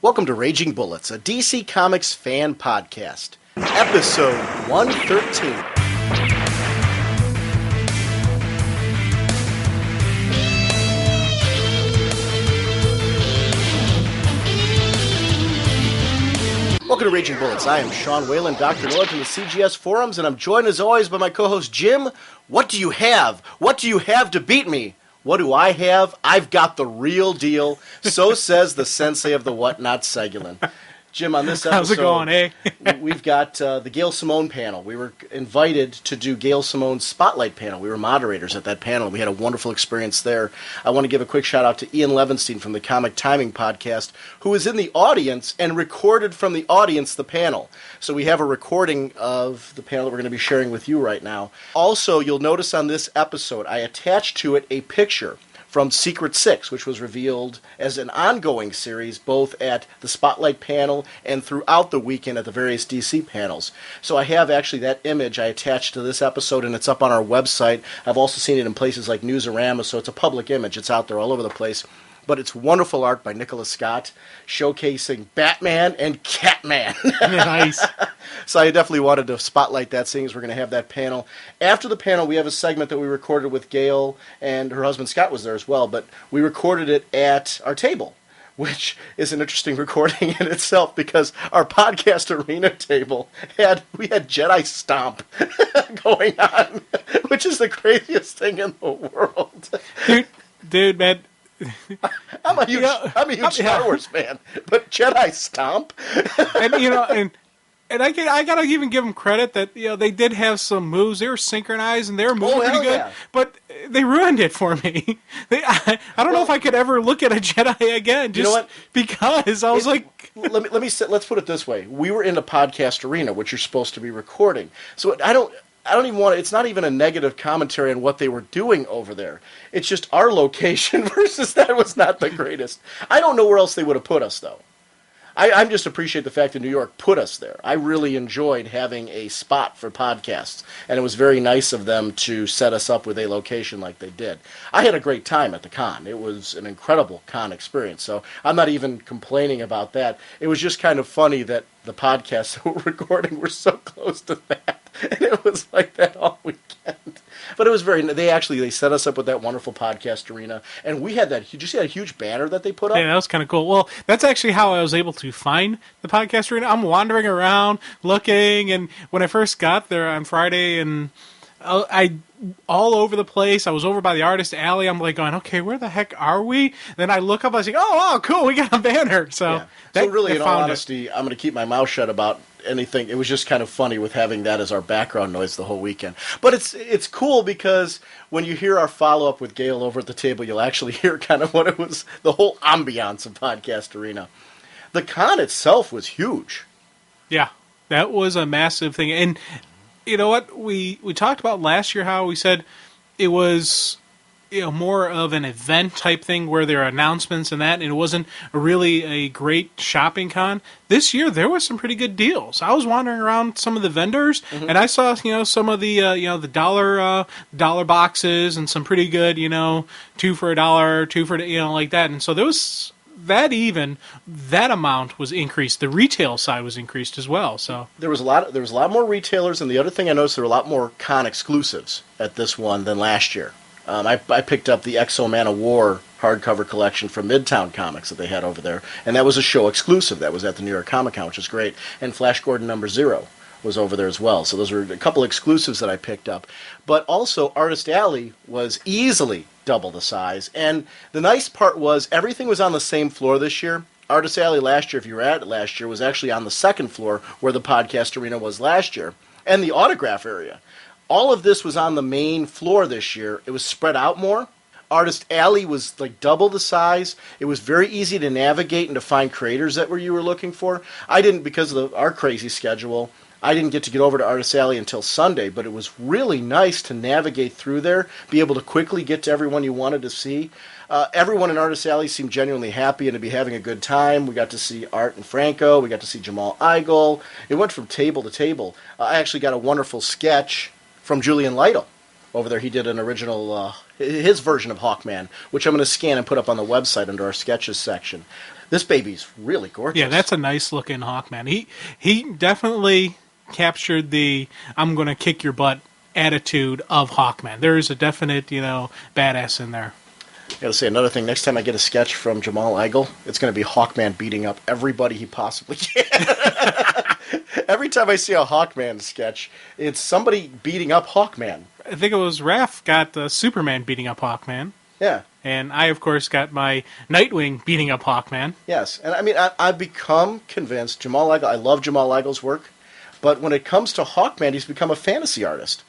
Welcome to Raging Bullets, a DC Comics fan podcast, episode 113. Welcome to Raging Bullets. I am Sean Whalen, Dr. Noah from the CGS forums, and I'm joined as always by my co-host Jim. What do you have? What do you have to beat me? What do I have? I've got the real deal. So says the sensei of the whatnot, Segulin. Jim, on this episode, how's it going, eh? We've got the Gail Simone panel. We were invited to do Gail Simone Spotlight Panel. We were moderators at that panel. We had a wonderful experience there. I want to give a quick shout out to Ian Levinstein from the Comic Timing Podcast, who was in the audience and recorded from the audience the panel. So we have a recording of the panel that we're going to be sharing with you right now. Also, you'll notice on this episode, I attached to it a picture from Secret Six, which was revealed as an ongoing series both at the Spotlight panel and throughout the weekend at the various DC panels. So I have actually that image I attached to this episode, and it's up on our website. I've also seen it in places like Newsarama, so it's a public image. It's out there all over the place. But it's wonderful art by Nicholas Scott, showcasing Batman and Catman. Nice. So I definitely wanted to spotlight that, seeing as we're going to have that panel. After the panel, we have a segment that we recorded with Gail, and her husband Scott was there as well, but we recorded it at our table, which is an interesting recording in itself because our podcast arena table we had Jedi Stomp going on, which is the craziest thing in the world. Dude, man. I'm a huge Star Wars fan, but Jedi Stomp, and I gotta even give them credit that they did have some moves. They were synchronized and they were moving pretty good, but they ruined it for me. I don't know if I could ever look at a Jedi again. You know what? Because I was let's put it this way: we were in a podcast arena, which you're supposed to be recording, so I don't even want to, it's not even a negative commentary on what they were doing over there. It's just our location versus that was not the greatest. I don't know where else they would have put us, though. I just appreciate the fact that New York put us there. I really enjoyed having a spot for podcasts, and it was very nice of them to set us up with a location like they did. I had a great time at the con. It was an incredible con experience, so I'm not even complaining about that. It was just kind of funny that the podcasts that we're recording were so close to that, and it was like that all weekend. But it was they set us up with that wonderful podcast arena, and we had did you see that huge banner that they put up? Yeah, that was kind of cool. Well, that's actually how I was able to find the podcast arena. I'm wandering around, looking, and when I first got there on Friday, and I all over the place. I was over by the artist alley. I'm like going, okay, where the heck are we? Then I look up, I was like, oh, cool, we got a banner. So, yeah. Really, in all honesty, I'm going to keep my mouth shut about anything. It was just kind of funny with having that as our background noise the whole weekend. But it's cool because when you hear our follow-up with Gail over at the table, you'll actually hear kind of what it was, the whole ambiance of Podcast Arena. The con itself was huge. Yeah, that was a massive thing. And you know what? We talked about last year how we said it was more of an event type thing where there are announcements and that, and it wasn't really a great shopping con. This year there was some pretty good deals. I was wandering around some of the vendors, and I saw some of the the dollar boxes and some pretty good 2 for $1, 2 for like that. And so there was that amount was increased. The retail side was increased as well. So there was a lot more retailers, and the other thing I noticed, there were a lot more con exclusives at this one than last year. I picked up the Exo-Man of War hardcover collection from Midtown Comics that they had over there, and that was a show exclusive. That was at the New York Comic Con, which is great. And Flash Gordon #0 was over there as well. So those were a couple exclusives that I picked up. But also, Artist Alley was easily double the size. And the nice part was everything was on the same floor this year. Artist Alley last year, if you were at it last year, was actually on the second floor where the podcast arena was last year. And the autograph area. All of this was on the main floor this year. It was spread out more. Artist Alley was like double the size. It was very easy to navigate and to find creators that you were looking for. I didn't, because of our crazy schedule, I didn't get to get over to Artist Alley until Sunday, but it was really nice to navigate through there, be able to quickly get to everyone you wanted to see. Everyone in Artist Alley seemed genuinely happy and to be having a good time. We got to see Art and Franco. We got to see Jamal Eigel. It went from table to table. I actually got a wonderful sketch from Julian Lytle. Over there, he did an original, his version of Hawkman, which I'm going to scan and put up on the website under our sketches section. This baby's really gorgeous. Yeah, that's a nice looking Hawkman. He definitely captured the "I'm going to kick your butt" attitude of Hawkman. There is a definite, badass in there. I gotta say another thing. Next time I get a sketch from Jamal Igle, it's going to be Hawkman beating up everybody he possibly can. Every time I see a Hawkman sketch, it's somebody beating up Hawkman. I think it was Raph got Superman beating up Hawkman. Yeah. And I, of course, got my Nightwing beating up Hawkman. Yes, and I mean, I've become convinced Jamal Igle. I love Jamal Igle's work, but when it comes to Hawkman, he's become a fantasy artist.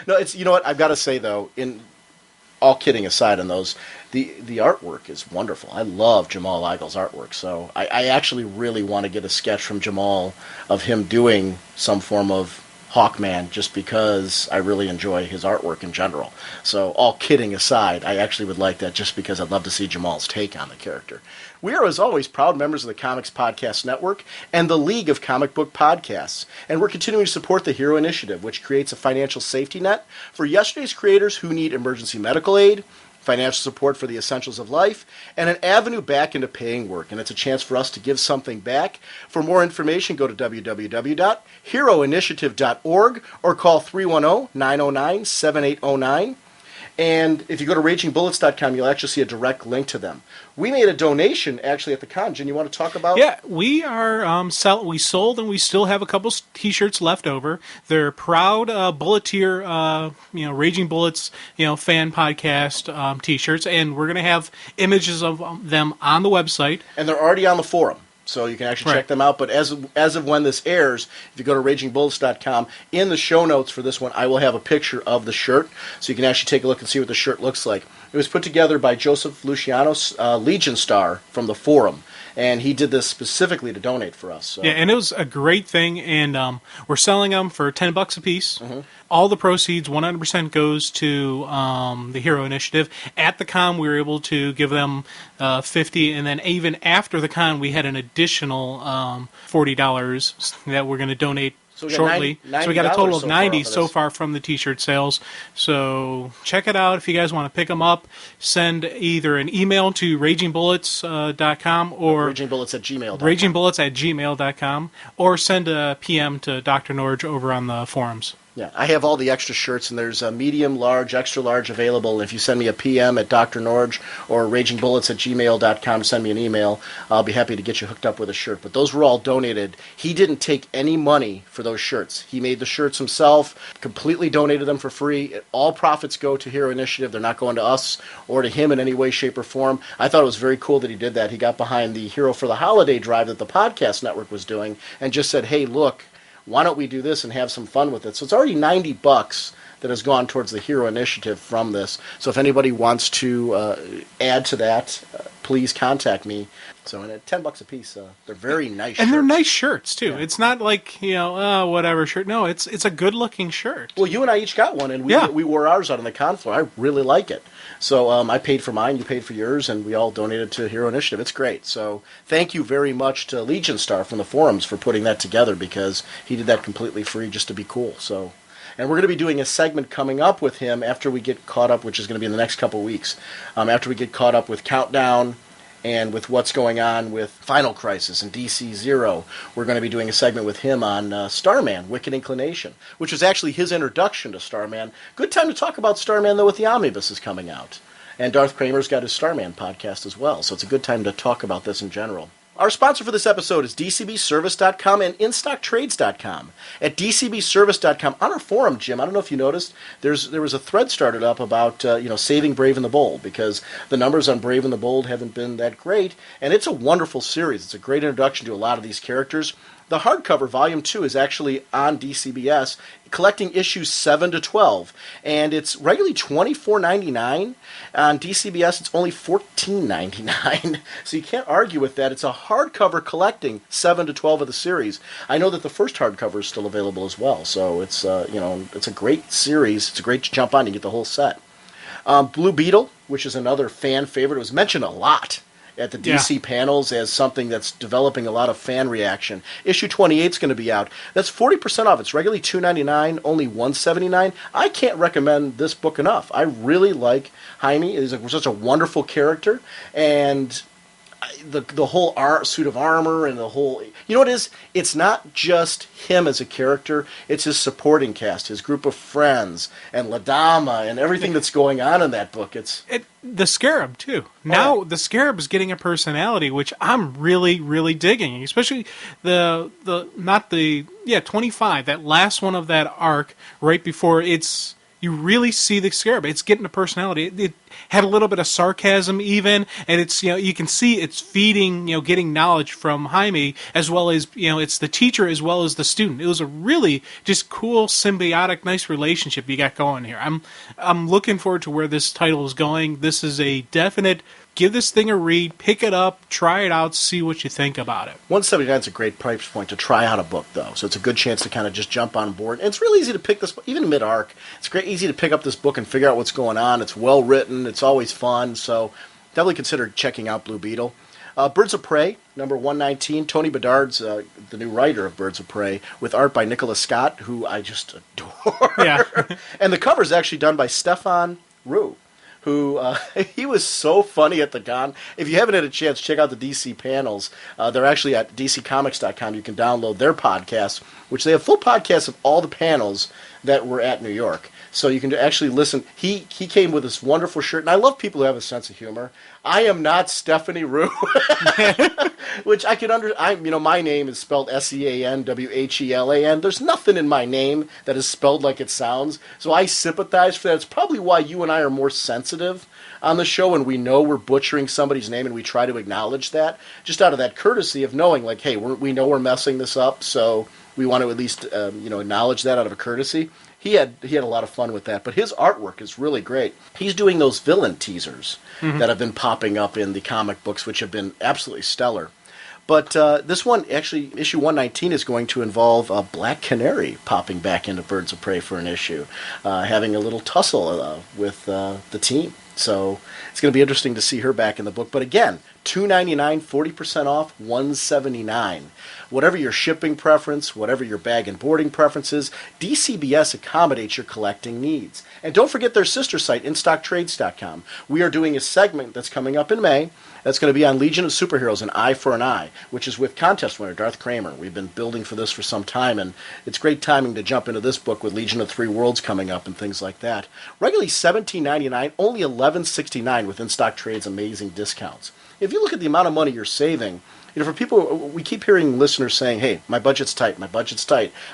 No, it's, you know what I've got to say though. In all kidding aside, on those, the artwork is wonderful. I love Jamal Igle's artwork, so I actually really want to get a sketch from Jamal of him doing some form of Hawkman, just because I really enjoy his artwork in general. So all kidding aside, I actually would like that just because I'd love to see Jamal's take on the character. We are, as always, proud members of the Comics Podcast Network and the League of Comic Book Podcasts, and we're continuing to support the Hero Initiative, which creates a financial safety net for yesterday's creators who need emergency medical aid, financial support for the essentials of life, and an avenue back into paying work. And it's a chance for us to give something back. For more information, go to www.heroinitiative.org or call 310-909-7809. And if you go to RagingBullets.com, you'll actually see a direct link to them. We made a donation, actually, at the con. Jen, you want to talk about? Yeah, we are we sold, and we still have a couple T-shirts left over. They're proud Bulleteer, Raging Bullets, fan podcast T-shirts, and we're going to have images of them on the website. And they're already on the forum, so you can actually check them out. But as of when this airs, if you go to RagingBullets.com, in the show notes for this one, I will have a picture of the shirt, so you can actually take a look and see what the shirt looks like. It was put together by Joseph Luciano, Legion Star from the forum, and he did this specifically to donate for us. So. Yeah, and it was a great thing, and we're selling them for $10 a piece. Mm-hmm. All the proceeds, 100% goes to the Hero Initiative. At the con, we were able to give them $50, and then even after the con, we had an additional $40 that we're going to donate shortly. So we got a total of $90 so far from the T-shirt sales. So check it out. If you guys want to pick them up, send either an email to ragingbullets.com or ragingbullets@gmail.com. ragingbullets@gmail.com, or send a PM to Dr. Norge over on the forums. Yeah, I have all the extra shirts, and there's a medium, large, extra large available. And if you send me a PM at Dr. Norge or ragingbullets@gmail.com, send me an email, I'll be happy to get you hooked up with a shirt. But those were all donated. He didn't take any money for those shirts. He made the shirts himself, completely donated them for free. All profits go to Hero Initiative. They're not going to us or to him in any way, shape, or form. I thought it was very cool that he did that. He got behind the Hero for the Holiday drive that the podcast network was doing and just said, hey, look, why don't we do this and have some fun with it? So it's already $90 that has gone towards the Hero Initiative from this. So if anybody wants to add to that, please contact me. So and at $10 a piece, they're very nice shirts. And they're nice shirts, too. Yeah. It's not like, whatever shirt. No, it's a good-looking shirt. Well, you and I each got one, and we wore ours out on the con floor. I really like it. So I paid for mine, you paid for yours, and we all donated to Hero Initiative. It's great. So thank you very much to Legion Star from the forums for putting that together, because he did that completely free just to be cool. So, and we're going to be doing a segment coming up with him after we get caught up, which is going to be in the next couple of weeks. After we get caught up with Countdown and with what's going on with Final Crisis and DC Zero, we're going to be doing a segment with him on Starman, Wicked Inclination, which was actually his introduction to Starman. Good time to talk about Starman, though, with the Omnibus is coming out. And Darth Kramer's got his Starman podcast as well, so it's a good time to talk about this in general. Our sponsor for this episode is DCBService.com and InStockTrades.com. At DCBService.com, on our forum, Jim, I don't know if you noticed, there was a thread started up about saving Brave and the Bold, because the numbers on Brave and the Bold haven't been that great, and it's a wonderful series. It's a great introduction to a lot of these characters. The hardcover, Volume 2, is actually on DCBS, collecting issues 7 to 12, and it's regularly $24.99. On DCBS, it's only $14.99, so you can't argue with that. It's a hardcover collecting 7 to 12 of the series. I know that the first hardcover is still available as well, so it's it's a great series. It's a great jump on. You get the whole set. Blue Beetle, which is another fan favorite, it was mentioned a lot at the DC panels as something that's developing a lot of fan reaction. Issue 28 is going to be out. That's 40% off. It's regularly $2.99, only $1.79. I can't recommend this book enough. I really like Jaime. He's such a wonderful character, and the whole suit of armor and the whole... You know what it is? It's not just him as a character. It's his supporting cast, his group of friends, and Ladama, and everything that's going on in that book. The Scarab, too. Now, the Scarab is getting a personality, which I'm really, really digging. Especially the 25, that last one of that arc, right before you really see the Scarab. It's getting a personality. It had a little bit of sarcasm even, and it's, you can see it's feeding, getting knowledge from Jaime, as well as, it's the teacher as well as the student. It was a really just cool, symbiotic, nice relationship you got going here. I'm looking forward to where this title is going. This is a definite... Give this thing a read, pick it up, try it out, see what you think about it. $179 is a great price point to try out a book, though, so it's a good chance to kind of just jump on board. And it's really easy to pick this, even mid-arc. It's easy to pick up this book and figure out what's going on. It's well written. It's always fun, so definitely consider checking out Blue Beetle. Birds of Prey, number 119. Tony Bedard's the new writer of Birds of Prey, with art by Nicholas Scott, who I just adore. Yeah. And the cover is actually done by Stefan Roux, who he was so funny at the con. If you haven't had a chance, check out the DC panels. They're actually at dccomics.com. You can download their podcast, which they have full podcasts of all the panels that were at New York. So you can actually listen. He came with this wonderful shirt, and I love people who have a sense of humor. I am not Stephanie Roux, which I can my name is spelled Seanwhelan. There's nothing in my name that is spelled like it sounds, so I sympathize for that. It's probably why you and I are more sensitive on the show, and we know we're butchering somebody's name, and we try to acknowledge that, just out of that courtesy of knowing, like, hey, we know we're messing this up, so we want to at least acknowledge that out of a courtesy. He had a lot of fun with that, but his artwork is really great. He's doing those villain teasers that have been popping up in the comic books, which have been absolutely stellar. But this one, actually, issue 119 is going to involve Black Canary popping back into Birds of Prey for an issue, having a little tussle with the team. So it's going to be interesting to see her back in the book. But again, $2.99, 40% off, $179. Whatever your shipping preference, whatever your bag and boarding preferences, DCBS accommodates your collecting needs. And don't forget their sister site, InStockTrades.com. We are doing a segment that's coming up in May that's going to be on Legion of Superheroes, An Eye for an Eye, which is with contest winner Darth Kramer. We've been building for this for some time, and it's great timing to jump into this book with Legion of Three Worlds coming up and things like that. Regularly $17.99, only $11.69 with InStock Trades' amazing discounts. If you look at the amount of money you're saving, for people, we keep hearing listeners saying, hey, my budget's tight,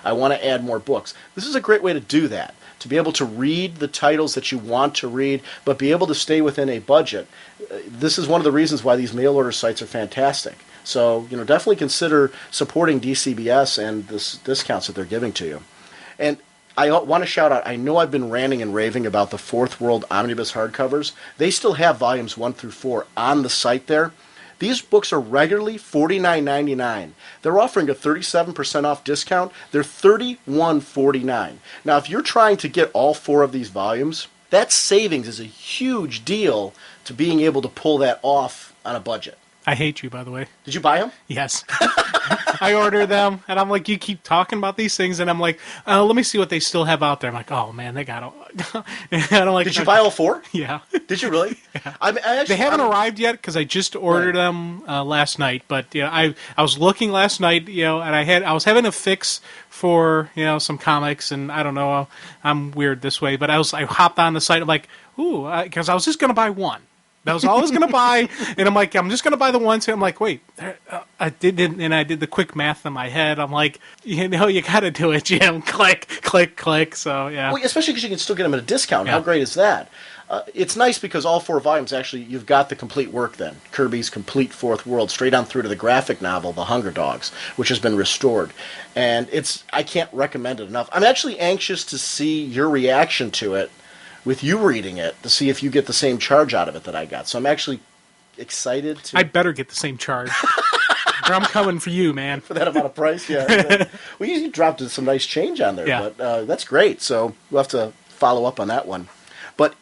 I want to add more books. This is a great way to do that, to be able to read the titles that you want to read, but be able to stay within a budget. This is one of the reasons why these mail order sites are fantastic. So, definitely consider supporting DCBS and this discounts that they're giving to you. And I want to shout out, I know I've been ranting and raving about the Fourth World Omnibus hardcovers. They still have volumes 1 through 4 on the site there. These books are regularly $49.99. They're offering a 37% off discount. They're $31.49. Now, if you're trying to get all 4 of these volumes, that savings is a huge deal to being able to pull that off on a budget. I hate you, by the way. Did you buy them? Yes. I ordered them, and I'm like, you keep talking about these things, and I'm like, let me see what they still have out there. I'm like, oh, man, they got all... Did you buy all 4? Yeah. Did you really? Yeah. They haven't arrived yet, because I just ordered them last night, but I was looking last night, and I was having a fix for, some comics, and I don't know, I'm weird this way, but I hopped on the site, I'm like, ooh, because I was just going to buy one. That was all I was going to buy, and I'm like, I'm just going to buy the one. So I'm like, wait, I did the quick math in my head. I'm like, you got to do it, Jim. Click, click, click. So, yeah. Well, especially because you can still get them at a discount. Yeah. How great is that? It's nice because all 4 volumes, actually, you've got the complete work then. Kirby's complete Fourth World, straight on through to the graphic novel, The Hunger Dogs, which has been restored. And I can't recommend it enough. I'm actually anxious to see your reaction to it, with you reading it, to see if you get the same charge out of it that I got. So I'm actually excited to... I better get the same charge. Or I'm coming for you, man. For that amount of price, yeah. Well, you dropped some nice change on there, but that's great. So we'll have to follow up on that one. But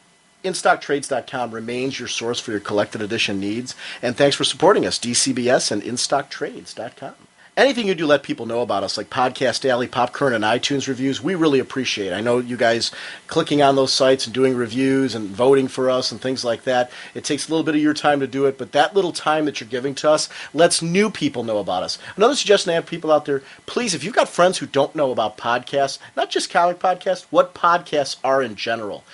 InStockTrades.com remains your source for your collected edition needs. And thanks for supporting us, DCBS and InStockTrades.com. Anything you do, let people know about us, like Podcast Alley, Pop Current, and iTunes reviews, we really appreciate. I know you guys clicking on those sites and doing reviews and voting for us and things like that. It takes a little bit of your time to do it, but that little time that you're giving to us lets new people know about us. Another suggestion I have people out there, please, if you've got friends who don't know about podcasts, not just comic podcasts, what podcasts are in general,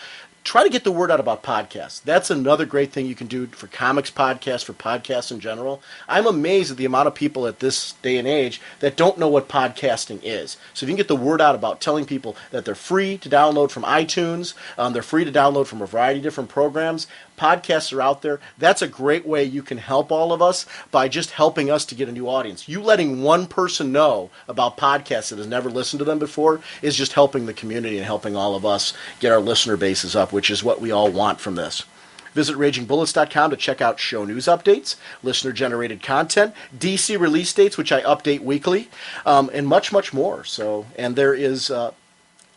try to get the word out about podcasts. That's another great thing you can do for comics podcasts, for podcasts in general. I'm amazed at the amount of people at this day and age that don't know what podcasting is. So if you can get the word out about telling people that they're free to download from iTunes, they're free to download from a variety of different programs, podcasts are out there. That's a great way you can help all of us by just helping us to get a new audience. You letting one person know about podcasts that has never listened to them before is just helping the community and helping all of us get our listener bases up, which is what we all want from this. Visit RagingBullets.com to check out show news updates, listener-generated content, DC release dates, which I update weekly, and much, much more. So, and there is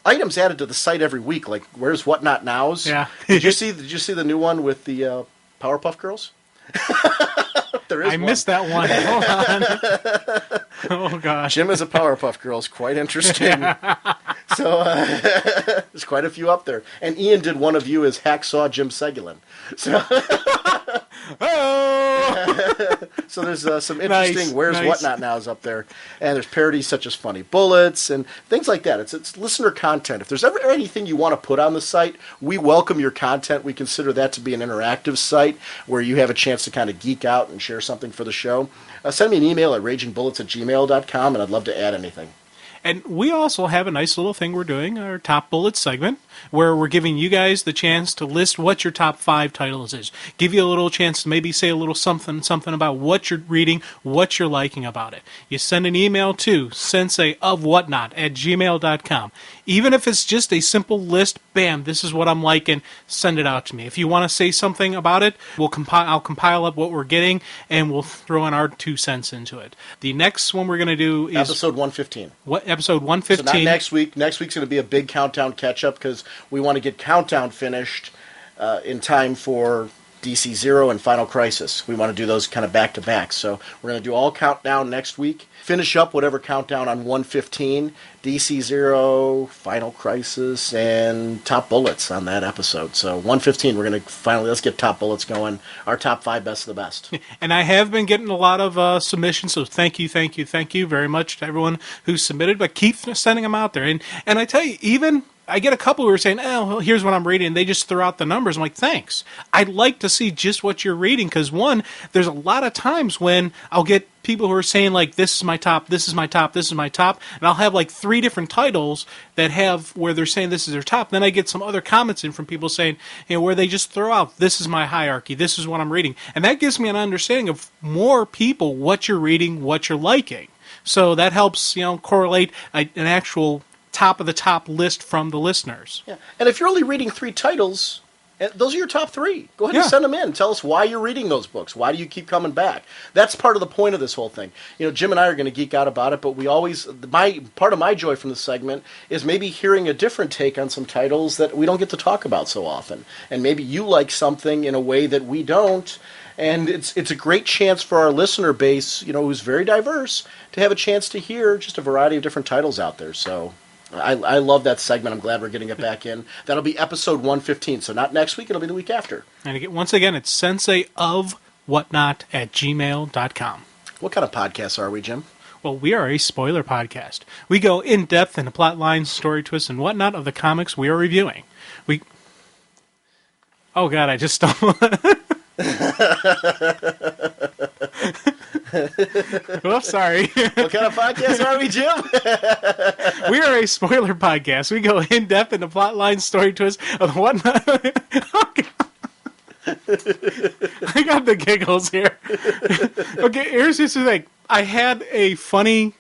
items added to the site every week, like Where's Whatnot Nows? Yeah. Did you see the new one with the Powerpuff Girls? There is I one. missed that one. Hold on. Oh, gosh. Jim is a Powerpuff Girl. It's quite interesting. So there's quite a few up there. And Ian did one of you as Hacksaw Jim Segulin. So, so there's some interesting Where's Whatnot Nows up there. And there's parodies such as Funny Bullets and things like that. It's listener content. If there's ever anything you want to put on the site, we welcome your content. We consider that to be an interactive site where you have a chance to kind of geek out and share something for the show. Send me an email at ragingbullets@gmail.com, and I'd love to add anything. And we also have a nice little thing we're doing, our Top Bullets segment, where we're giving you guys the chance to list what your top 5 titles is. Give you a little chance to maybe say a little something about what you're reading, what you're liking about it. You send an email to senseiofwhatnot@gmail.com. Even if it's just a simple list, bam, this is what I'm liking, send it out to me. If you want to say something about it, I'll compile up what we're getting, and we'll throw in our 2 cents into it. The next one we're going to do is... Episode 115. Episode 115. So not next week. Next week's going to be a big Countdown catch-up because we want to get Countdown finished in time for DC Zero and Final Crisis. We want to do those kind of back-to-back. So we're going to do all Countdown next week. Finish up whatever Countdown on 115, DC Zero, Final Crisis, and Top Bullets on that episode. So 115, we're going to let's get Top Bullets going. Our top 5 best of the best. And I have been getting a lot of submissions, so thank you very much to everyone who submitted. But keep sending them out there. And I tell you, even... I get a couple who are saying, oh, well, here's what I'm reading, and they just throw out the numbers. I'm like, thanks. I'd like to see just what you're reading, because, one, there's a lot of times when I'll get people who are saying, like, this is my top, this is my top, this is my top, and I'll have, like, 3 different titles that have where they're saying this is their top. Then I get some other comments in from people saying, where they just throw out, this is my hierarchy, this is what I'm reading. And that gives me an understanding of more people, what you're reading, what you're liking. So that helps, correlate an actual top of the top list from the listeners. Yeah, and if you're only reading 3 titles, those are your top 3. Go ahead and send them in. Tell us why you're reading those books. Why do you keep coming back? That's part of the point of this whole thing. Jim and I are going to geek out about it, but part of my joy from the segment is maybe hearing a different take on some titles that we don't get to talk about so often. And maybe you like something in a way that we don't. And it's a great chance for our listener base, who's very diverse, to have a chance to hear just a variety of different titles out there. So I love that segment. I'm glad we're getting it back in. That'll be episode 115. So not next week, it'll be the week after. And once again, it's senseiofwhatnot@gmail.com. What kind of podcasts are we, Jim? Well, we are a spoiler podcast. We go in depth into plot lines, story twists, and whatnot of the comics we are reviewing. Oh God, I just stumbled. Oh, sorry. What kind of podcast are we, Jim? We are a spoiler podcast. We go in depth into plot lines, story twists, and whatnot. Oh, I got the giggles here. Okay, here's just the thing. I had a funny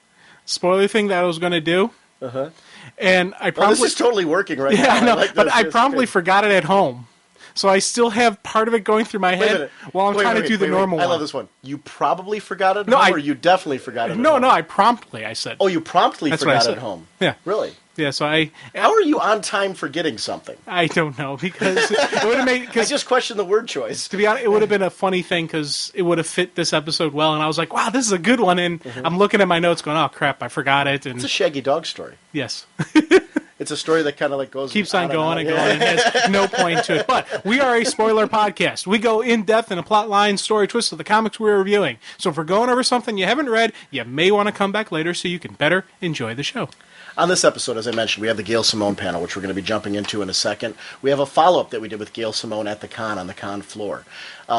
spoiler thing that I was going to do. Uh-huh. And I promptly... this is totally working right now. Yeah, I know, but I promptly forgot it at home. So I still have part of it going through my head while I'm trying to do the normal one. I love this one. You probably forgot it at home, or you definitely forgot it at home? No, I promptly, I said. Oh, you promptly forgot it at home? Yeah. Really? Yeah, so How are you on time for getting something? I don't know, because it would have made... I just question the word choice. To be honest, it would have been a funny thing, because it would have fit this episode well, and I was like, wow, this is a good one, and I'm looking at my notes going, oh, crap, I forgot it. And it's a Shaggy Dog story. Yes. It's a story that kind of like keeps on going and going and has no point to it. But we are a spoiler podcast. We go in depth in a plot line, story twist of the comics we're reviewing. So if we're going over something you haven't read, you may want to come back later so you can better enjoy the show. On this episode, as I mentioned, we have the Gail Simone panel, which we're going to be jumping into in a second. We have a follow-up that we did with Gail Simone at the con, on the con floor.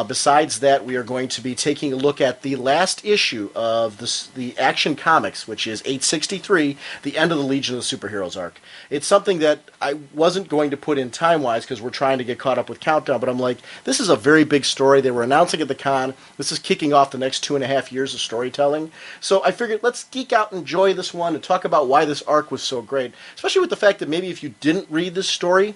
Besides that, we are going to be taking a look at the last issue of the Action Comics, which is 863, the end of the Legion of the Superheroes arc. It's something that I wasn't going to put in time-wise because we're trying to get caught up with Countdown, but I'm like, this is a very big story. They were announcing at the con. This is kicking off the next 2.5 years of storytelling. So I figured let's geek out and enjoy this one and talk about why this arc was so great, especially with the fact that maybe if you didn't read this story,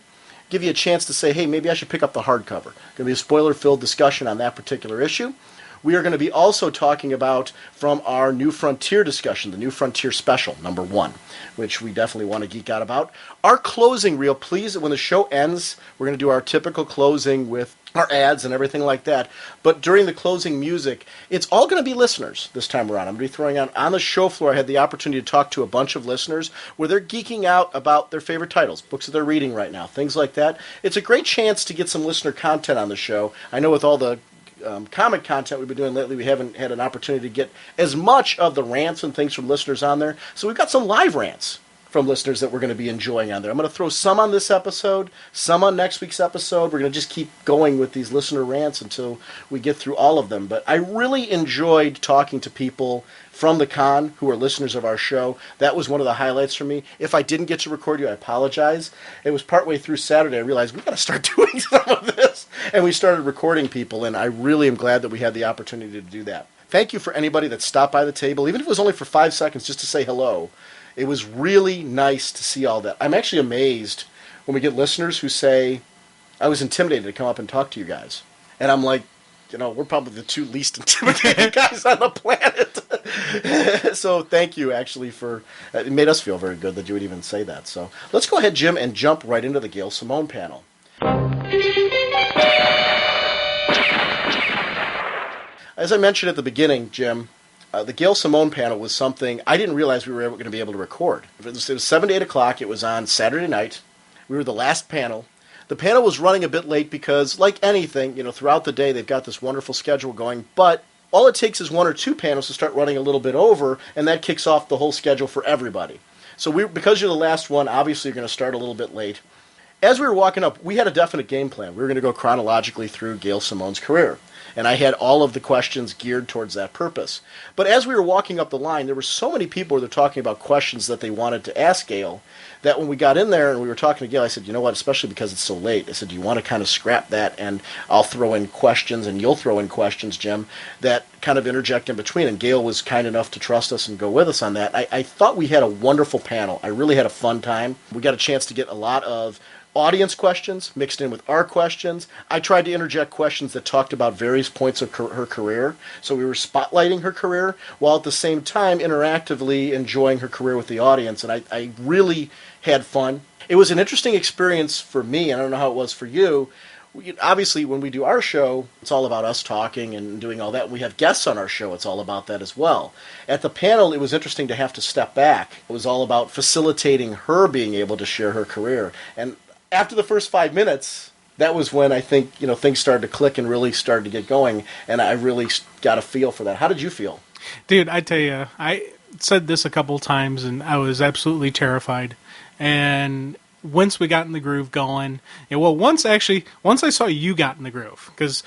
give you a chance to say, hey, maybe I should pick up the hardcover. Going to be a spoiler-filled discussion on that particular issue. We are going to be also talking about, from our New Frontier discussion, the New Frontier special, number 1, which we definitely want to geek out about. Our closing reel, please, when the show ends, we're going to do our typical closing with our ads and everything like that. But during the closing music, it's all going to be listeners this time around. I'm going to be throwing out on the show floor. I had the opportunity to talk to a bunch of listeners where they're geeking out about their favorite titles, books that they're reading right now, things like that. It's a great chance to get some listener content on the show. I know with all the comic content we've been doing lately, we haven't had an opportunity to get as much of the rants and things from listeners on there. So we've got some live rants from listeners that we're going to be enjoying on there. I'm going to throw some on this episode, some on next week's episode. We're going to just keep going with these listener rants until we get through all of them. But I really enjoyed talking to people from the con who are listeners of our show. That was one of the highlights for me. If I didn't get to record you, I apologize. It was partway through Saturday I realized we've got to start doing some of this. And we started recording people, and I really am glad that we had the opportunity to do that. Thank you for anybody that stopped by the table, even if it was only for 5 seconds just to say hello. It was really nice to see all that. I'm actually amazed when we get listeners who say, I was intimidated to come up and talk to you guys. And I'm like, we're probably the 2 least intimidated guys on the planet. So thank you, actually, for it made us feel very good that you would even say that. So let's go ahead, Jim, and jump right into the Gail Simone panel. As I mentioned at the beginning, Jim, the Gail Simone panel was something I didn't realize we were going to be able to record. It was 7 to 8 o'clock. It was on Saturday night. We were the last panel. The panel was running a bit late because, like anything, throughout the day they've got this wonderful schedule going, but all it takes is 1 or 2 panels to start running a little bit over, and that kicks off the whole schedule for everybody. So because you're the last one, obviously you're going to start a little bit late. As we were walking up, we had a definite game plan. We were going to go chronologically through Gail Simone's career. And I had all of the questions geared towards that purpose. But as we were walking up the line, there were so many people who were talking about questions that they wanted to ask Gail that when we got in there and we were talking to Gail, I said, you know what, especially because it's so late, I said, do you want to kind of scrap that and I'll throw in questions and you'll throw in questions, Jim, that kind of interject in between. And Gail was kind enough to trust us and go with us on that. I thought we had a wonderful panel. I really had a fun time. We got a chance to get a lot of audience questions mixed in with our questions. I tried to interject questions that talked about various points of her career. So we were spotlighting her career while at the same time interactively enjoying her career with the audience. And I really had fun. It was an interesting experience for me, and I don't know how it was for you. Obviously, when we do our show, it's all about us talking and doing all that. We have guests on our show. It's all about that as well. At the panel, it was interesting to have to step back. It was all about facilitating her being able to share her career. And after the first 5 minutes, that was when I think things started to click and really started to get going, and I really got a feel for that. How did you feel? Dude, I tell you, I said this a couple times, and I was absolutely terrified. And once we got in the groove going, once I saw you got in the groove, because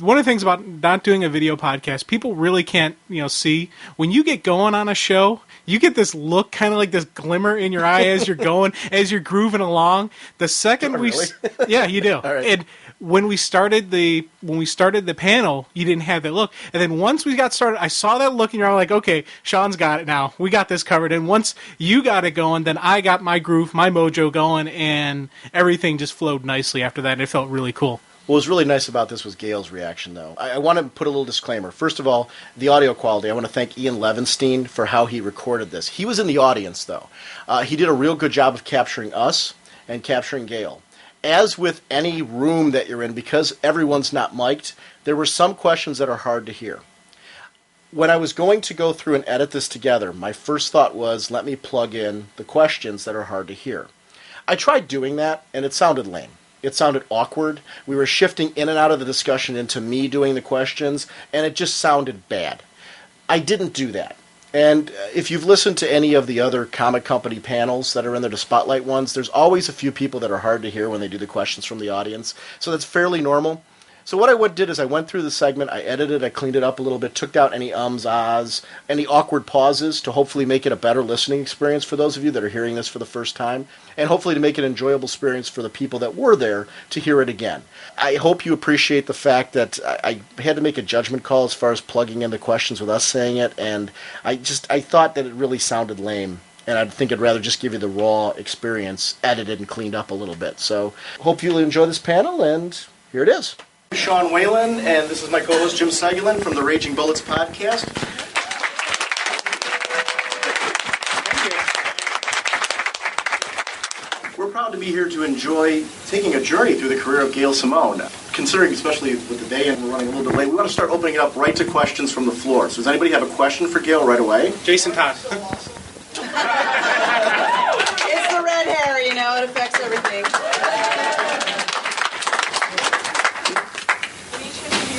one of the things about not doing a video podcast, people really can't, see. When you get going on a show, you get this look, kind of like this glimmer in your eye as you're going, as you're grooving along. The second yeah, you do. All right. And when we started the panel, you didn't have that look. And then once we got started, I saw that look in your eye, like, okay, Sean's got it now. We got this covered. And once you got it going, then I got my groove, my mojo going, and everything just flowed nicely after that. And it felt really cool. What was really nice about this was Gail's reaction, though. I want to put a little disclaimer. First of all, the audio quality. I want to thank Ian Levinstein for how he recorded this. He was in the audience, though. He did a real good job of capturing us and capturing Gail. As with any room that you're in, because everyone's not mic'd, there were some questions that are hard to hear. When I was going to go through and edit this together, my first thought was, let me plug in the questions that are hard to hear. I tried doing that, and it sounded lame. It sounded awkward. We were shifting in and out of the discussion into me doing the questions, and it just sounded bad. I didn't do that. And if you've listened to any of the other comic company panels that are in there, the Spotlight ones, there's always a few people that are hard to hear when they do the questions from the audience. So that's fairly normal. So what I did is I went through the segment, I edited it, I cleaned it up a little bit, took out any ums, ahs, any awkward pauses to hopefully make it a better listening experience for those of you that are hearing this for the first time, and hopefully to make it an enjoyable experience for the people that were there to hear it again. I hope you appreciate the fact that I had to make a judgment call as far as plugging in the questions with us saying it, and I thought that it really sounded lame. And I think I'd rather just give you the raw experience, edited and cleaned up a little bit. So hope you'll enjoy this panel, and here it is. Sean Whalen, and this is my co-host Jim Segulin from the Raging Bullets podcast. Thank you. We're proud to be here to enjoy taking a journey through the career of Gail Simone. Considering, especially with the day and we're running a little bit late, we want to start opening it up right to questions from the floor. So does anybody have a question for Gail right away? Jason Todd. It's the red hair, it affects everything.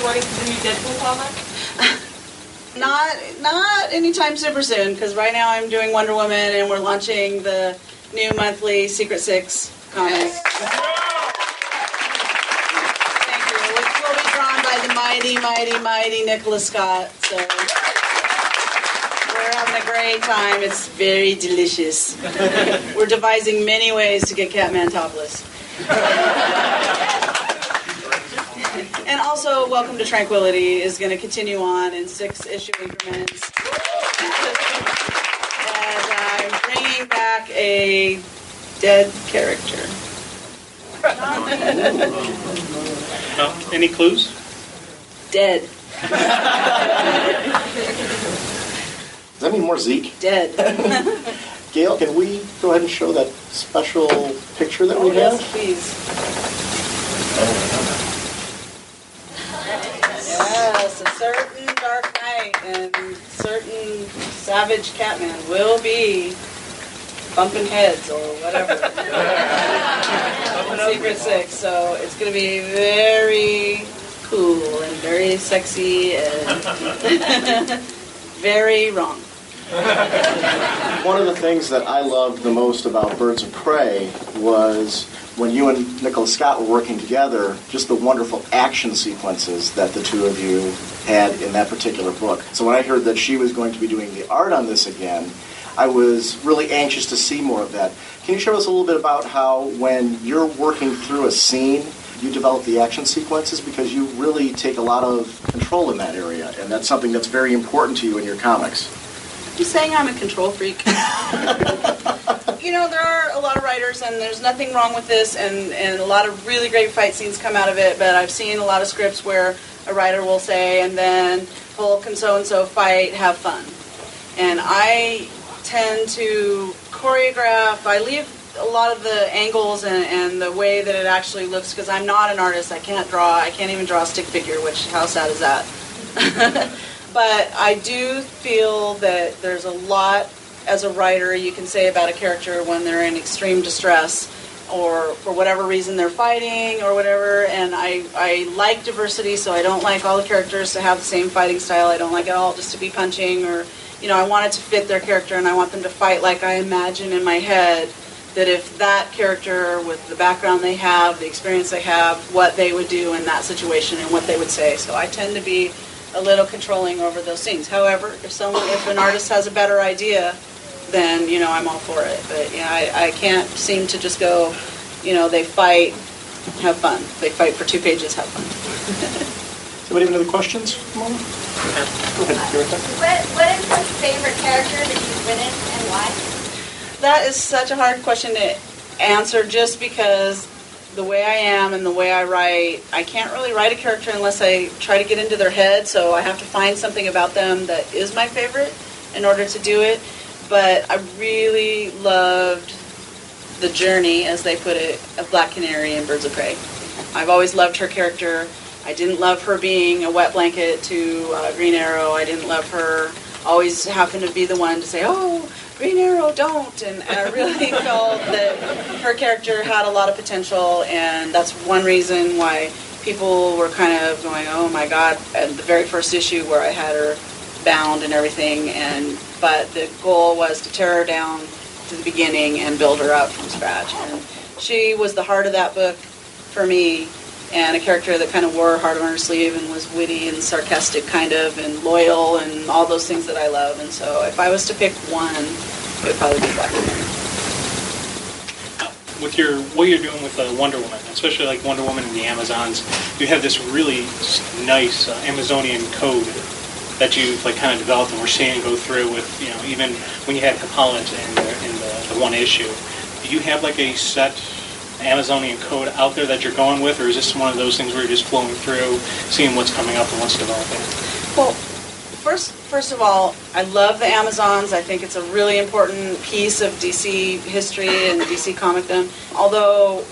Wanting to do Deadpool comic? Not anytime super soon, because right now I'm doing Wonder Woman and we're launching the new monthly Secret Six comic. Thank you. Which will be drawn by the mighty Nicholas Scott. So we're having a great time. It's very delicious. We're devising many ways to get Catman topless. And also, Welcome to Tranquility is going to continue on in 6-issue increments. And I'm bringing back a dead character. Any clues? Dead. Does that mean more Zeke? Dead. Gail, can we go ahead and show that special picture that we have? Yes, please. Yes, a certain Dark Knight and certain Savage Catman will be bumping heads or whatever. Secret Six, so it's going to be very cool and very sexy and very wrong. One of the things that I loved the most about Birds of Prey was when you and Nicholas Scott were working together, just the wonderful action sequences that the two of you had in that particular book. So when I heard that she was going to be doing the art on this again, I was really anxious to see more of that. Can you share us a little bit about how when you're working through a scene, you develop the action sequences? Because you really take a lot of control in that area, and that's something that's very important to you in your comics. You saying I'm a control freak? There are a lot of writers, and there's nothing wrong with this, and a lot of really great fight scenes come out of it, but I've seen a lot of scripts where a writer will say, and then Hulk and so-and-so fight, have fun. And I tend to choreograph, I leave a lot of the angles and the way that it actually looks, because I'm not an artist, I can't even draw a stick figure, which, how sad is that? But I do feel that there's a lot, as a writer, you can say about a character when they're in extreme distress or for whatever reason they're fighting or whatever, and I like diversity, so I don't like all the characters to have the same fighting style. I don't like it all just to be punching, or, I want it to fit their character, and I want them to fight like I imagine in my head that if that character, with the background they have, the experience they have, what they would do in that situation and what they would say. So I tend to be a little controlling over those scenes. However, if an artist has a better idea, then, I'm all for it. But, I can't seem to just go, they fight, have fun. They fight for 2 pages, have fun. Somebody have any other questions? Go ahead. What is your favorite character that you've written and why? That is such a hard question to answer, just because the way I am and the way I write, I can't really write a character unless I try to get into their head, so I have to find something about them that is my favorite in order to do it. But I really loved the journey, as they put it, of Black Canary in Birds of Prey. I've always loved her character. I didn't love her being a wet blanket to Green Arrow. I didn't love her always having to be the one to say, oh, Green Arrow, don't. And I really felt that her character had a lot of potential, and that's one reason why people were kind of going, oh my God, at the very first issue where I had her bound and everything. But the goal was to tear her down to the beginning and build her up from scratch. And she was the heart of that book for me, and a character that kind of wore her heart on her sleeve and was witty and sarcastic kind of, and loyal and all those things that I love. And so if I was to pick one, it would probably be Black Canary. With what you're doing with Wonder Woman, especially like Wonder Woman and the Amazons, you have this really nice Amazonian code that you've like kind of developed, and we're seeing go through with, you know, even when you had Capullet in the one issue. Do you have like a set Amazonian code out there that you're going with, or is this one of those things where you're just flowing through, seeing what's coming up and what's developing? Well, first of all, I love the Amazons. I think it's a really important piece of DC history and DC comicdom. Although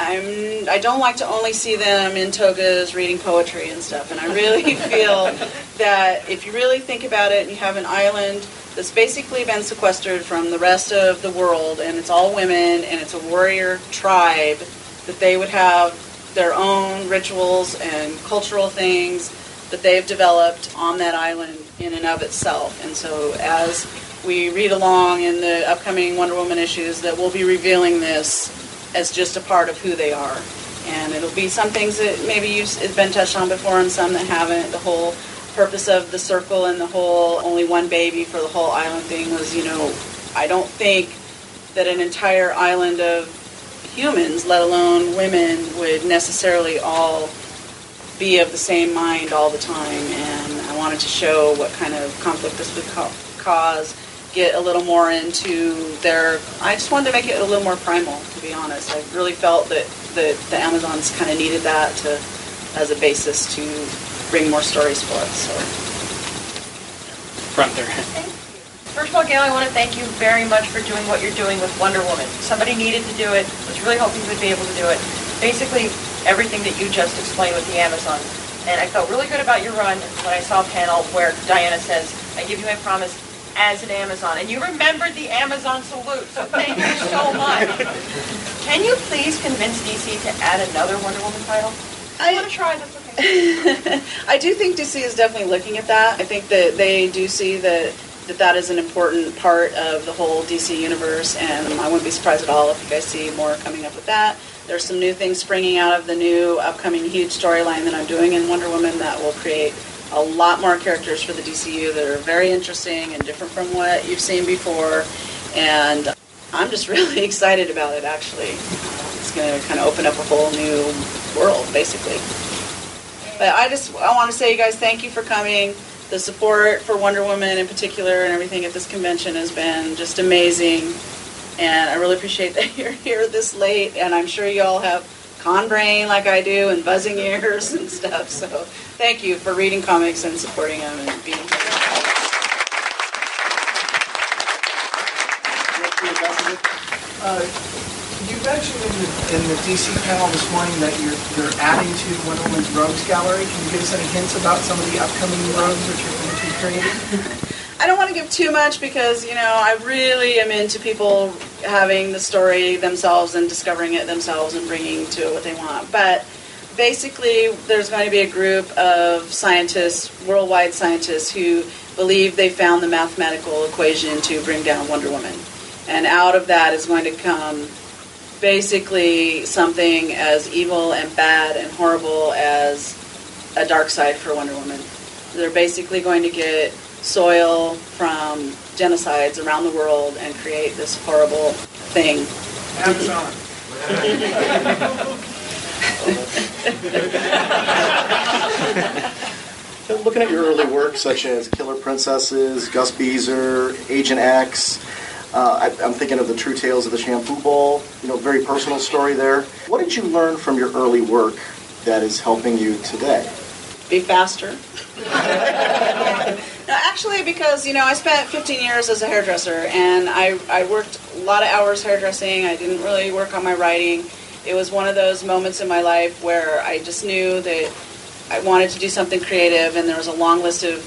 I don't like to only see them in togas reading poetry and stuff. And I really feel that if you really think about it, and you have an island that's basically been sequestered from the rest of the world, and it's all women, and it's a warrior tribe, that they would have their own rituals and cultural things that they've developed on that island in and of itself. And so as we read along in the upcoming Wonder Woman issues, that we'll be revealing this as just a part of who they are. And it'll be some things that maybe it's been touched on before and some that haven't. The whole purpose of the circle and the whole only one baby for the whole island thing was, you know, I don't think that an entire island of humans, let alone women, would necessarily all be of the same mind all the time. And I wanted to show what kind of conflict this would cause, get a little more into I just wanted to make it a little more primal, to be honest. I really felt that the Amazons kind of needed that as a basis to bring more stories for us. So. Front there. First of all, Gail, I want to thank you very much for doing what you're doing with Wonder Woman. Somebody needed to do it. I was really hoping you would be able to do it. Basically, everything that you just explained with the Amazon. And I felt really good about your run when I saw a panel where Diana says, I give you my promise as an Amazon. And you remembered the Amazon salute, so thank you so much. Can you please convince DC to add another Wonder Woman title? I want to try, that's okay. I do think DC is definitely looking at that. I think that they do see that is an important part of the whole DC universe, and I wouldn't be surprised at all if you guys see more coming up with that. There's some new things springing out of the new upcoming huge storyline that I'm doing in Wonder Woman that will create a lot more characters for the DCU that are very interesting and different from what you've seen before, and I'm just really excited about it, actually. It's going to kind of open up a whole new world, basically. But I want to say, you guys, thank you for coming. The support for Wonder Woman in particular and everything at this convention has been just amazing. And I really appreciate that you're here this late. And I'm sure you all have con brain like I do and buzzing ears and stuff. So thank you for reading comics and supporting them and being here. You mentioned in the DC panel this morning that you're adding to Wonder Woman's Rogues Gallery. Can you give us any hints about some of the upcoming rogues that you're going to be creating? I don't want to give too much because, you know, I really am into people having the story themselves and discovering it themselves and bringing to it what they want. But basically, there's going to be a group of scientists, worldwide scientists, who believe they found the mathematical equation to bring down Wonder Woman. And out of that is going to come basically something as evil and bad and horrible as a dark side for Wonder Woman. They're basically going to get soil from genocides around the world and create this horrible thing. Amazon. Looking at your early work, such as Killer Princesses, Gus Beezer, Agent X, I'm thinking of the True Tales of the Shampoo Bowl, very personal story there. What did you learn from your early work that is helping you today? Be faster. No, actually, because, I spent 15 years as a hairdresser, and I worked a lot of hours hairdressing. I didn't really work on my writing. It was one of those moments in my life where I just knew that I wanted to do something creative, and there was a long list of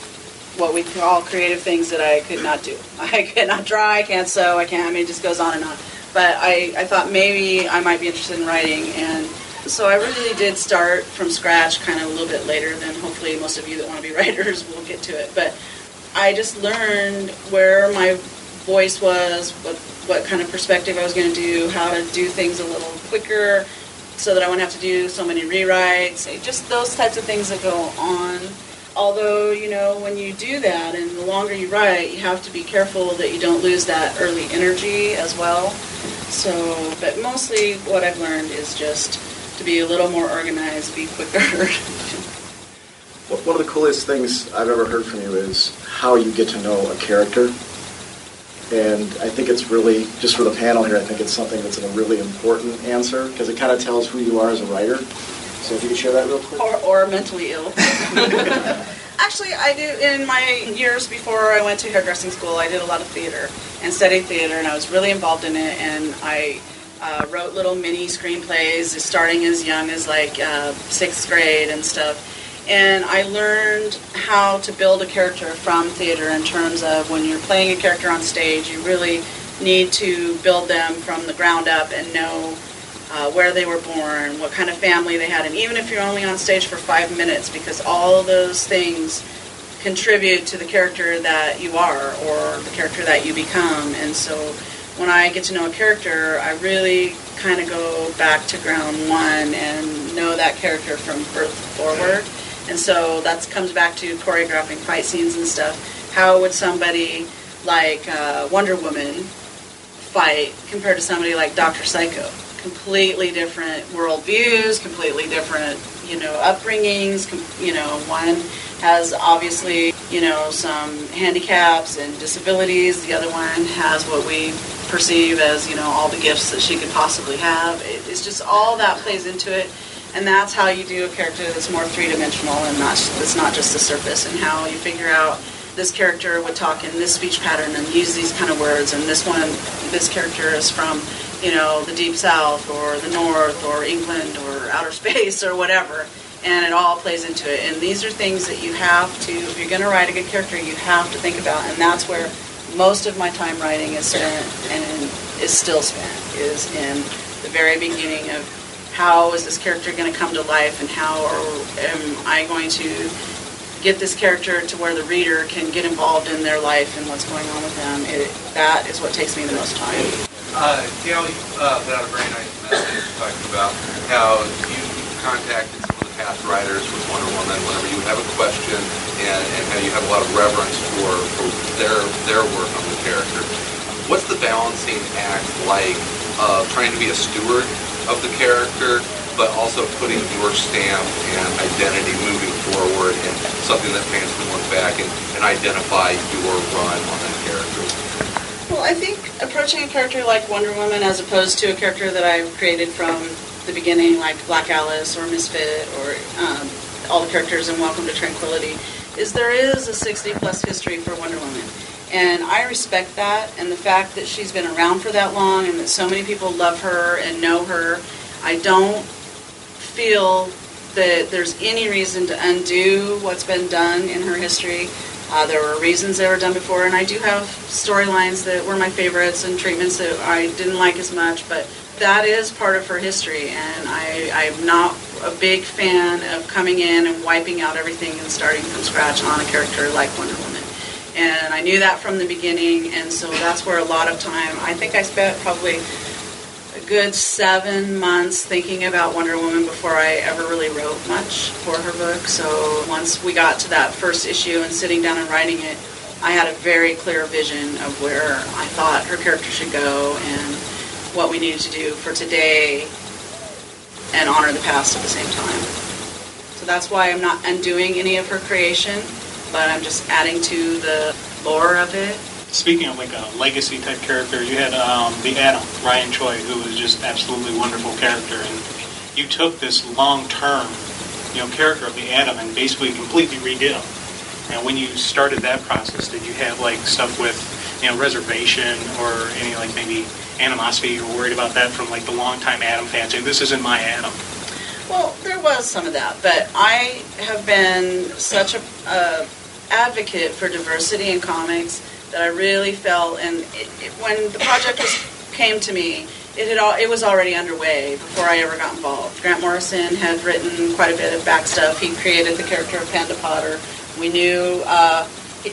what we call creative things that I could not do. I cannot draw, I can't sew, it just goes on and on. But I thought maybe I might be interested in writing, and so I really did start from scratch kind of a little bit later than hopefully most of you that want to be writers will get to it. But I just learned where my voice was, what kind of perspective I was going to do, how to do things a little quicker so that I wouldn't have to do so many rewrites, just those types of things that go on. Although, when you do that and the longer you write, you have to be careful that you don't lose that early energy as well. So, but mostly what I've learned is just to be a little more organized, be quicker. One of the coolest things I've ever heard from you is how you get to know a character. And I think it's really, just for the panel here, I think it's something that's a really important answer because it kind of tells who you are as a writer. So if you could share that real quick. Or mentally ill. Actually, I did, in my years before I went to hairdressing school, I did a lot of theater and studied theater, and I was really involved in it, and I wrote little mini screenplays starting as young as like 6th grade and stuff. And I learned how to build a character from theater in terms of when you're playing a character on stage, you really need to build them from the ground up and know where they were born, what kind of family they had, and even if you're only on stage for 5 minutes, because all of those things contribute to the character that you are or the character that you become. And so when I get to know a character, I really kind of go back to ground one and know that character from birth forward. And so that comes back to choreographing fight scenes and stuff. How would somebody like Wonder Woman fight compared to somebody like Dr. Psycho? Completely different worldviews, completely different, upbringings. One has obviously, some handicaps and disabilities. The other one has what we perceive as, all the gifts that she could possibly have. It's just all that plays into it. And that's how you do a character that's more three-dimensional and it's not just the surface, and how you figure out this character would talk in this speech pattern and use these kind of words, and this character is from, the Deep South or the North or England or outer space or whatever, and it all plays into it. And these are things that you have to, if you're going to write a good character, you have to think about, and that's where most of my time writing is spent and is still spent, is in the very beginning of how is this character going to come to life, and how am I going to get this character to where the reader can get involved in their life and what's going on with them. That is what takes me the most time. Gail, you put out a very nice message talking about how you contacted some of the past writers with Wonder Woman whenever you have a question, and how you have a lot of reverence for their work on the character. What's the balancing act like of trying to be a steward of the character, but also putting your stamp and identity moving forward, and something that fans can look back and identify your run on that character? Well, I think approaching a character like Wonder Woman as opposed to a character that I've created from the beginning, like Black Alice or Misfit or all the characters in Welcome to Tranquility, is there is a 60-plus history for Wonder Woman. And I respect that, and the fact that she's been around for that long and that so many people love her and know her. I don't feel that there's any reason to undo what's been done in her history. There were reasons they were done before, and I do have storylines that were my favorites and treatments that I didn't like as much, but that is part of her history, and I'm not a big fan of coming in and wiping out everything and starting from scratch on a character like Wonder Woman. And I knew that from the beginning, and so that's where a lot of time, I think I spent probably a good 7 months thinking about Wonder Woman before I ever really wrote much for her book. So once we got to that first issue and sitting down and writing it, I had a very clear vision of where I thought her character should go and what we needed to do for today and honor the past at the same time. So that's why I'm not undoing any of her creation, but I'm just adding to the lore of it. speaking of like a legacy type character, you had the Atom, Ryan Choi, who was just absolutely wonderful character, and you took this long-term, character of the Atom and basically completely redid him. And when you started that process, did you have like stuff with, reservation or any like maybe animosity you were worried about that from like the longtime Atom fans saying, this isn't my Atom? Well, there was some of that, but I have been such a advocate for diversity in comics that I really felt, and when the project came to me, it was already underway before I ever got involved. Grant Morrison had written quite a bit of back stuff. He created the character of Panda Potter. We knew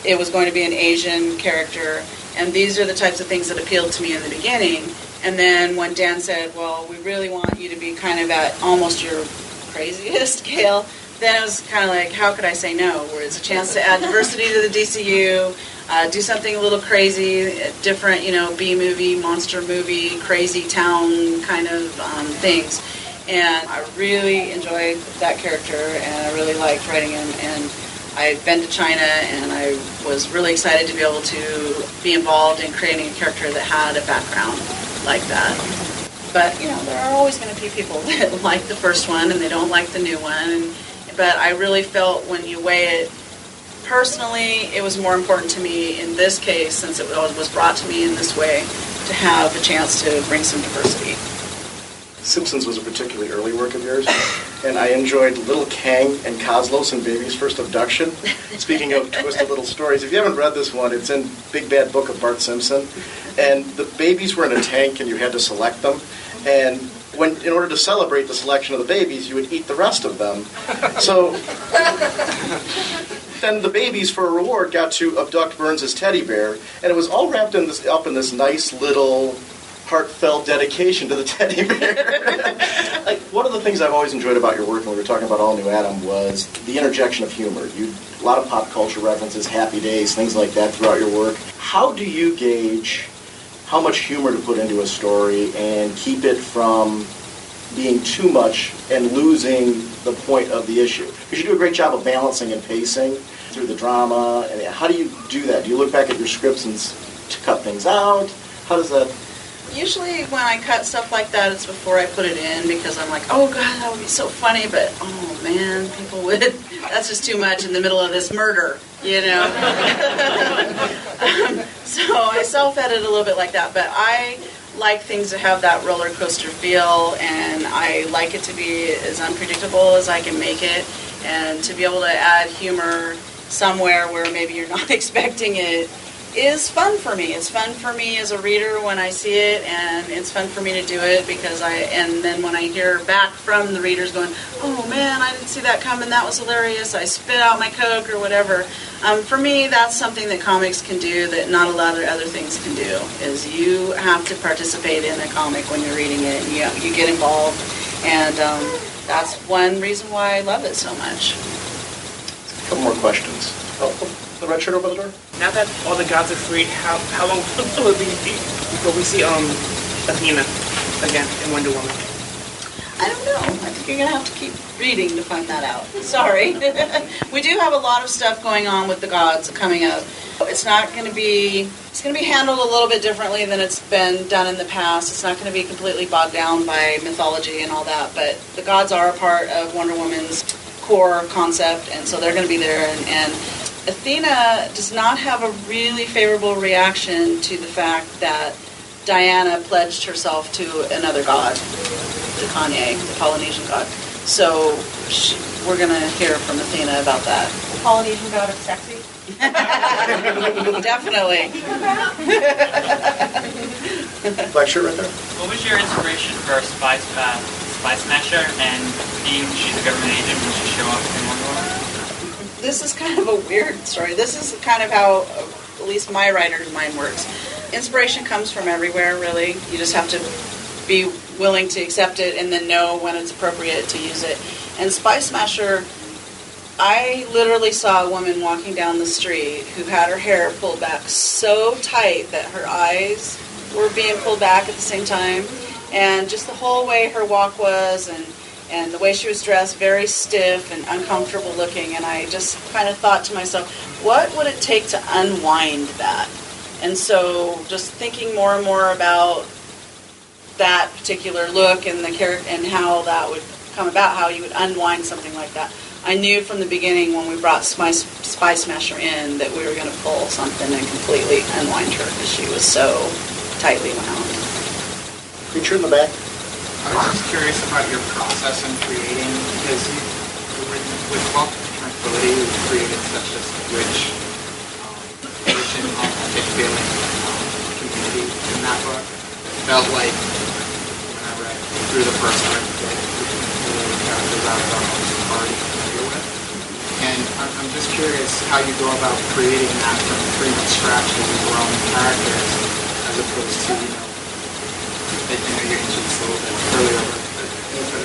it was going to be an Asian character, and these are the types of things that appealed to me in the beginning. And then when Dan said, well, we really want you to be kind of at almost your craziest, Gail, then it was kind of like, how could I say no? Where it's a chance to add diversity to the DCU, do something a little crazy, different, B-movie, monster movie, crazy town kind of things. And I really enjoyed that character, and I really liked writing him. And I've been to China, and I was really excited to be able to be involved in creating a character that had a background like that. But, there are always going to be people that like the first one and they don't like the new one. But I really felt when you weigh it, personally, it was more important to me in this case, since it was brought to me in this way, to have a chance to bring some diversity. Simpsons was a particularly early work of yours, and I enjoyed Little Kang and Coslos and Baby's First Abduction. Speaking of twisted little stories, if you haven't read this one, it's in Big Bad Book of Bart Simpson, and the babies were in a tank and you had to select them, and in order to celebrate the selection of the babies, you would eat the rest of them. So then the babies, for a reward, got to abduct Burns' teddy bear, and it was all wrapped up in this nice little heartfelt dedication to the teddy bear. Like, one of the things I've always enjoyed about your work when we were talking about All New Adam was the interjection of humor. A lot of pop culture references, Happy Days, things like that throughout your work. How do you gauge how much humor to put into a story and keep it from being too much and losing the point of the issue? Because you do a great job of balancing and pacing through the drama. And how do you do that? Do you look back at your scripts and to cut things out? How does that... Usually when I cut stuff like that, it's before I put it in, because I'm like, oh God, that would be so funny, but oh man, people would, that's just too much in the middle of this murder, So I self-edit a little bit like that, but I like things to have that roller coaster feel, and I like it to be as unpredictable as I can make it, and to be able to add humor somewhere where maybe you're not expecting it is fun for me. It's fun for me as a reader when I see it, and it's fun for me to do it and then when I hear back from the readers going, oh man, I didn't see that coming, that was hilarious, I spit out my Coke or whatever. For me, that's something that comics can do that not a lot of other things can do, is you have to participate in a comic when you're reading it, and you get involved, and that's one reason why I love it so much. A couple more questions. The red shirt over the door? Now that all the gods are freed, how long will it be before we see Athena again in Wonder Woman? I don't know. I think you're going to have to keep reading to find that out. Sorry. We do have a lot of stuff going on with the gods coming up. It's going to be handled a little bit differently than it's been done in the past. It's not going to be completely bogged down by mythology and all that, but the gods are a part of Wonder Woman's core concept, and so they're going to be there, and Athena does not have a really favorable reaction to the fact that Diana pledged herself to another god, to Kanye, the Polynesian god. So we're going to hear from Athena about that. The Polynesian god of sexy? Definitely. Black shirt right there. What was your inspiration for Spy Smasher, and being she's a government agent, when she show up in Wonder Woman? This is kind of a weird story. This is kind of how at least my writer's mind works. Inspiration comes from everywhere, really. You just have to be willing to accept it and then know when it's appropriate to use it. And Spy Smasher, I literally saw a woman walking down the street who had her hair pulled back so tight that her eyes were being pulled back at the same time. And just the whole way her walk was, and the way she was dressed, very stiff and uncomfortable looking, and I just kind of thought to myself, what would it take to unwind that? And so just thinking more and more about that particular look and the character and how that would come about, how you would unwind something like that. I knew from the beginning when we brought Spy Smasher in that we were going to pull something and completely unwind her because she was so tightly wound. Creature in the back. I was just curious about your process in creating, because with Welcome to Tranquility, you created such a rich and authentic feeling community in that book. It felt like when I read through the first arc that the characters I was almost already familiar with. And I'm just curious how you go about creating that from pretty much scratch as your own characters, as opposed to, you're into this a little bit earlier, but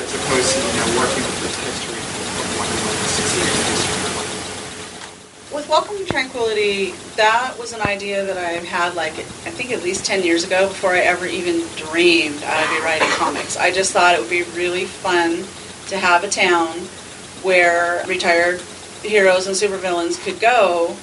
as opposed to, working with this history of Wonder Woman 60 years history. With Welcome to Tranquility, that was an idea that I had, I think at least 10 years ago before I ever even dreamed I'd be writing comics. I just thought it would be really fun to have a town where retired heroes and supervillains could go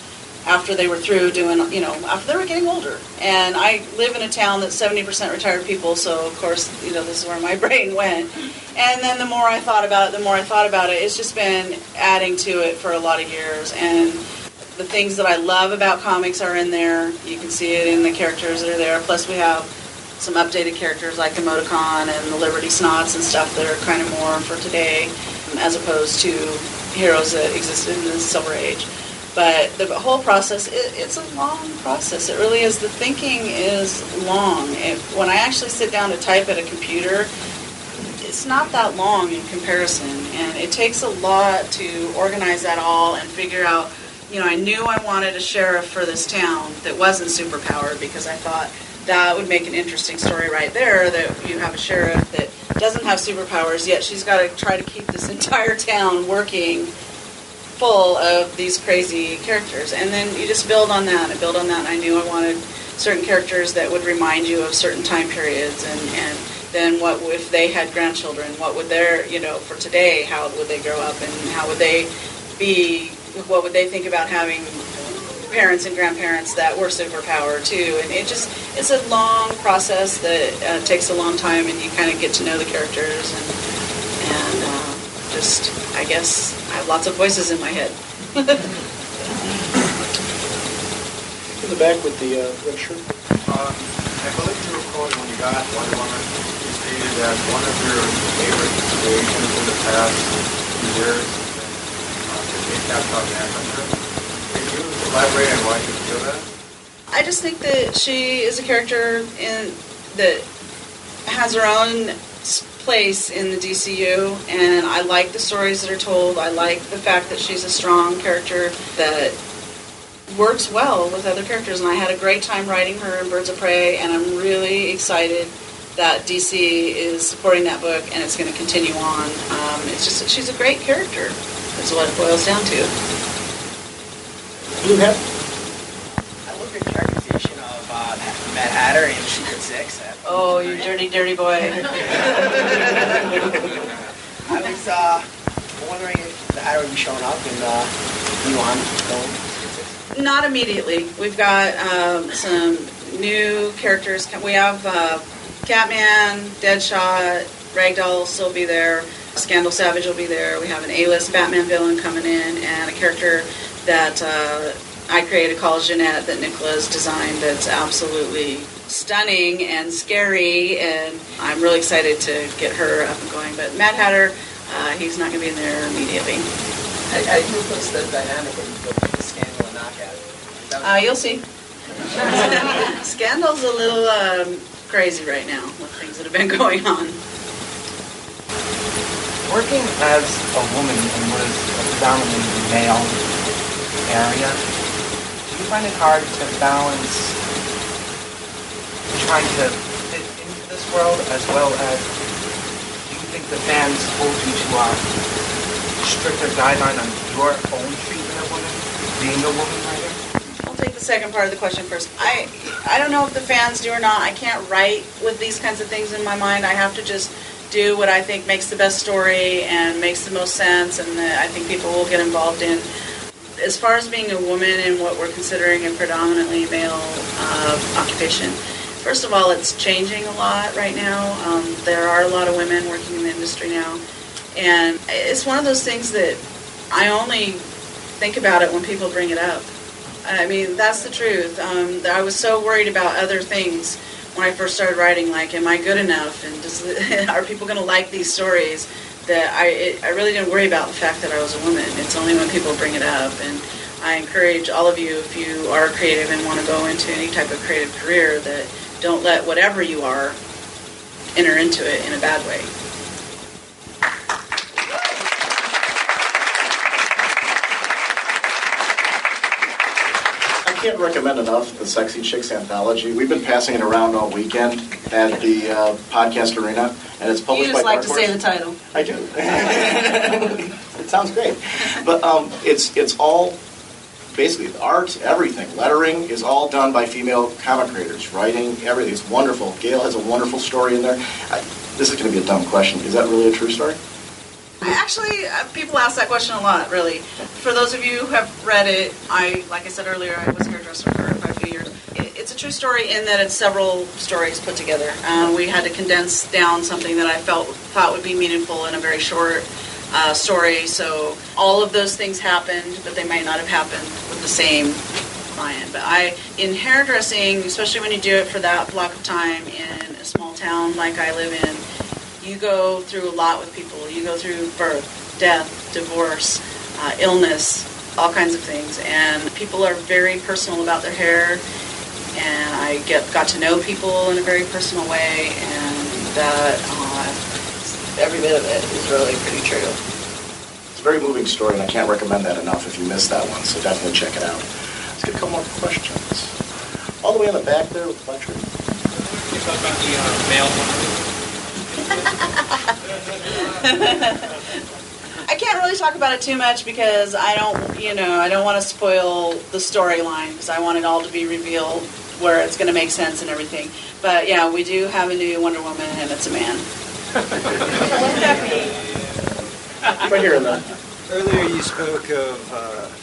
after they were through doing, after they were getting older. And I live in a town that's 70% retired people, so of course, this is where my brain went. And then the more I thought about it, it's just been adding to it for a lot of years. And the things that I love about comics are in there. You can see it in the characters that are there. Plus we have some updated characters like Emoticon and the Liberty Snots and stuff that are kind of more for today, as opposed to heroes that existed in the Silver Age. But the whole process, it's a long process. It really is. The thinking is long. When I actually sit down to type at a computer, it's not that long in comparison. And it takes a lot to organize that all and figure out, I knew I wanted a sheriff for this town that wasn't superpowered because I thought that would make an interesting story right there, that you have a sheriff that doesn't have superpowers, yet she's got to try to keep this entire town working full of these crazy characters. And then you just build on that and I knew I wanted certain characters that would remind you of certain time periods, and then what if they had grandchildren, what would their, for today, how would they grow up and how would they be, what would they think about having parents and grandparents that were superpowered too. And it's a long process that takes a long time, and you kind of get to know the characters and just, I guess, I have lots of voices in my head. In the back with the red shirt. I believe you recorded when you got Wonder Woman, you stated that one of your favorite inspirations in the past few years is Captain America. Can you elaborate on why you feel that? I just think that she is a character that has her own place in the DCU, and I like the stories that are told. I like the fact that she's a strong character that works well with other characters, and I had a great time writing her in Birds of Prey, and I'm really excited that DC is supporting that book, and it's going to continue on. It's just that she's a great character, is what it boils down to. Blue hat. I love your characterization of Mad Hatter in Secret Six. Oh, you dirty, dirty boy. I was wondering if the Hatter would be showing up in you on film. Not immediately. We've got some new characters. We have Catman, Deadshot, Ragdoll will still be there. Scandal Savage will be there. We have an A-list Batman villain coming in, and a character that I created called Jeanette that Nicola's designed that's absolutely stunning and scary, and I'm really excited to get her up and going. But Mad Hatter, he's not going to be in there immediately. How do you replace the dynamic when you go with the Scandal and Knockout? You'll see. Scandal's a little crazy right now with things that have been going on. Working as a woman in what is a predominantly male area, do you find it hard to balance trying to fit into this world as well as do you think the fans hold you to a stricter guideline on your own treatment of women, being a woman writer? I'll take the second part of the question first. I don't know if the fans do or not. I can't write with these kinds of things in my mind. I have to just do what I think makes the best story and makes the most sense, and that I think people will get involved in. as far as being a woman and what we're considering a predominantly male occupation, first of all, it's changing a lot right now. There are a lot of women working in the industry now. And it's one of those things that I only think about it when people bring it up. I mean, that's the truth. I was so worried about other things when I first started writing, like, am I good enough? And are people going to like these stories? That I really didn't worry about the fact that I was a woman. It's only when people bring it up. And I encourage all of you, if you are creative and want to go into any type of creative career, that don't let whatever you are enter into it in a bad way. I can't recommend enough the Sexy Chicks Anthology. We've been passing it around all weekend at the podcast arena, and it's published by Dark Horse. You just like to say the title. I do. It sounds great. But it's all, basically, the art, everything, lettering is all done by female comic creators, writing, everything. It's wonderful. Gail has a wonderful story in there. This is going to be a dumb question. Is that really a true story? Actually, people ask that question a lot, really. For those of you who have read it, like I said earlier, I was a hairdresser for quite a few years. It's a true story in that it's several stories put together. We had to condense down something that I thought would be meaningful in a very short story. So all of those things happened, but they might not have happened with the same client. But in hairdressing, especially when you do it for that block of time in a small town like I live in, you go through a lot with people. You go through birth, death, divorce, illness, all kinds of things. And people are very personal about their hair. And I got to know people in a very personal way. And that every bit of it is really pretty true. It's a very moving story, and I can't recommend that enough if you missed that one. So definitely check it out. Let's get a couple more questions. All the way in the back there with the lecture. Can you talk about the male one? I can't really talk about it too much because I don't want to spoil the storyline because I want it all to be revealed where it's going to make sense and everything. But yeah, we do have a new Wonder Woman and it's a man. What does that mean? Right here in the... Earlier you spoke of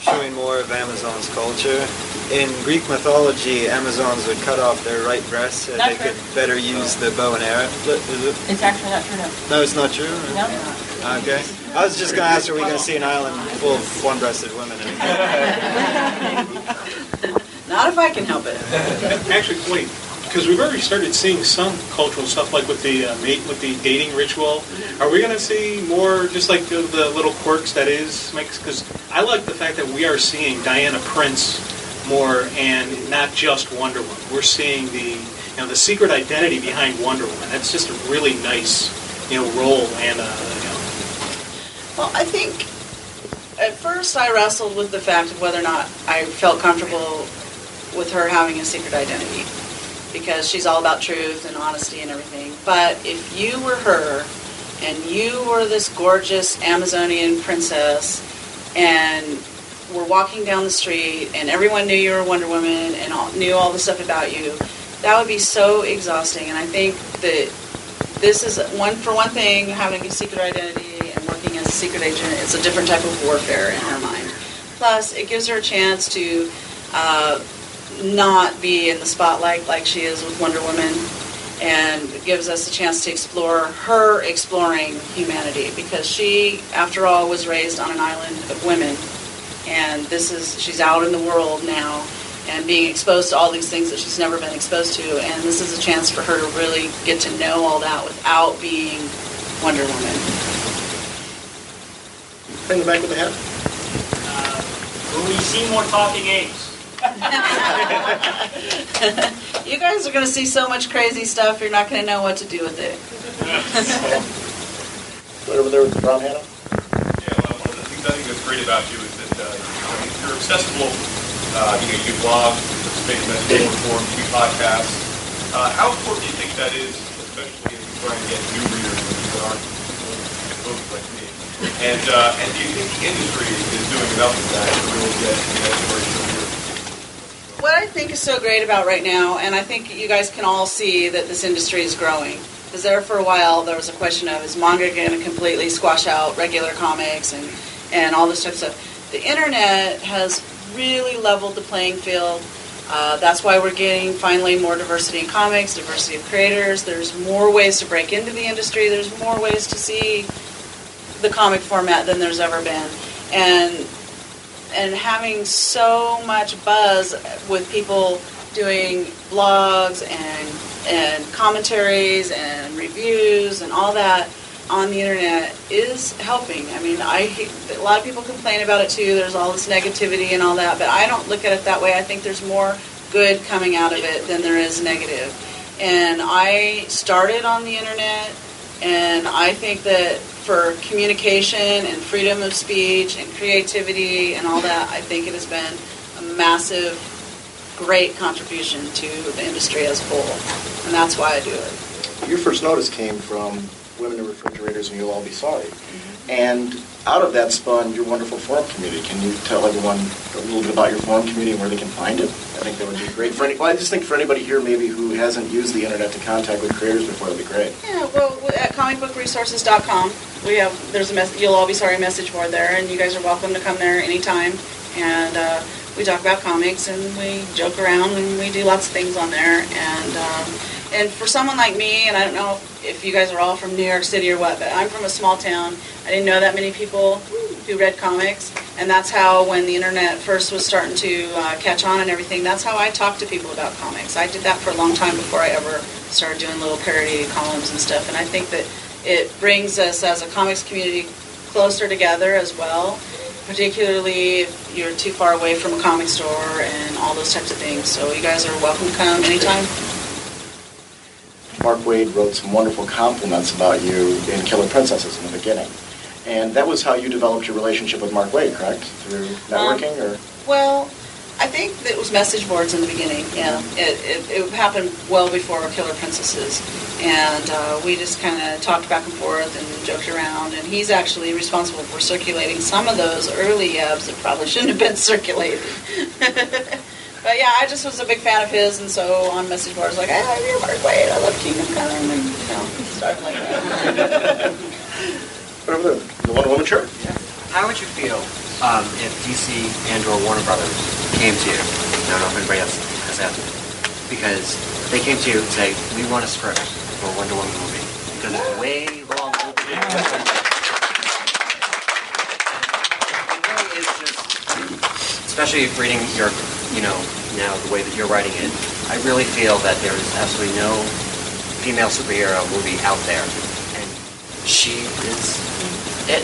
showing more of Amazon's culture. In Greek mythology, Amazons would cut off their right breast so they could better use the bow and arrow. Is it? It's actually not true, no. No, it's not true? No. Okay. I was just going to ask, are we going to see an island full of one-breasted women? Not if I can help it. Actually, wait, because we've already started seeing some cultural stuff, like with the dating ritual. Are we going to see more, just like the little quirks that is makes? Because I like the fact that we are seeing Diana Prince more, and not just Wonder Woman. We're seeing the secret identity behind Wonder Woman. That's just a really nice role and Well, I think at first I wrestled with the fact of whether or not I felt comfortable with her having a secret identity, because she's all about truth and honesty and everything. But if you were her and you were this gorgeous Amazonian princess and were walking down the street and everyone knew you were Wonder Woman and knew all the stuff about you, that would be so exhausting. And I think that this is, one thing, having a secret identity and working as a secret agent, it's a different type of warfare in her mind. Plus, it gives her a chance to not be in the spotlight like she is with Wonder Woman, and it gives us a chance to explore her exploring humanity, because she, after all, was raised on an island of women, and she's out in the world now and being exposed to all these things that she's never been exposed to, and this is a chance for her to really get to know all that without being Wonder Woman. In the back with the hat. Will we see more talking apes? You guys are going to see so much crazy stuff, you're not going to know what to do with it. Right over there with the brown hat on. Yeah, well, one of the things I think that's great about you is that you're accessible. You blog, participate in messaging forums, you podcast. How important do you think that is, especially as you try and get new readers that aren't folks like me? And do you think the industry is doing enough of that to really get the next generation of readers? What I think is so great about right now, and I think you guys can all see that this industry is growing, because there for a while there was a question of, is manga going to completely squash out regular comics and all this type of stuff? the internet has really leveled the playing field. That's why we're getting finally more diversity in comics, diversity of creators. There's more ways to break into the industry. There's more ways to see the comic format than there's ever been. And having so much buzz with people doing blogs and commentaries and reviews and all that on the internet is helping. I mean, a lot of people complain about it too. There's all this negativity and all that, but I don't look at it that way. I think there's more good coming out of it than there is negative. And I started on the internet, and I think that for communication and freedom of speech and creativity and all that, I think it has been a massive, great contribution to the industry as a whole. And that's why I do it. Your first notice came from Women in Refrigerators and You'll All Be Sorry. Mm-hmm. And out of that spun your wonderful forum community. Can you tell everyone a little bit about your forum community and where they can find it? I think that would be great. I just think for anybody here maybe who hasn't used the internet to contact with creators before, that would be great. Yeah, well, at comicbookresources.com, there's a You'll All Be Sorry message board there, and you guys are welcome to come there anytime. And we talk about comics, and we joke around, and we do lots of things on there. And for someone like me, and I don't know if you guys are all from New York City or what, but I'm from a small town. I didn't know that many people who read comics, and that's how, when the internet first was starting to catch on and everything, that's how I talked to people about comics. I did that for a long time before I ever started doing little parody columns and stuff, and I think that it brings us as a comics community closer together as well, particularly if you're too far away from a comic store and all those types of things. So you guys are welcome to come anytime. Mark Waid wrote some wonderful compliments about you in Killer Princesses in the beginning. And that was how you developed your relationship with Mark Waid, correct? Through networking? Or? Well, I think that it was message boards in the beginning, yeah. It happened well before Killer Princesses. And we just kind of talked back and forth and joked around. And he's actually responsible for circulating some of those early yabs that probably shouldn't have been circulated. But yeah, I just was a big fan of his, and so on message boards, like, hey, you're Mark Waid, I love Kingdom Come, and started like that. Whatever, the Wonder Woman shirt. Yeah. How would you feel if DC and or Warner Brothers came to you? I don't know if anybody else has that, because they came to you and say, we want a script for a Wonder Woman movie, because it's way long. It really is just, especially reading your, now the way that you're writing it, I really feel that there is absolutely no female superhero movie out there, and she is it.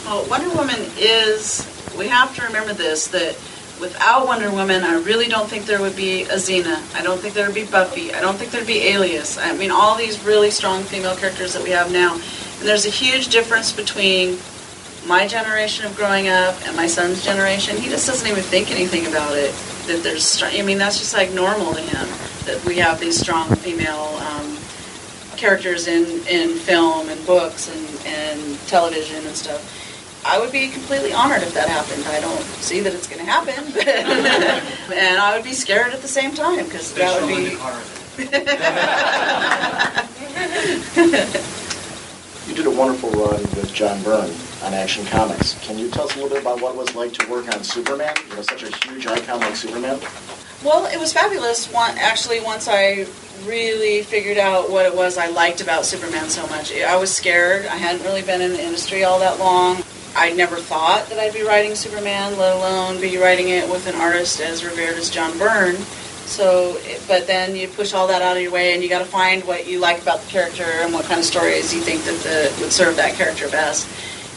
Well, Wonder Woman is, we have to remember this, that without Wonder Woman, I really don't think there would be a Xena. I don't think there would be Buffy. I don't think there would be Alias. I mean, all these really strong female characters that we have now. And there's a huge difference between my generation of growing up and my son's generation. He just doesn't even think anything about it. That there's, I mean, that's just like normal to him, that we have these strong female characters in film and books and television and stuff. I would be completely honored if that happened. I don't see that it's going to happen, but and I would be scared at the same time, because that would be... You did a wonderful run with John Byrne on Action Comics. Can you tell us a little bit about what it was like to work on Superman? Such a huge icon like Superman. Well, it was fabulous. Once I really figured out what it was I liked about Superman so much. I was scared. I hadn't really been in the industry all that long. I never thought that I'd be writing Superman, let alone be writing it with an artist as revered as John Byrne. So, but then you push all that out of your way, and you got to find what you like about the character and what kind of stories you think that would serve that character best.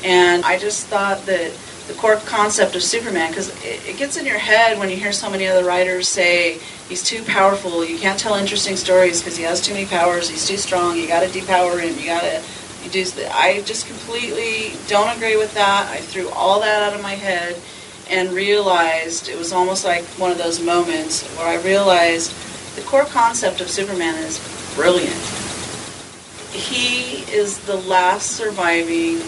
And I just thought that the core concept of Superman, because it gets in your head when you hear so many other writers say he's too powerful, you can't tell interesting stories because he has too many powers, he's too strong, you got to depower him, I just completely don't agree with that. I threw all that out of my head and realized, it was almost like one of those moments where I realized the core concept of Superman is brilliant. He is the last surviving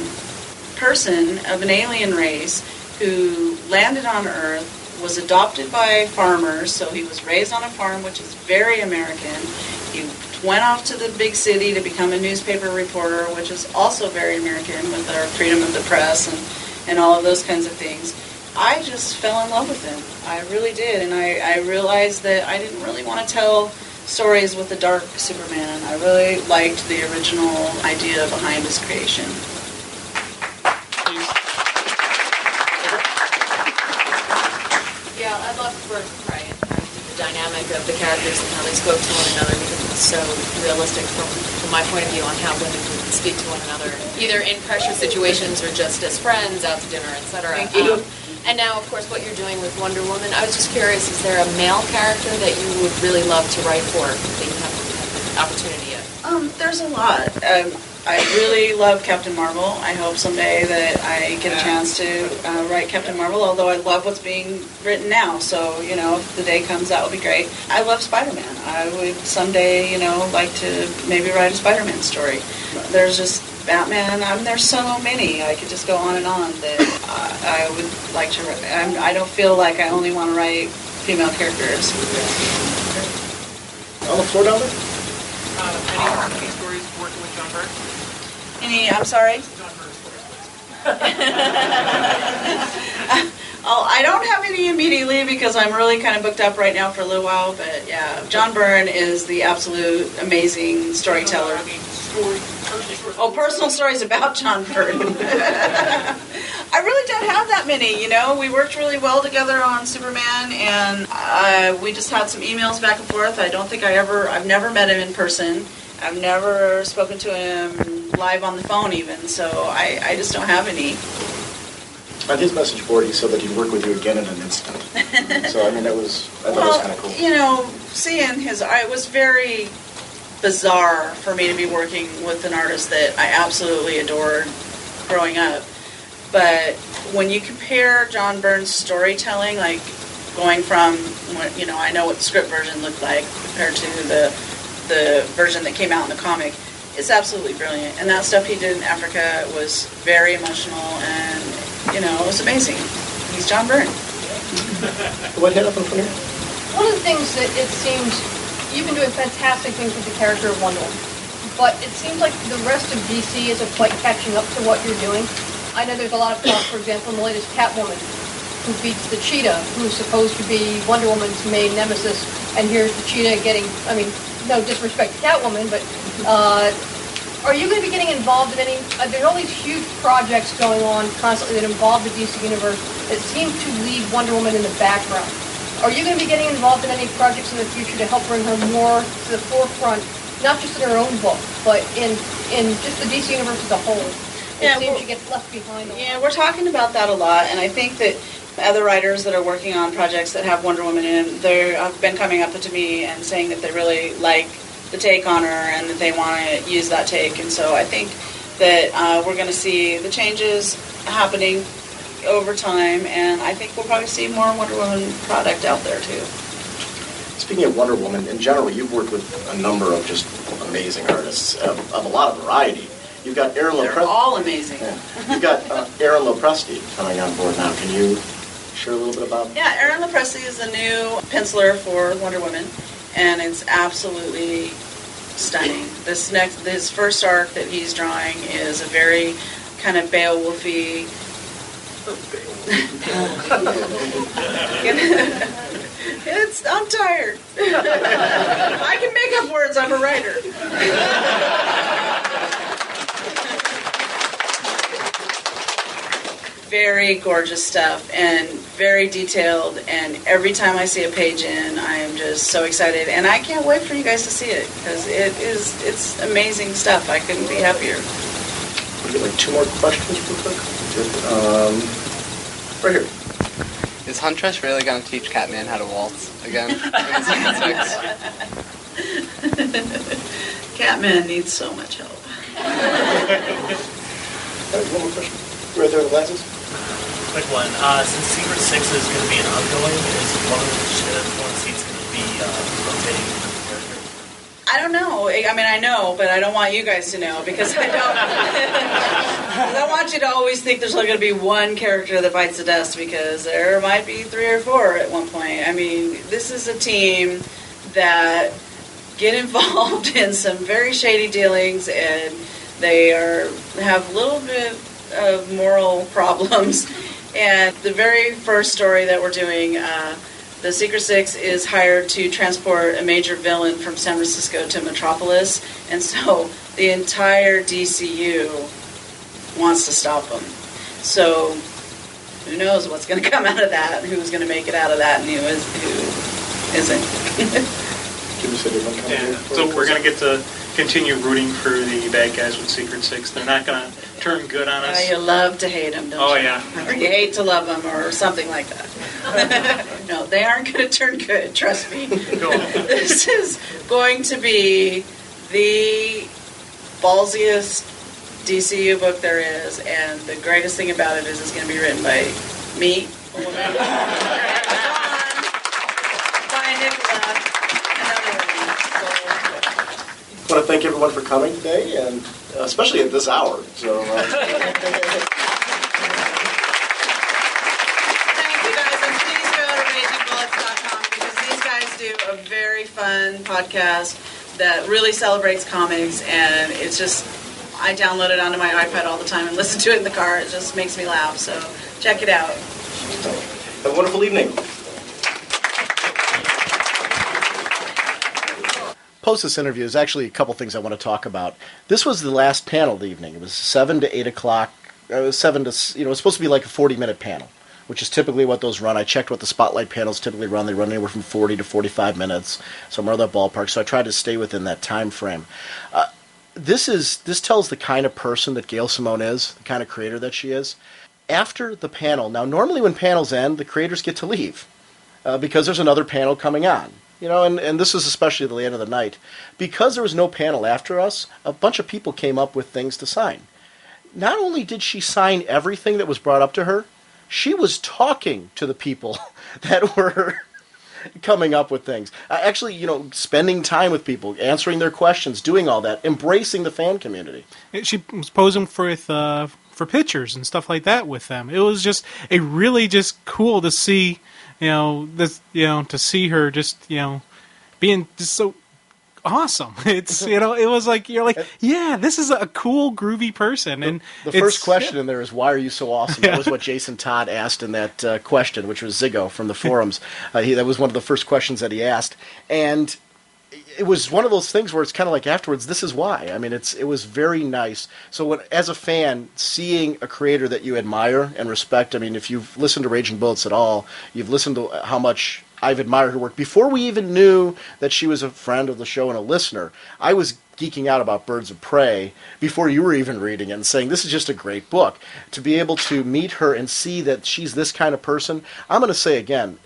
person of an alien race who landed on Earth, was adopted by farmers, so he was raised on a farm, which is very American. He went off to the big city to become a newspaper reporter, which is also very American with our freedom of the press and all of those kinds of things. I just fell in love with him. I really did, and I realized that I didn't really want to tell stories with the dark Superman. I really liked the original idea behind his creation. Yeah, I loved Birds of Prey and the dynamic of the characters and how they spoke to one another because it was so realistic from my point of view on how women would speak to one another, either in pressure situations or just as friends, out to dinner, etc. Thank you. And now, of course, what you're doing with Wonder Woman, I was just curious, is there a male character that you would really love to write for that you haven't had the opportunity yet? There's a lot. I really love Captain Marvel. I hope someday that I get a chance to write Captain Marvel, although I love what's being written now. So, if the day comes, that would be great. I love Spider-Man. I would someday, like to maybe write a Spider-Man story. There's just Batman. There's so many. I could just go on and on that I would like to write. I don't feel like I only want to write female characters. On the floor down there? Any stories working with John Byrne? I'm sorry? I don't have any immediately because I'm really kind of booked up right now for a little while, but yeah, John Byrne is the absolute amazing storyteller. Personal stories about John Byrne. I really don't have that many, We worked really well together on Superman, and we just had some emails back and forth. I don't think I've never met him in person. I've never spoken to him live on the phone even, so I just don't have any. On his message board, he said that he'd work with you again in an instant. So, I thought it was kind of cool. Seeing it was very bizarre for me to be working with an artist that I absolutely adored growing up. But when you compare John Byrne's storytelling, like going from, I know what the script version looked like compared to the version that came out in the comic, it's absolutely brilliant. And that stuff he did in Africa was very emotional and, it was amazing. He's John Byrne. What hit up in front of you? One of the things that it seems, you've been doing fantastic things with the character of Wonder Woman, but it seems like the rest of DC isn't quite catching up to what you're doing. I know there's a lot of talk, for example, in the latest Catwoman, who beats the Cheetah, who's supposed to be Wonder Woman's main nemesis, and here's the Cheetah getting, no disrespect to Catwoman, but are you going to be getting involved in any, there's all these huge projects going on constantly that involve the DC Universe that seem to leave Wonder Woman in the background. Are you going to be getting involved in any projects in the future to help bring her more to the forefront, not just in her own book, but in just the DC Universe as a whole? It seems she gets left behind a lot. Yeah, we're talking about that a lot, and I think that other writers that are working on projects that have Wonder Woman in, they have been coming up to me and saying that they really like the take on her and that they want to use that take. And so I think that we're going to see the changes happening over time, and I think we'll probably see more Wonder Woman product out there too. Speaking of Wonder Woman, in general, you've worked with a number of just amazing artists of a lot of variety. You've got Aaron Lopresti. They're all amazing. Yeah. You've got Aaron Lopresti coming on board now. Can you share a little bit about? Yeah, Aaron Lopresti is a new penciler for Wonder Woman, and it's absolutely stunning. This first arc that he's drawing is a very kind of Beowulfy. I'm tired. I can make up words. I'm a writer. Very gorgeous stuff and very detailed, and every time I see a page in, I am just so excited, and I can't wait for you guys to see it because it's amazing stuff. I couldn't be happier. We'll get like 2 more questions real quick. Right here. Is Huntress really going to teach Catman how to waltz again? Catman needs so much help. One more question. Right there with the glasses. Quick one. Since Secret 6 is going to be an ongoing, is one of the seats going to be rotating characters? I don't know. I know, but I don't want you guys to know because I don't. I want you to always think there's only going to be one character that bites the dust because there might be 3 or 4 at one point. This is a team that get involved in some very shady dealings, and they have a little bit of moral problems, And the very first story that we're doing, the Secret Six is hired to transport a major villain from San Francisco to Metropolis, and so the entire DCU wants to stop him. So who knows what's going to come out of that, who's going to make it out of that, and who isn't. Yeah, so we're going to get to continue rooting for the bad guys with Secret Six. They're not going to turn good on us. You love to hate them, don't you? Oh, yeah. Or you hate to love them, or something like that. No, they aren't going to turn good, trust me. This is going to be the ballsiest DCU book there is, and the greatest thing about it is it's going to be written by me, by Nicola, I want to thank everyone for coming today, and especially at this hour. So, Thank you guys, and please go to RagingBullets.com because these guys do a very fun podcast that really celebrates comics, and it's just, I download it onto my iPad all the time and listen to it in the car. It just makes me laugh, so check it out. have a wonderful evening. Post this interview, there's actually a couple things I want to talk about. This was the last panel of the evening. It was 7 to 8 o'clock. It was 7 to, it's supposed to be like a 40-minute panel, which is typically what those run. I checked what the Spotlight panels typically run. They run anywhere from 40 to 45 minutes, somewhere in that ballpark. So I tried to stay within that time frame. This tells the kind of person that Gail Simone is, the kind of creator that she is. After the panel, now normally when panels end, the creators get to leave because there's another panel coming on. And this is especially at the end of the night. Because there was no panel after us, a bunch of people came up with things to sign. Not only did she sign everything that was brought up to her, she was talking to the people that were coming up with things. Actually, spending time with people, answering their questions, doing all that, embracing the fan community. She was posing for pictures and stuff like that with them. It was just really just cool to see. To see her just, being just so awesome. It's, it was like, you're like, yeah, this is a cool, groovy person. And the first question in there is, why are you so awesome? That was what Jason Todd asked in that question, which was Ziggo from the forums. That was one of the first questions that he asked. And it was one of those things where it's kind of like afterwards, this is why. I mean, it was very nice. So as a fan, seeing a creator that you admire and respect, I mean, if you've listened to Raging Bullets at all, you've listened to how much I've admired her work. Before we even knew that she was a friend of the show and a listener, I was geeking out about Birds of Prey before you were even reading it and saying, this is just a great book. To be able to meet her and see that she's this kind of person, I'm going to say again,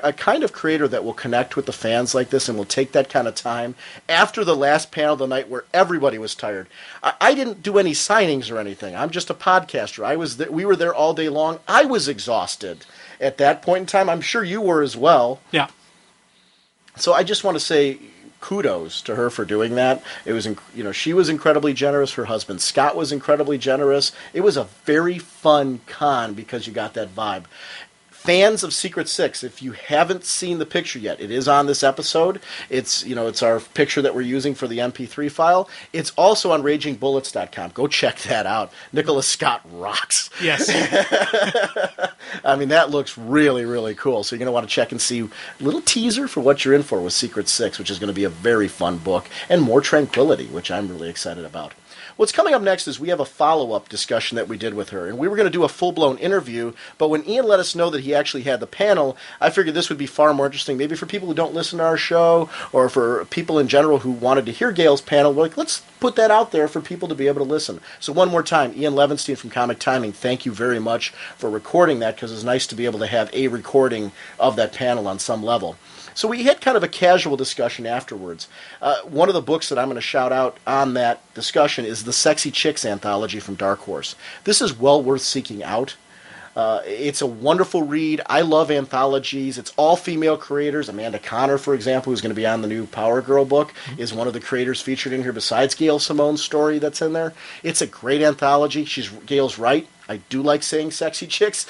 a kind of creator that will connect with the fans like this and will take that kind of time after the last panel of the night where everybody was tired. I didn't do any signings or anything. I'm just a podcaster. We were there all day long. I was exhausted at that point in time. I'm sure you were as well. Yeah. So I just want to say kudos to her for doing that. It was, she was incredibly generous. Her husband Scott was incredibly generous. It was a very fun con because you got that vibe. Fans of Secret Six, if you haven't seen the picture yet, it is on this episode. It's our picture that we're using for the MP3 file. It's also on RagingBullets.com. Go check that out. Nicholas Scott rocks. Yes. I mean, that looks really, really cool. So you're going to want to check and see a little teaser for what you're in for with Secret Six, which is going to be a very fun book, and more tranquility, which I'm really excited about. What's coming up next is we have a follow-up discussion that we did with her, and we were going to do a full-blown interview, but when Ian let us know that he actually had the panel, I figured this would be far more interesting, maybe for people who don't listen to our show, or for people in general who wanted to hear Gail's panel. We're like, let's put that out there for people to be able to listen. So one more time, Ian Levinstein from Comic Timing, thank you very much for recording that, because it's nice to be able to have a recording of that panel on some level. So we had kind of a casual discussion afterwards. One of the books that I'm going to shout out on that discussion is the Sexy Chicks anthology from Dark Horse. This is well worth seeking out. It's a wonderful read. I love anthologies. It's all female creators. Amanda Connor, for example, who's going to be on the new Power Girl book, is one of the creators featured in here besides Gail Simone's story that's in there. It's a great anthology. Gail's right. I do like saying Sexy Chicks.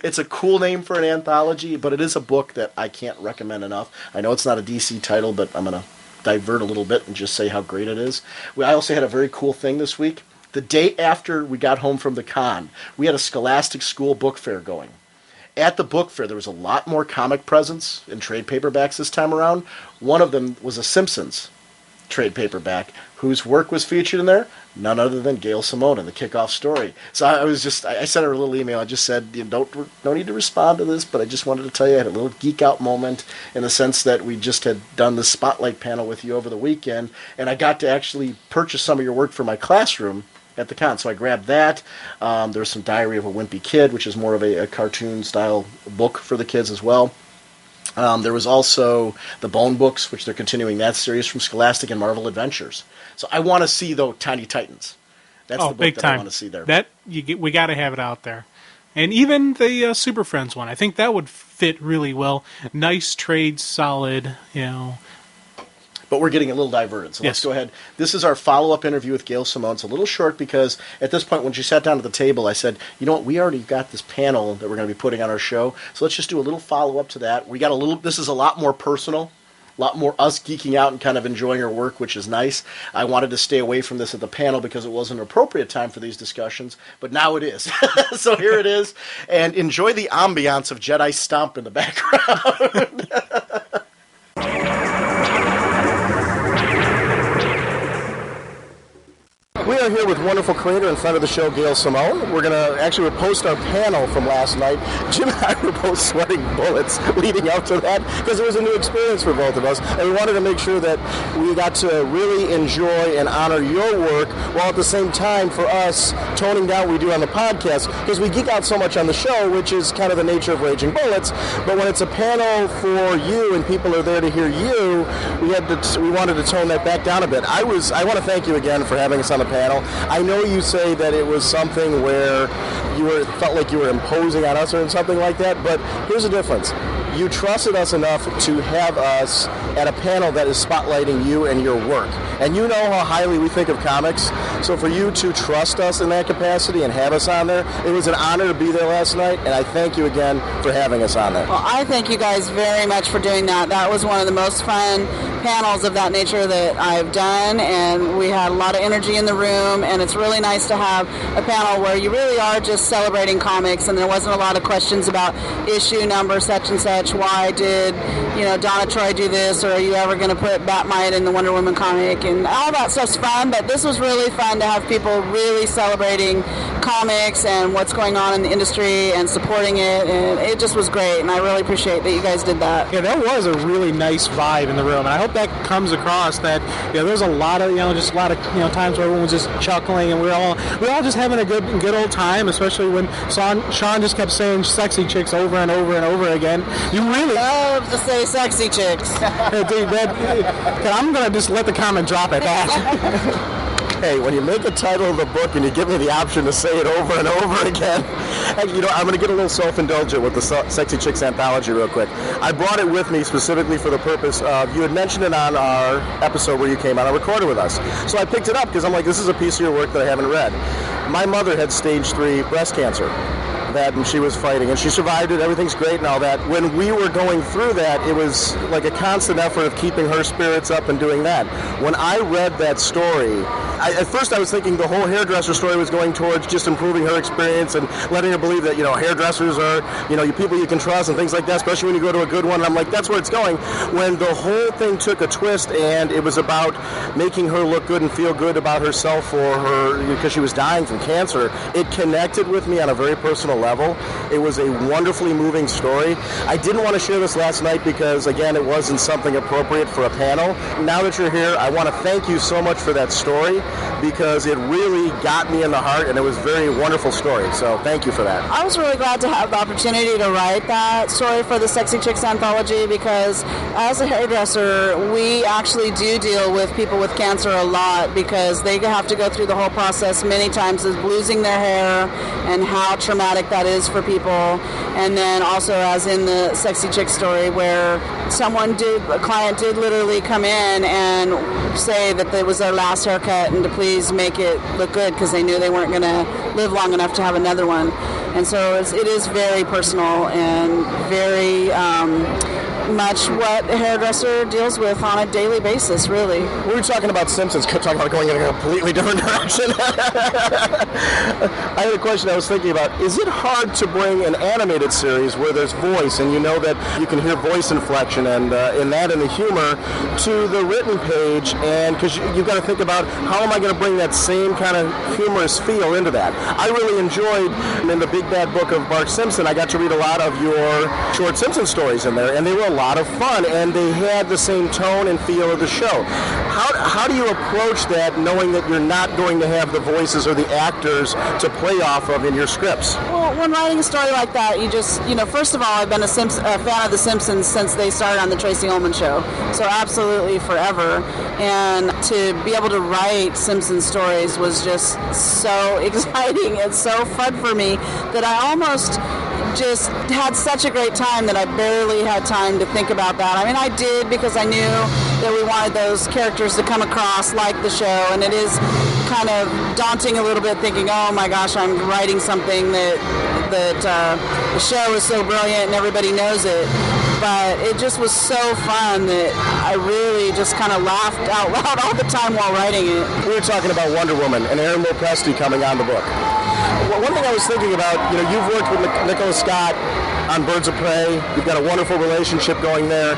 It's a cool name for an anthology, but it is a book that I can't recommend enough. I know it's not a DC title, but I'm going to divert a little bit and just say how great it is. I also had a very cool thing this week. The day after we got home from the con, we had a Scholastic School book fair going. At the book fair, there was a lot more comic presence in trade paperbacks this time around. One of them was a Simpsons trade paperback, whose work was featured in there, none other than Gail Simone in the kickoff story. So I sent her a little email. I just said, don't need to respond to this, but I just wanted to tell you I had a little geek out moment in the sense that we just had done the Spotlight panel with you over the weekend, and I got to actually purchase some of your work for my classroom at the con. So I grabbed that. There was some Diary of a Wimpy Kid, which is more of a cartoon-style book for the kids as well. There was also the Bone Books, which they're continuing that series from Scholastic, and Marvel Adventures. So I want to see, though, Tiny Titans. That's the book big that time. I want to see there. We got to have it out there. And even the Super Friends one, I think that would fit really well. Nice trade, solid, But we're getting a little diverted, so let's go ahead. This is our follow-up interview with Gail Simone. It's a little short because at this point when she sat down at the table, I said, you know what, we already got this panel that we're going to be putting on our show, so let's just do a little follow-up to that. This is a lot more personal, a lot more us geeking out and kind of enjoying her work, which is nice. I wanted to stay away from this at the panel because it wasn't an appropriate time for these discussions, but now it is. So here it is, and enjoy the ambiance of Jedi Stomp in the background. We are here with wonderful creator and friend of the show, Gail Simone. We're going to actually post our panel from last night. Jim and I were both sweating bullets leading up to that because it was a new experience for both of us, and we wanted to make sure that we got to really enjoy and honor your work while at the same time for us toning down what we do on the podcast, because we geek out so much on the show, which is kind of the nature of Raging Bullets, but when it's a panel for you and people are there to hear you, we wanted to tone that back down a bit. I want to thank you again for having us on the panel. I know you say that it was something where felt like you were imposing on us or something like that, but here's the difference. You trusted us enough to have us at a panel that is spotlighting you and your work. And you know how highly we think of comics. So for you to trust us in that capacity and have us on there, it was an honor to be there last night, and I thank you again for having us on there. Well, I thank you guys very much for doing that. That was one of the most fun panels of that nature that I've done, and we had a lot of energy in the room, and it's really nice to have a panel where you really are just celebrating comics, and there wasn't a lot of questions about issue number such and such. Why did Donna Troy do this, or are you ever going to put Batmite in the Wonder Woman comic? And all that stuff's fun, but this was really fun to have people really celebrating comics and what's going on in the industry and supporting it, and it just was great, and I really appreciate that you guys did that. Yeah, that was a really nice vibe in the room, and I hope that comes across that there's a lot of times where everyone was just chuckling, and we're all just having a good old time, especially when Sean just kept saying sexy chicks over and over and over again. You really love to say sexy chicks. Dude, I'm gonna just let the comment drop at that. Hey, when you make a title of the book and you give me the option to say it over and over again, I'm going to get a little self-indulgent with the Sexy Chicks Anthology real quick. I brought it with me specifically for the purpose of, you had mentioned it on our episode where you came on and recorded with us. So I picked it up because I'm like, this is a piece of your work that I haven't read. My mother had stage 3 breast cancer. And she was fighting, and she survived it. Everything's great and all that. When we were going through that, it was like a constant effort of keeping her spirits up and doing that. When I read that story, at first I was thinking the whole hairdresser story was going towards just improving her experience and letting her believe that, hairdressers are, people you can trust and things like that, especially when you go to a good one. And I'm like, that's where it's going. When the whole thing took a twist and it was about making her look good and feel good about herself because she was dying from cancer, it connected with me on a very personal level. It was a wonderfully moving story. I didn't want to share this last night because, again, it wasn't something appropriate for a panel. Now that you're here, I want to thank you so much for that story because it really got me in the heart, and it was a very wonderful story. So thank you for that. I was really glad to have the opportunity to write that story for the Sexy Chicks Anthology because as a hairdresser, we actually do deal with people with cancer a lot because they have to go through the whole process many times of losing their hair and how traumatic that is for people. And then also as in the Sexy Chick story where a client did literally come in and say that it was their last haircut and to please make it look good because they knew they weren't going to live long enough to have another one. And so it is very personal and very much what a hairdresser deals with on a daily basis, really. We were talking about Simpsons, talking about going in a completely different direction. I had a question I was thinking about. Is it hard to bring an animated series where there's voice, and you know that you can hear voice inflection and in the humor, to the written page, and because you've got to think about how am I going to bring that same kind of humorous feel into that. I really enjoyed, in the Big Bad Book of Bart Simpson, I got to read a lot of your short Simpson stories in there, and they were a lot of fun, and they had the same tone and feel of the show. How do you approach that, knowing that you're not going to have the voices or the actors to play off of in your scripts? Well, when writing a story like that, you just, first of all, I've been a fan of The Simpsons since they started on the Tracy Ullman Show, so absolutely forever. And to be able to write Simpson stories was just so exciting and so fun for me that I almost just had such a great time that I barely had time to think about that. I mean, I did because I knew that we wanted those characters to come across like the show, and it is kind of daunting a little bit thinking, oh my gosh, I'm writing something that the show is so brilliant and everybody knows it. But it just was so fun that I really just kind of laughed out loud all the time while writing it. We were talking about Wonder Woman and Aaron Mulcahy coming on the book. One thing I was thinking about, you've worked with Nicholas Scott on Birds of Prey. You've got a wonderful relationship going there.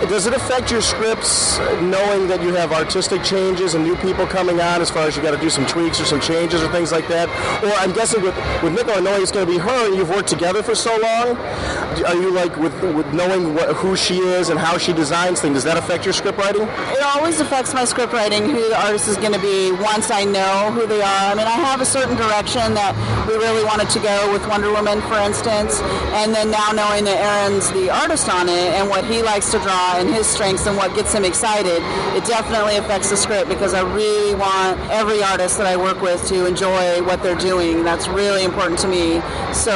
Does it affect your scripts knowing that you have artistic changes and new people coming on as far as you got to do some tweaks or some changes or things like that? Or I'm guessing with Nicola knowing it's going to be her and you've worked together for so long, are you like with knowing who she is and how she designs things, does that affect your script writing? It always affects my script writing, who the artist is going to be once I know who they are. I mean, I have a certain direction that we really wanted to go with Wonder Woman, for instance, and then now knowing that Aaron's the artist on it and what he likes to draw and his strengths and what gets him excited, it definitely affects the script because I really want every artist that I work with to enjoy what they're doing. That's really important to me, so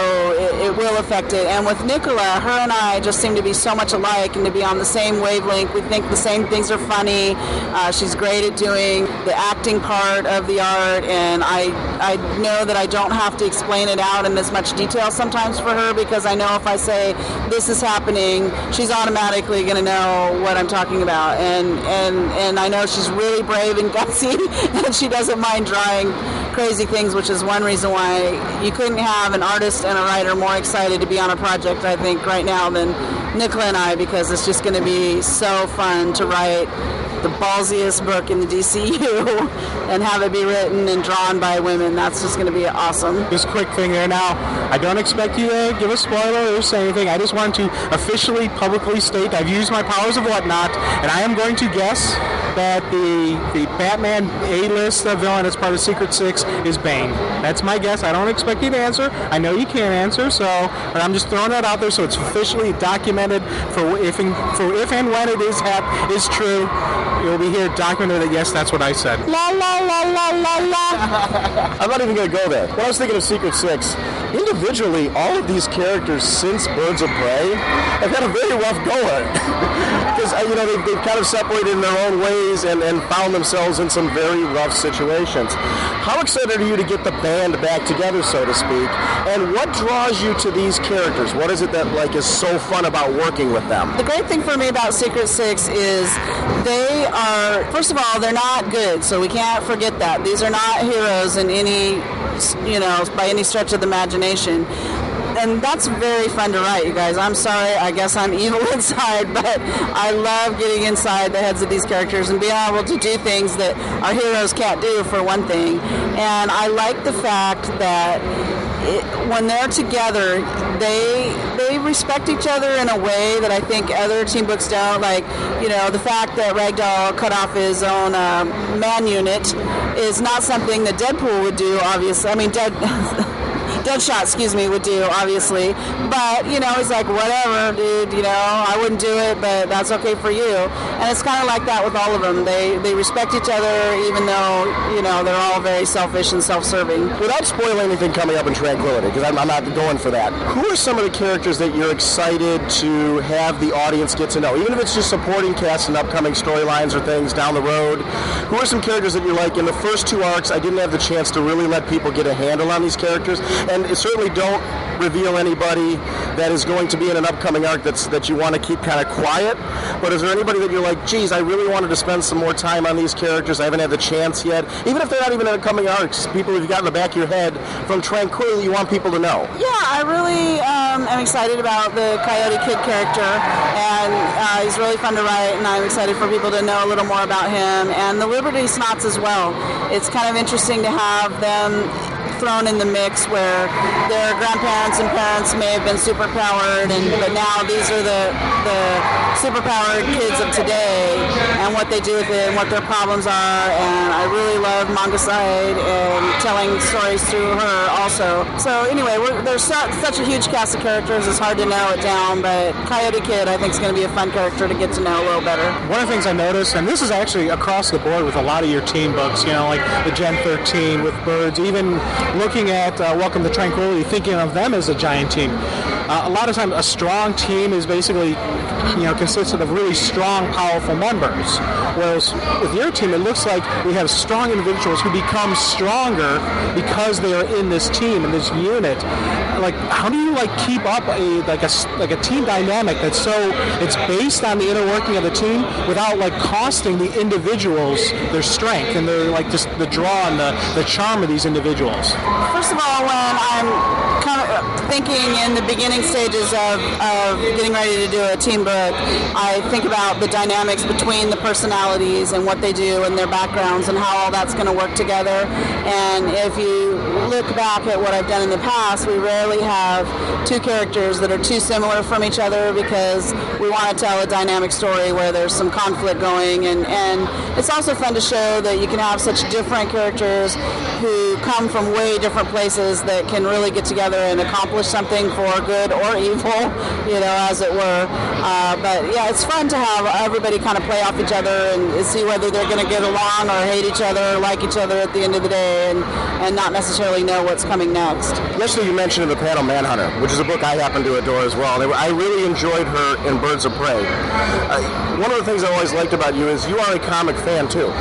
it will affect it. And with Nicola, her and I just seem to be so much alike and to be on the same wavelength. We think the same things are funny. She's great at doing the acting part of the art, and I know that I don't have to explain it out in as much detail sometimes for her because I know if I say this is happening, she's automatically going to know what I'm talking about. And I know she's really brave and gutsy, and she doesn't mind drawing crazy things, which is one reason why you couldn't have an artist and a writer more excited to be on a project, I think, right now than Nicola and I, because it's just going to be so fun to write the ballsiest book in the DCU and have it be written and drawn by women. That's just going to be awesome. Just quick thing there now. I don't expect you to give a spoiler or say anything. I just want to officially, publicly state I've used my powers of whatnot, and I am going to guess that the Batman A-list villain as part of Secret Six is Bane. That's my guess. I don't expect you to answer. I know you can't answer, but I'm just throwing that out there so it's officially documented for if and when it is true. You'll be here documented that yes, that's what I said. La la la la la la. I'm not even going to go there. When I was thinking of Secret Six, individually, all of these characters since Birds of Prey have had a very rough go at it. Because, they've kind of separated in their own ways and found themselves in some very rough situations. How excited are you to get the band back together, so to speak? And what draws you to these characters? What is it that is so fun about working with them? The great thing for me about Secret Six is they are, first of all, they're not good, so we can't forget that. These are not heroes in any, by any stretch of the imagination. And that's very fun to write, you guys. I'm sorry, I guess I'm evil inside, but I love getting inside the heads of these characters and being able to do things that our heroes can't do, for one thing. And I like the fact that when they're together, they respect each other in a way that I think other team books don't. Like, the fact that Ragdoll cut off his own man unit is not something that Deadpool would do, obviously. I mean, Deadshot, would do, obviously. But, he's like, whatever, dude, I wouldn't do it, but that's okay for you. And it's kind of like that with all of them. They respect each other, even though, they're all very selfish and self-serving. Without spoiling anything coming up in Tranquility, because I'm not going for that, who are some of the characters that you're excited to have the audience get to know? Even if it's just supporting cast and upcoming storylines or things down the road, who are some characters that you're like, in the first two arcs, I didn't have the chance to really let people get a handle on these characters, And certainly don't reveal anybody that is going to be in an upcoming arc that you want to keep kind of quiet. But is there anybody that you're like, geez, I really wanted to spend some more time on these characters, I haven't had the chance yet, even if they're not even in upcoming arcs, people you've got in the back of your head from Tranquility that you want people to know? Yeah, I really am excited about the Coyote Kid character, and he's really fun to write, and I'm excited for people to know a little more about him, and the Liberty Snots as well. It's kind of interesting to have them thrown in the mix where their grandparents and parents may have been superpowered, but now these are the superpowered kids of today and what they do with it and what their problems are. And I really love Manga Side and telling stories through her also. So anyway, there's such a huge cast of characters, it's hard to narrow it down, but Coyote Kid I think is going to be a fun character to get to know a little better. One of the things I noticed, and this is actually across the board with a lot of your teen books, like the Gen 13 with Birds, even looking at Welcome to Tranquility, thinking of them as a giant team. A lot of times a strong team is basically, consisted of really strong, powerful members. Whereas with your team, it looks like we have strong individuals who become stronger because they are in this team, in this unit. Like, how do you keep up a team dynamic that's it's based on the inner working of the team without costing the individuals their strength and their just the draw and the charm of these individuals? First of all, when I'm kind of thinking in the beginning stages of getting ready to do a team book, I think about the dynamics between the personalities and what they do and their backgrounds and how all that's going to work together. And if you look back at what I've done in the past, we rarely have two characters that are too similar from each other because we want to tell a dynamic story where there's some conflict going. And it's also fun to show that you can have such different characters who come from way different places that can really get together and accomplish something for good or evil, as it were. But yeah, it's fun to have everybody kind of play off each other and see whether they're going to get along or hate each other or like each other at the end of the day and not necessarily know what's coming next. Yesterday you mentioned in the panel Manhunter, which is a book I happen to adore as well. I really enjoyed her in Birds of Prey. One of the things I always liked about you is you are a comic fan too.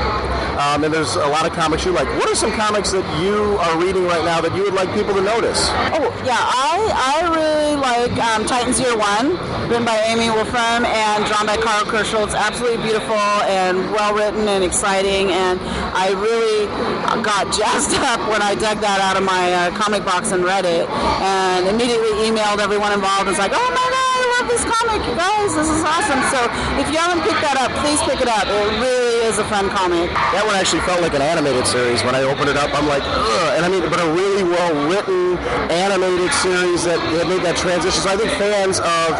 And there's a lot of comics you like. What are some comics that you are reading right now that you would like people to notice? Oh, yeah, I really like Titans Year One, written by Amy Wolfram and drawn by Carl Kerschel. It's absolutely beautiful and well-written and exciting, and I really got jazzed up when I dug that out of my comic box and read it, and immediately emailed everyone involved and was like, oh my God, I love this comic, you guys, this is awesome. So if you haven't picked that up, please pick it up. It really is a fun comic. That one actually felt like an animated series. When I opened it up, I'm like, ugh. And but a really well-written animated series that made that transition. So I think fans of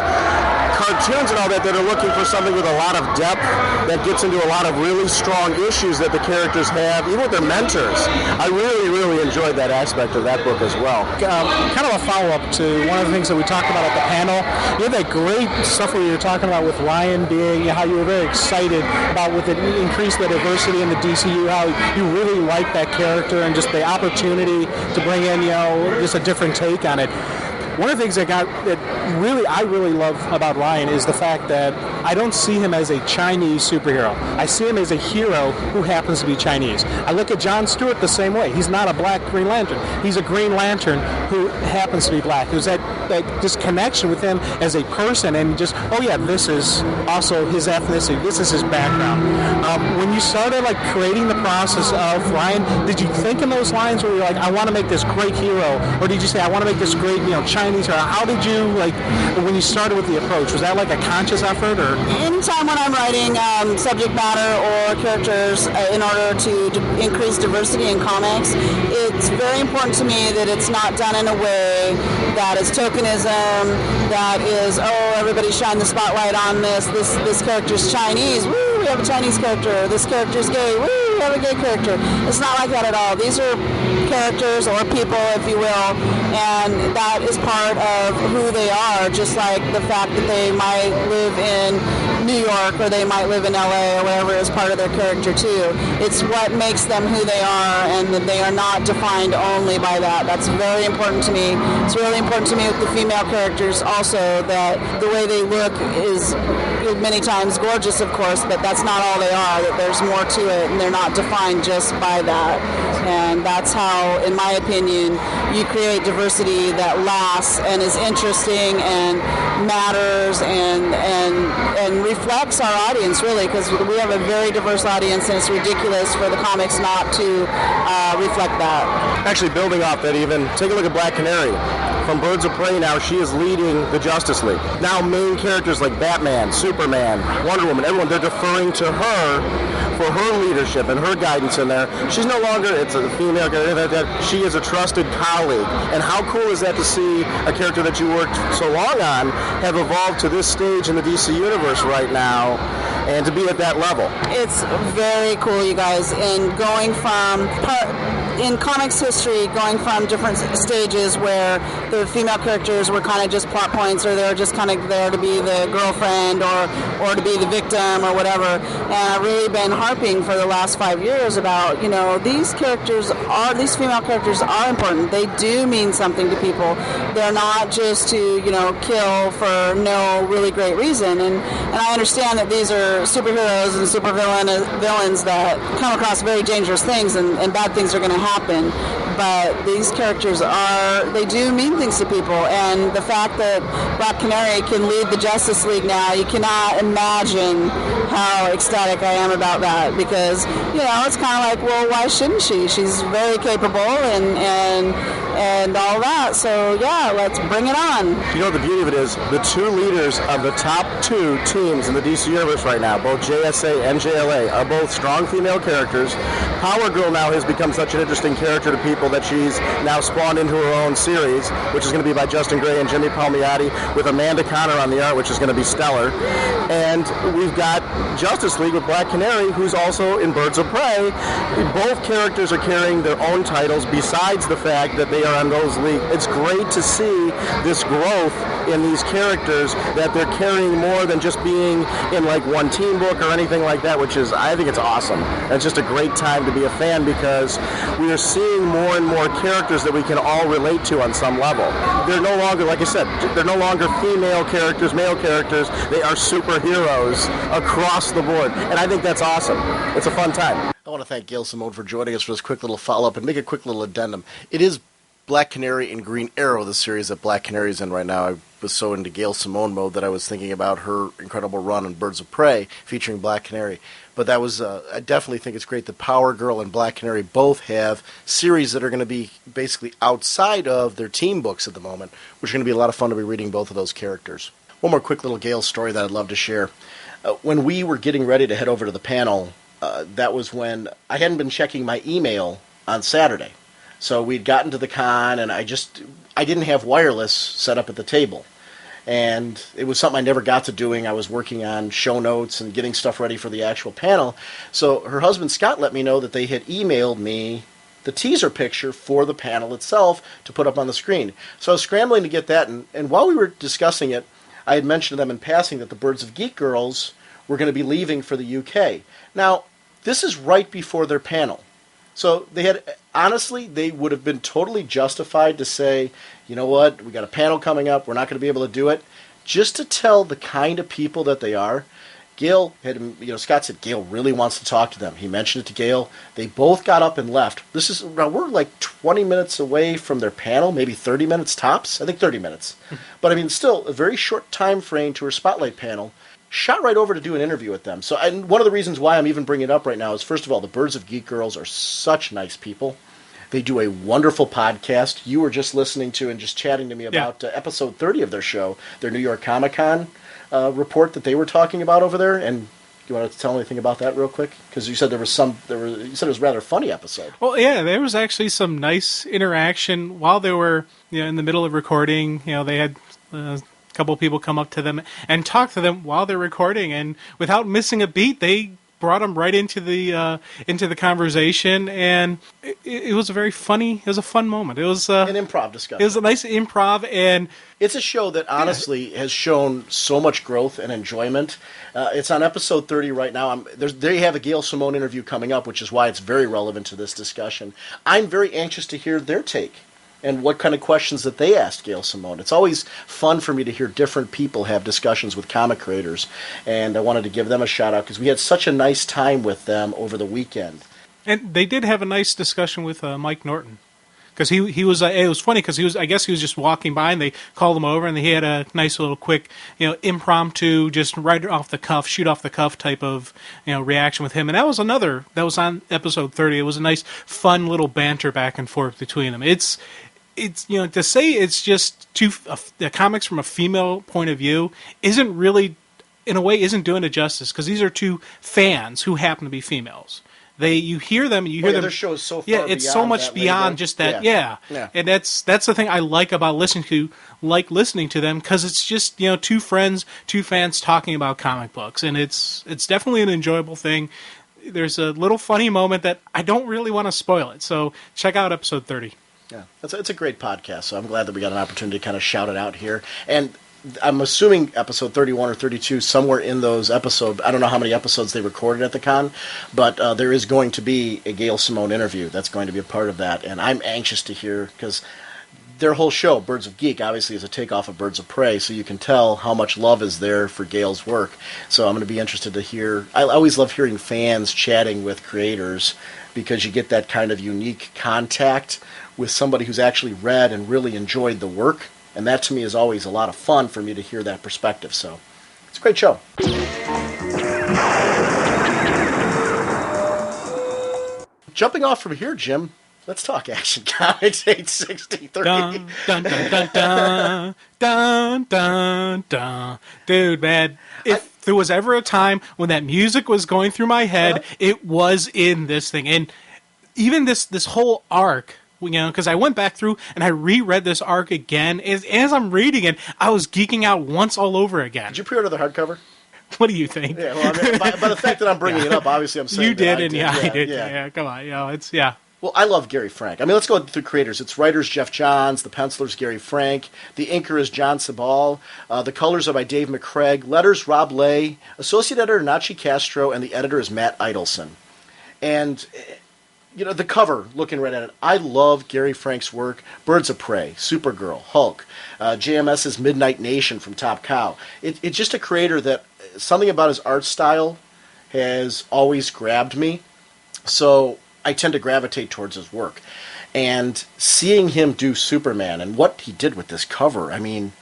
cartoons and all that are looking for something with a lot of depth that gets into a lot of really strong issues that the characters have, even with their mentors. I really, really enjoyed that aspect of that book as well. Kind of a follow-up to one of the things that we talked about at the panel. You had that great stuff where you were talking about with Ryan being, how you were very excited about with it increase the diversity in the DCU, how you really like that character and just the opportunity to bring in, just a different take on it. One of the things I really love about Ryan is the fact that I don't see him as a Chinese superhero. I see him as a hero who happens to be Chinese. I look at John Stewart the same way. He's not a black Green Lantern. He's a Green Lantern who happens to be black. There's that just connection with him as a person, and just, oh yeah, this is also his ethnicity. This is his background. When you started creating the process of Ryan, did you think in those lines where you're like, I want to make this great hero, or did you say, I want to make this great, Chinese, or how did you, when you started with the approach, was that a conscious effort, or? Anytime when I'm writing subject matter or characters in order to increase diversity in comics, it's very important to me that it's not done in a way that is tokenism, that is, oh, everybody shine the spotlight on this character's Chinese, woo, we have a Chinese character, this character's gay, woo, we have a gay character. It's not like that at all. These are characters or people, if you will, and that is part of who they are, just like the fact that they might live in New York or they might live in LA or wherever is part of their character too. It's what makes them who they are, and that they are not defined only by that. That's very important to me. It's really important to me with the female characters also, that the way they look is many times gorgeous, of course, but that's not all they are, that there's more to it, and they're not defined just by that. And that's how, in my opinion, you create diversity that lasts and is interesting and matters and reflects our audience, really, because we have a very diverse audience, and it's ridiculous for the comics not to reflect that. Actually, building off that even, take a look at Black Canary. From Birds of Prey now, she is leading the Justice League. Now main characters like Batman, Superman, Wonder Woman, everyone, they're deferring to her for her leadership and her guidance in there. She's no longer, it's a female character, like that. She is a trusted colleague. And how cool is that to see a character that you worked so long on have evolved to this stage in the DC Universe right now, and to be at that level? It's very cool, you guys, and going from in comics history, going from different stages where the female characters were kind of just plot points, or they were just kind of there to be the girlfriend or to be the victim or whatever. And I've really been harping for the last 5 years about, these female characters are important. They do mean something to people. They're not just to, kill for no really great reason. And I understand that these are superheroes and villains that come across very dangerous things, and bad things are going to happen, but these characters they do mean things to people, and the fact that Black Canary can lead the Justice League now, you cannot imagine how ecstatic I am about that, because, it's kind of like, well, why shouldn't she? She's very capable and all that, so yeah, let's bring it on. The beauty of it is, the two leaders of the top two teams in the DC Universe right now, both JSA and JLA, are both strong female characters. Power Girl now has become such an interesting character to people that she's now spawned into her own series, which is going to be by Justin Gray and Jimmy Palmiotti, with Amanda Connor on the art, which is going to be stellar. And we've got Justice League with Black Canary, who's also in Birds of Prey. Both characters are carrying their own titles besides the fact that they are on those leagues. It's great to see this growth in these characters, that they're carrying more than just being in like one team book or anything like that, which is, I think it's awesome. And it's just a great time to be a fan, because we are seeing more and more characters that we can all relate to on some level. They're no longer, like I said, they're no longer female characters, male characters. They are superheroes across the board. And I think that's awesome. It's a fun time. I want to thank Gail Simone for joining us for this quick little follow-up and make a quick little addendum. It is Black Canary and Green Arrow, the series that Black Canary's in right now. I was so into Gail Simone mode that I was thinking about her incredible run on Birds of Prey featuring Black Canary. But that was, I definitely think it's great that Power Girl and Black Canary both have series that are going to be basically outside of their team books at the moment, which are going to be a lot of fun to be reading both of those characters. One more quick little Gail story that I'd love to share. When we were getting ready to head over to the panel, that was when I hadn't been checking my email on Saturday. So we'd gotten to the con, and I didn't have wireless set up at the table. And it was something I never got to doing. I was working on show notes and getting stuff ready for the actual panel. So her husband, Scott, let me know that they had emailed me the teaser picture for the panel itself to put up on the screen. So I was scrambling to get that, and while we were discussing it, I had mentioned to them in passing that the Birds of Geek girls were going to be leaving for the UK. Now, this is right before their panel. So they had, honestly, they would have been totally justified to say, you know what, we got a panel coming up, we're not going to be able to do it. Just to tell the kind of people that they are, Gail had, Scott said Gail really wants to talk to them. He mentioned it to Gail. They both got up and left. We're like 20 minutes away from their panel, maybe 30 minutes tops. I think 30 minutes. But still, a very short time frame to her Spotlight panel. Shot right over to do an interview with them. So, and one of the reasons why I'm even bringing it up right now is, first of all, the Birds of Geek girls are such nice people. They do a wonderful podcast. You were just listening to and just chatting to me about episode 30 of their show, their New York Comic-Con report that they were talking about over there. And you want to tell anything about that real quick? Because you said you said it was a rather funny episode. Well, yeah, there was actually some nice interaction while they were in the middle of recording. They had couple people come up to them and talk to them while they're recording, and without missing a beat, they brought them right into the conversation, and it was a very funny. It was a fun moment. It was an improv discussion. It was a nice improv, and it's a show that honestly has shown so much growth and enjoyment. It's on episode 30 right now. They have a Gail Simone interview coming up, which is why it's very relevant to this discussion. I'm very anxious to hear their take and what kind of questions that they asked Gail Simone. It's always fun for me to hear different people have discussions with comic creators, and I wanted to give them a shout out because we had such a nice time with them over the weekend. And they did have a nice discussion with Mike Norton. Because he was, it was funny because I guess he was just walking by and they called him over and he had a nice little quick, impromptu, just right off the cuff, shoot off the cuff type of, reaction with him. And that was on episode 30. It was a nice, fun little banter back and forth between them. It's to say it's just the comics from a female point of view isn't really, in a way, isn't doing it justice because these are two fans who happen to be females. You hear them. Their show is so far beyond it's so much beyond just that. Yeah. And that's the thing I like about listening to them because it's just two friends, two fans talking about comic books, and it's definitely an enjoyable thing. There's a little funny moment that I don't really want to spoil it, so check out episode 30. Yeah, it's a great podcast, so I'm glad that we got an opportunity to kind of shout it out here. And I'm assuming episode 31 or 32, somewhere in those episodes, I don't know how many episodes they recorded at the con, but there is going to be a Gail Simone interview that's going to be a part of that, and I'm anxious to hear, because their whole show, Birds of Geek, obviously is a takeoff of Birds of Prey, so you can tell how much love is there for Gail's work. So I'm going to be interested to hear. I always love hearing fans chatting with creators, because you get that kind of unique contact with somebody who's actually read and really enjoyed the work. And that, to me, is always a lot of fun for me to hear that perspective. So it's a great show. Jumping off from here, Jim, let's talk Action Comics 863. Dun, dun, dun, dun, dun, dun, dun, dun. Dude, man, if there was ever a time when that music was going through my head, it was in this thing. And even this whole arc, because I went back through and I reread this arc again. As I'm reading it, I was geeking out once all over again. Did you pre-order the hardcover? What do you think? Yeah, well, I mean, by the fact that I'm bringing it up, obviously I'm saying you did, and I did. Yeah, come on, it's Well, I love Gary Frank. I mean, let's go through creators. It's writers Jeff Johns, the penciler's Gary Frank, the inker is John Sabal, the colors are by Dave McCraig, letters Rob Lay, associate editor Nachi Castro, and the editor is Matt Idelson. And the cover, looking right at it, I love Gary Frank's work. Birds of Prey, Supergirl, Hulk, JMS's Midnight Nation from Top Cow. It's just a creator that, something about his art style has always grabbed me. So I tend to gravitate towards his work. And seeing him do Superman and what he did with this cover, I mean,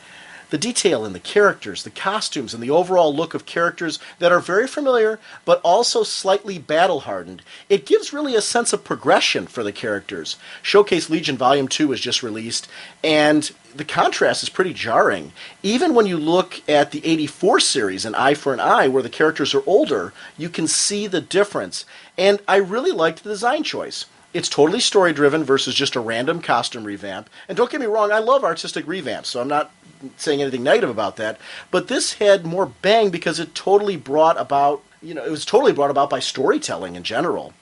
the detail in the characters, the costumes, and the overall look of characters that are very familiar, but also slightly battle-hardened. It gives really a sense of progression for the characters. Showcase Legion Volume 2 was just released, and the contrast is pretty jarring. Even when you look at the 84 series, An Eye for an Eye, where the characters are older, you can see the difference. And I really liked the design choice. It's totally story-driven versus just a random costume revamp. And don't get me wrong, I love artistic revamps, so I'm not saying anything negative about that. But this had more bang because it totally brought about, it was totally brought about by storytelling in general.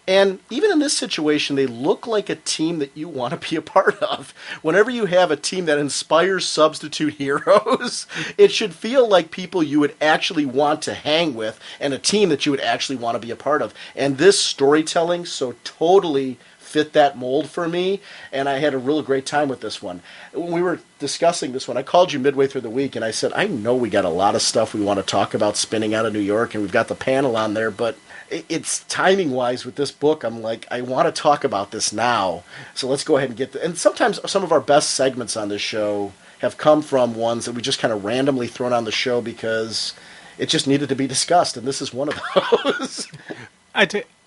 And even in this situation, they look like a team that you want to be a part of. Whenever you have a team that inspires substitute heroes, it should feel like people you would actually want to hang with and a team that you would actually want to be a part of. And this storytelling so totally fit that mold for me, and I had a real great time with this one. When we were discussing this one, I called you midway through the week, and I said, I know we got a lot of stuff we want to talk about spinning out of New York, and we've got the panel on there, but it's timing-wise with this book, I'm like, I want to talk about this now, so let's go ahead and get and sometimes some of our best segments on this show have come from ones that we just kind of randomly thrown on the show because it just needed to be discussed, and this is one of those.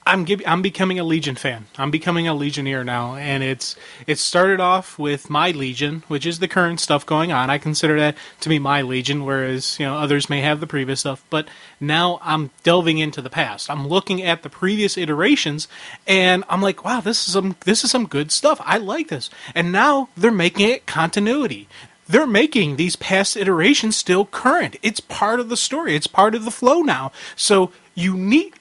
I'm becoming a Legion fan. I'm becoming a Legionnaire now, and it started off with my Legion, which is the current stuff going on. I consider that to be my Legion, whereas others may have the previous stuff. But now I'm delving into the past. I'm looking at the previous iterations, and I'm like, wow, this is some good stuff. I like this. And now they're making it continuity. They're making these past iterations still current. It's part of the story. It's part of the flow now. So you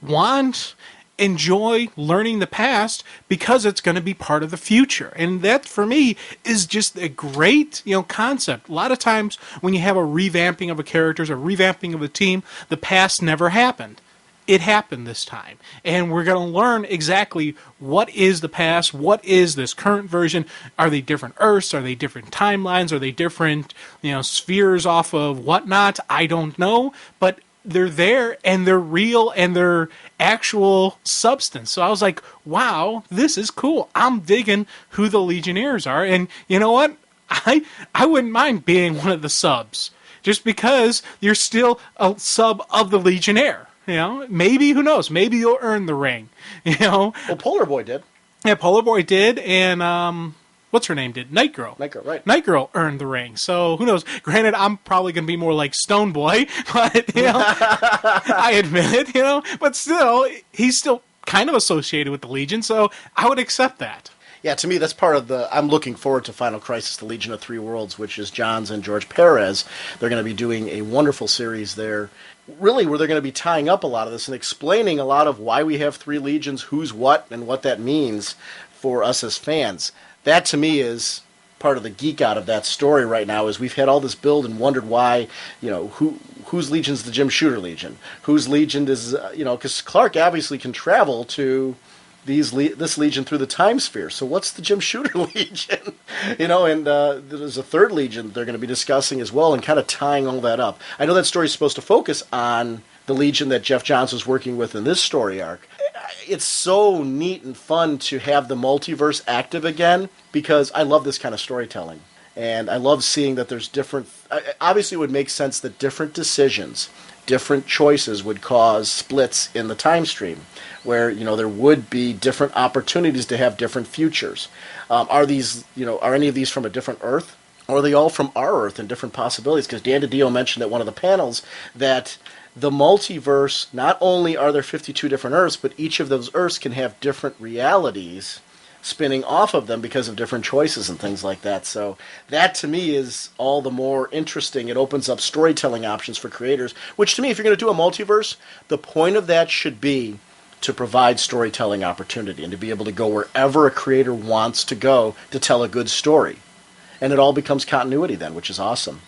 want, enjoy learning the past because it's going to be part of the future. And that, for me, is just a great, concept. A lot of times when you have a revamping of a character, a revamping of a team, the past never happened. it happened this time. And we're going to learn exactly what is the past, what is this current version. Are they different Earths? Are they different timelines? Are they different, spheres off of whatnot? I don't know. But they're there, and they're real, and they're actual substance. So I was like, wow, this is cool. I'm digging who the Legionnaires are. And you know what? I wouldn't mind being one of the subs, just because you're still a sub of the Legionnaire. Maybe, who knows? Maybe you'll earn the ring. Well, Polar Boy did. Yeah, Polar Boy did, and what's her name did? Night Girl. Night Girl, right. Night Girl earned the ring. So who knows? Granted, I'm probably going to be more like Stone Boy, but I admit it. But still, he's still kind of associated with the Legion, so I would accept that. Yeah, to me, that's part of I'm looking forward to Final Crisis, the Legion of Three Worlds, which is Johns and George Perez. They're going to be doing a wonderful series there, really, where they're going to be tying up a lot of this and explaining a lot of why we have three legions, who's what, and what that means for us as fans. That, to me, is part of the geek out of that story right now, is we've had all this build and wondered why, whose legion's the Jim Shooter Legion? Whose legion is, because Clark obviously can travel to this legion through the time sphere. So what's the Jim Shooter Legion? And there's a third legion they're going to be discussing as well, and kind of tying all that up. I know that story's supposed to focus on the legion that Jeff Johns was working with in this story arc. It's so neat and fun to have the multiverse active again, because I love this kind of storytelling. And I love seeing that there's different... Obviously, it would make sense that different decisions, different choices would cause splits in the time stream, where there would be different opportunities to have different futures. Are any of these from a different Earth, or are they all from our Earth and different possibilities? Because Dan DiDio mentioned at one of the panels that the multiverse, not only are there 52 different Earths, but each of those Earths can have different realities spinning off of them because of different choices and things like that. So that, to me, is all the more interesting. It opens up storytelling options for creators, which, to me, if you're going to do a multiverse, the point of that should be to provide storytelling opportunity and to be able to go wherever a creator wants to go to tell a good story. And it all becomes continuity then, which is awesome.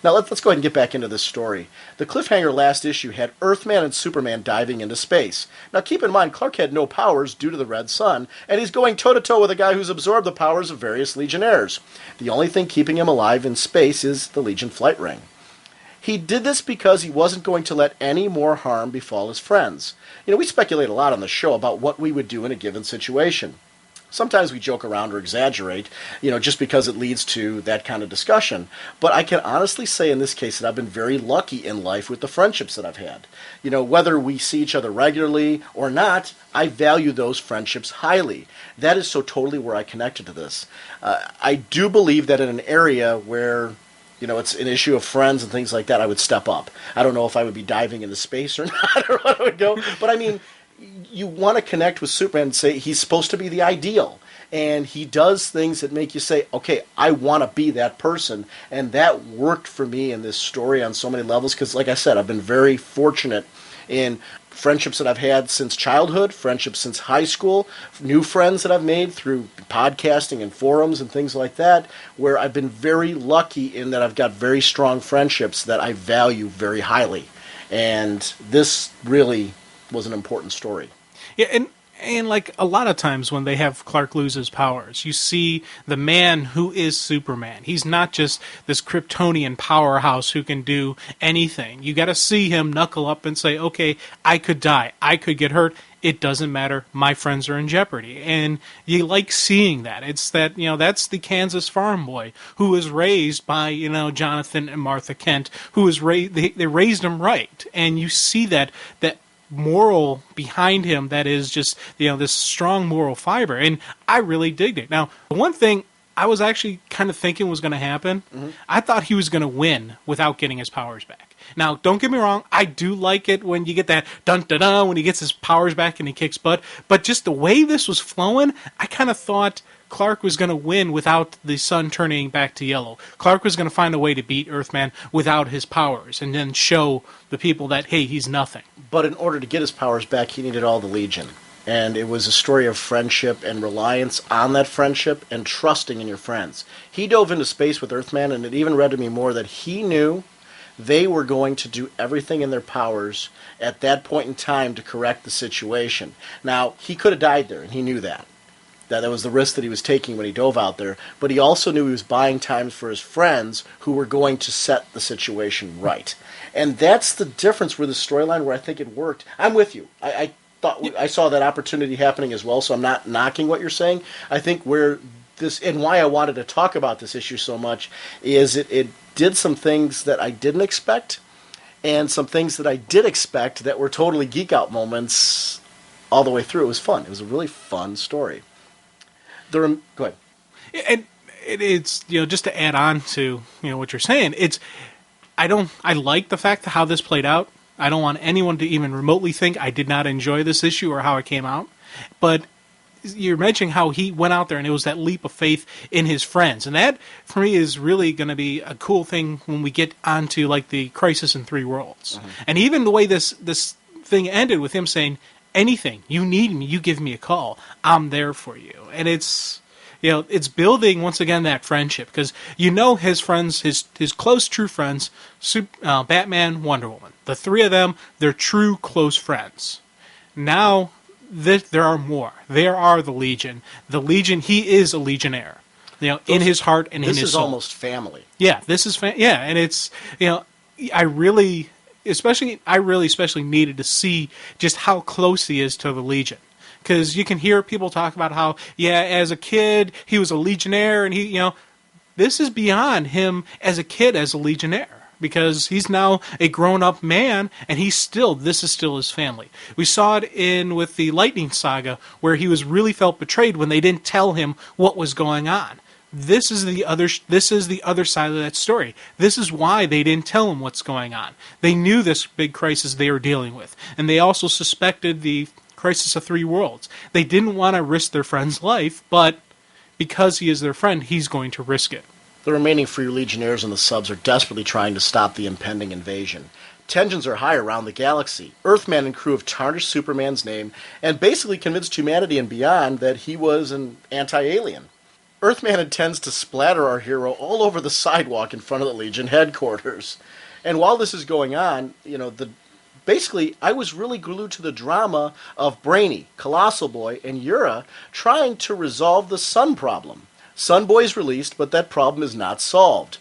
Now let's go ahead and get back into this story. The cliffhanger last issue had Earthman and Superman diving into space. Now keep in mind, Clark had no powers due to the Red Sun, and he's going toe-to-toe with a guy who's absorbed the powers of various Legionnaires. The only thing keeping him alive in space is the Legion flight ring. He did this because he wasn't going to let any more harm befall his friends. We speculate a lot on the show about what we would do in a given situation. Sometimes we joke around or exaggerate, just because it leads to that kind of discussion. But I can honestly say in this case that I've been very lucky in life with the friendships that I've had. Whether we see each other regularly or not, I value those friendships highly. That is so totally where I connected to this. I do believe that in an area where it's an issue of friends and things like that, I would step up. I don't know if I would be diving into space or not, or what I would go. But I mean, you want to connect with Superman and say he's supposed to be the ideal. And he does things that make you say, okay, I want to be that person. And that worked for me in this story on so many levels. Because like I said, I've been very fortunate in friendships that I've had since childhood, friendships since high school, new friends that I've made through podcasting and forums and things like that, where I've been very lucky in that I've got very strong friendships that I value very highly. And this really was an important story. Yeah, and like a lot of times when they have Clark lose his powers, you see the man who is Superman. He's not just this Kryptonian powerhouse who can do anything. You got to see him knuckle up and say, okay, I could die, I could get hurt. It doesn't matter. My friends are in jeopardy. And you like seeing that. It's that, that's the Kansas farm boy who was raised by, Jonathan and Martha Kent, who was they raised him right. And you see that moral behind him that is just, this strong moral fiber. And I really digged it. Now, one thing I was actually kind of thinking was going to happen, I thought he was going to win without getting his powers back. Now, don't get me wrong, I do like it when you get that dun-dun-dun when he gets his powers back and he kicks butt, but just the way this was flowing, I kind of thought Clark was going to win without the sun turning back to yellow. Clark was going to find a way to beat Earthman without his powers and then show the people that, hey, he's nothing. But in order to get his powers back, he needed all the Legion. And it was a story of friendship and reliance on that friendship and trusting in your friends. He dove into space with Earthman, and it even read to me more that he knew they were going to do everything in their powers at that point in time to correct the situation. Now, he could have died there, and he knew that. That was the risk that he was taking when he dove out there, but he also knew he was buying time for his friends who were going to set the situation right. And that's the difference with the storyline where I think it worked. I'm with you. I thought I saw that opportunity happening as well, so I'm not knocking what you're saying. I think where this, and why I wanted to talk about this issue so much, is it did some things that I didn't expect, and some things that I did expect that were totally geek out moments all the way through. It was fun. It was a really fun story. Go ahead. And it's, just to add on to, what you're saying, I like the fact how this played out. I don't want anyone to even remotely think I did not enjoy this issue or how it came out. But you're mentioning how he went out there and it was that leap of faith in his friends. And that, for me, is really going to be a cool thing when we get onto, like, the Crisis in Three Worlds. Mm-hmm. And even the way this thing ended with him saying, anything, you need me, you give me a call, I'm there for you. And it's, it's building, once again, that friendship. Because his friends, his close, true friends, Batman, Wonder Woman. The three of them, they're true, close friends. Now, there are more. There are the Legion. The Legion, he is a Legionnaire. In his heart and in his soul. This is almost family. Yeah, this is and it's, I really especially needed to see just how close he is to the Legion. Because you can hear people talk about how, as a kid, he was a Legionnaire, and this is beyond him as a kid as a Legionnaire. Because he's now a grown-up man, and this is still his family. We saw it with the Lightning Saga, where he really felt betrayed when they didn't tell him what was going on. This is the other side of that story. This is why they didn't tell him what's going on. They knew this big crisis they were dealing with, and they also suspected the Crisis of Three Worlds. They didn't want to risk their friend's life, but because he is their friend, he's going to risk it. The remaining Free Legionnaires and the subs are desperately trying to stop the impending invasion. Tensions are high around the galaxy. Earthman and crew have tarnished Superman's name and basically convinced humanity and beyond that he was an anti-alien. Earthman intends to splatter our hero all over the sidewalk in front of the Legion headquarters. And while this is going on, basically, I was really glued to the drama of Brainy, Colossal Boy, and Yura trying to resolve the Sun problem. Sun Boy is released, but that problem is not solved.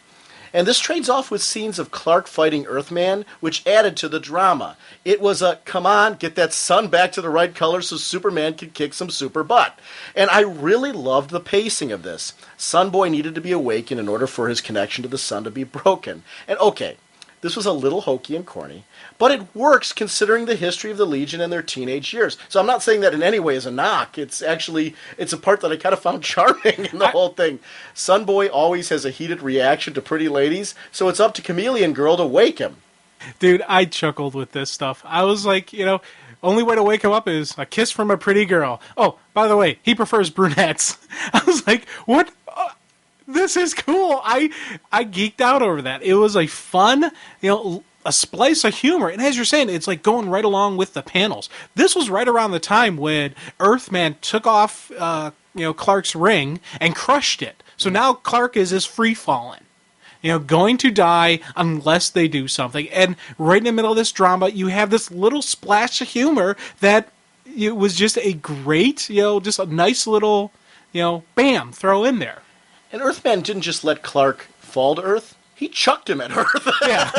And this trades off with scenes of Clark fighting Earthman, which added to the drama. It was a, come on, get that sun back to the right color so Superman can kick some super butt. And I really loved the pacing of this. Sun Boy needed to be awakened in order for his connection to the sun to be broken. And okay, this was a little hokey and corny, but it works considering the history of the Legion and their teenage years. So I'm not saying that in any way is a knock. It's a part that I kind of found charming in the whole thing. Sun Boy always has a heated reaction to pretty ladies, so it's up to Chameleon Girl to wake him. Dude, I chuckled with this stuff. I was like, only way to wake him up is a kiss from a pretty girl. Oh, by the way, he prefers brunettes. I was like, what? This is cool. I geeked out over that. It was a fun, a splice of humor. And as you're saying, it's like going right along with the panels. This was right around the time when Earthman took off, Clark's ring and crushed it. So now Clark is free-falling, going to die unless they do something. And right in the middle of this drama, you have this little splash of humor that it was just a great, just a nice little, bam, throw in there. And Earthman didn't just let Clark fall to Earth. He chucked him at Earth. Yeah.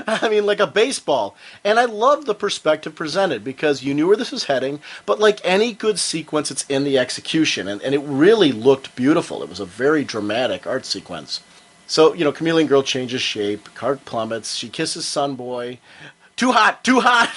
I mean, like a baseball. And I love the perspective presented because you knew where this was heading, but like any good sequence, it's in the execution. And it really looked beautiful. It was a very dramatic art sequence. So, Chameleon Girl changes shape. Clark plummets. She kisses Sun Boy. Too hot, too hot.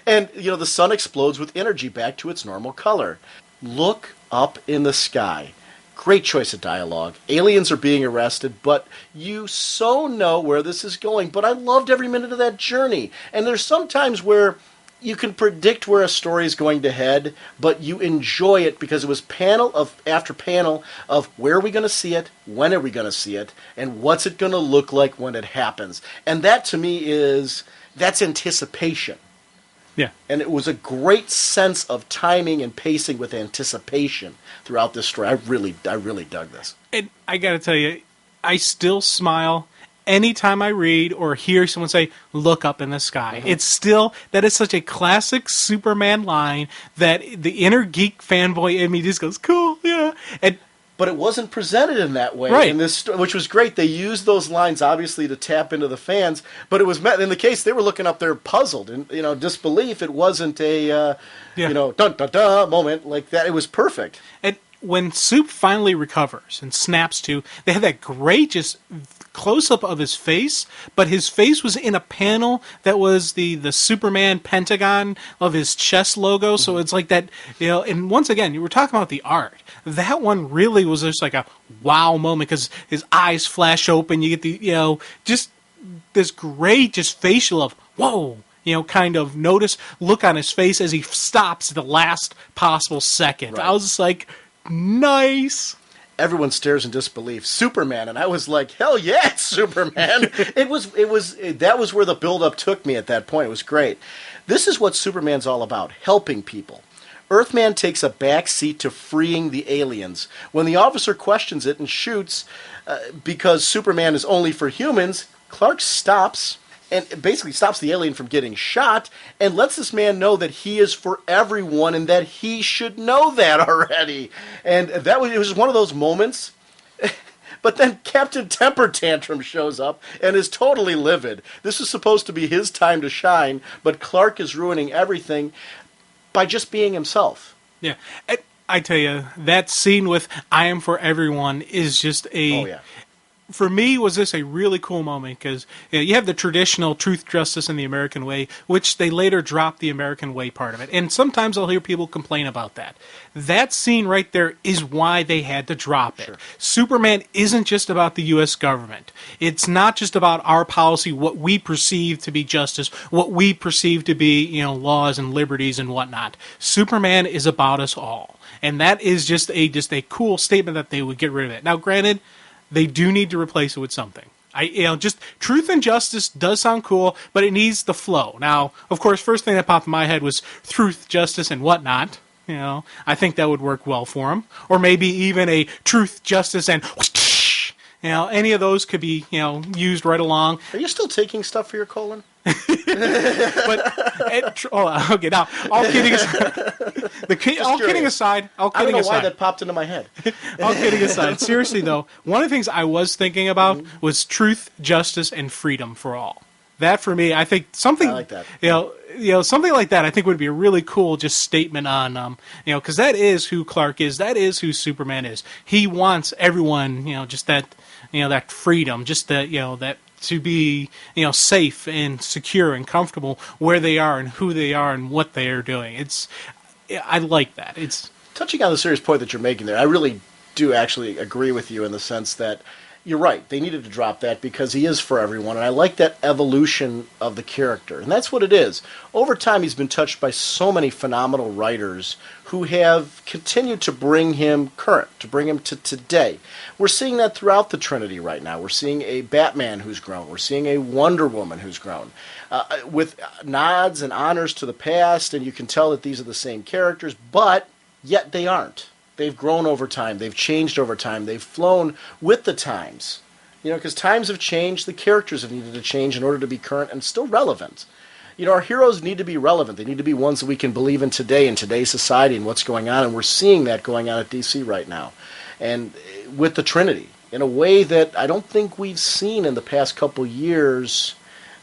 And, the sun explodes with energy back to its normal color. Look up in the sky. Great choice of dialogue. Aliens are being arrested, but you so know where this is going. But I loved every minute of that journey. And there's some times where you can predict where a story is going to head, but you enjoy it because it was panel after panel of where are we going to see it, when are we going to see it, and what's it going to look like when it happens. And that to me that's anticipation. Yeah. And it was a great sense of timing and pacing with anticipation throughout this story. I really dug this. And I got to tell you, I still smile anytime I read or hear someone say, look up in the sky, it's still, that is such a classic Superman line that the inner geek fanboy in me just goes, cool, yeah. But it wasn't presented in that way, right? In this, which was great. They used those lines obviously to tap into the fans, but it was in the case they were looking up there puzzled and disbelief. It wasn't a dun dun dun moment like that. It was perfect. And when Soup finally recovers and snaps to, they had that great just close-up of his face, but his face was in a panel that was the Superman pentagon of his chest logo, so it's like that, and once again, you were talking about the art. That one really was just like a wow moment, because his eyes flash open, you get the, just this great just facial of, whoa, kind of look on his face as he stops at the last possible second. Right. I was just like, nice. Everyone stares in disbelief. Superman, and I was like, hell yeah, it's Superman. That was where the build-up took me at that point. It was great. This is what Superman's all about, helping people. Earthman takes a back seat to freeing the aliens. When the officer questions it and shoots because Superman is only for humans, Clark stops and basically stops the alien from getting shot and lets this man know that he is for everyone and that he should know that already. And it was one of those moments. But then Captain Temper Tantrum shows up and is totally livid. This is supposed to be his time to shine, but Clark is ruining everything by just being himself. Yeah. I tell you, that scene with I Am For Everyone is just a... Oh, yeah. For me, was this a really cool moment, because you have the traditional truth, justice, and the American way, which they later dropped the American way part of it. And sometimes I'll hear people complain about that. That scene right there is why they had to drop it. Sure. Superman isn't just about the U.S. government. It's not just about our policy, what we perceive to be justice, what we perceive to be, laws and liberties and whatnot. Superman is about us all. And that is just a cool statement that they would get rid of it. Now, granted, they do need to replace it with something. Just truth and justice does sound cool, but it needs the flow. Now, of course, first thing that popped in my head was truth, justice, and whatnot. I think that would work well for them. Or maybe even a truth, justice, and any of those could be, used right along. Are you still taking stuff for your colon? Okay, now, all kidding aside, I don't know why that popped into my head. All kidding aside, seriously though, one of the things I was thinking about was truth, justice, and freedom for all. That for me, I think something, I like that. Something like that I think would be a really cool just statement on, because that is who Clark is, that is who Superman is. He wants everyone, just that, that freedom, just that, that to be, safe and secure and comfortable where they are and who they are and what they are doing. I like that. It's touching on the serious point that you're making there. I really do actually agree with you in the sense that you're right. They needed to drop that because he is for everyone, and I like that evolution of the character. And that's what it is. Over time, he's been touched by so many phenomenal writers who have continued to bring him current, to bring him to today. We're seeing that throughout the Trinity right now. We're seeing a Batman who's grown. We're seeing a Wonder Woman who's grown. With nods and honors to the past, and you can tell that these are the same characters, but yet they aren't. They've grown over time. They've changed over time. They've flown with the times. Because times have changed. The characters have needed to change in order to be current and still relevant. Our heroes need to be relevant. They need to be ones that we can believe in today, in today's society, and what's going on. And we're seeing that going on at DC right now. And with the Trinity, in a way that I don't think we've seen in the past couple years.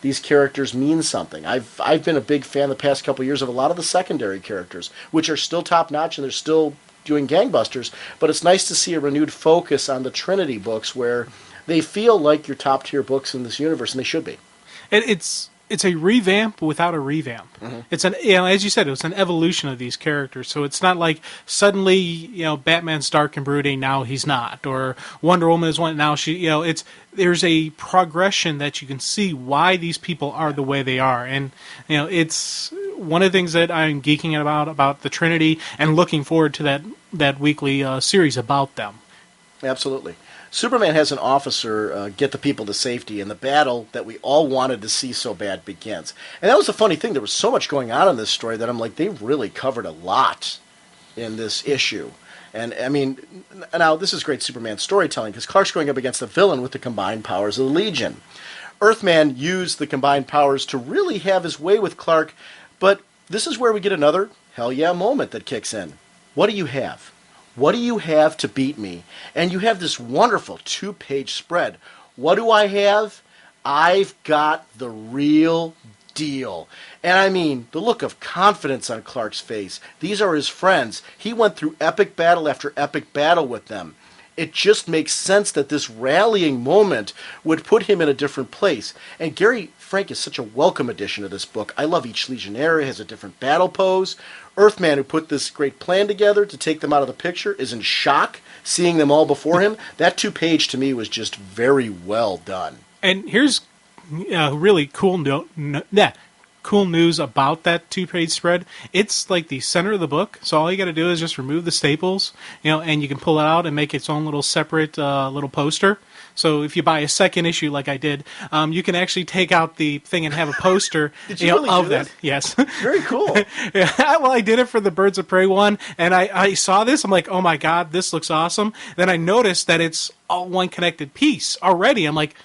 These characters mean something. I've been a big fan the past couple years of a lot of the secondary characters, which are still top-notch and they're still doing gangbusters, but it's nice to see a renewed focus on the Trinity books where they feel like your top-tier books in this universe, and they should be. It's a revamp without a revamp. Mm-hmm. It's as you said, it's an evolution of these characters. So it's not like suddenly, Batman's dark and brooding, now he's not, or Wonder Woman is one, now she, there's a progression that you can see why these people are the way they are, and it's one of the things that I'm geeking about the Trinity, and looking forward to that weekly series about them. Absolutely. Superman has an officer get the people to safety, and the battle that we all wanted to see so bad begins. And that was a funny thing. There was so much going on in this story that I'm like, they really covered a lot in this issue. And, I mean, now this is great Superman storytelling, because Clark's going up against the villain with the combined powers of the Legion. Earthman used the combined powers to really have his way with Clark, but this is where we get another hell yeah moment that kicks in. What do you have? What do you have to beat me? And you have this wonderful 2-page spread. What do I have? I've got the real deal. And I mean, the look of confidence on Clark's face. These are his friends. He went through epic battle after epic battle with them. It just makes sense that this rallying moment would put him in a different place. And Gary Frank is such a welcome addition to this book. I love each Legionnaire has a different battle pose. Earthman, who put this great plan together to take them out of the picture, is in shock seeing them all before him. That 2-page to me was just very well done. And here's really cool cool news about that 2-page spread. It's like the center of the book, so all you got to do is just remove the staples, and you can pull it out and make its own little separate little poster. So if you buy a second issue like I did, you can actually take out the thing and have a poster Did you really of do that. this? Yes. Very cool. Yeah, well, I did it for the Birds of Prey one, and I saw this. I'm like, oh my God, this looks awesome. Then I noticed that it's all one connected piece already. I'm like,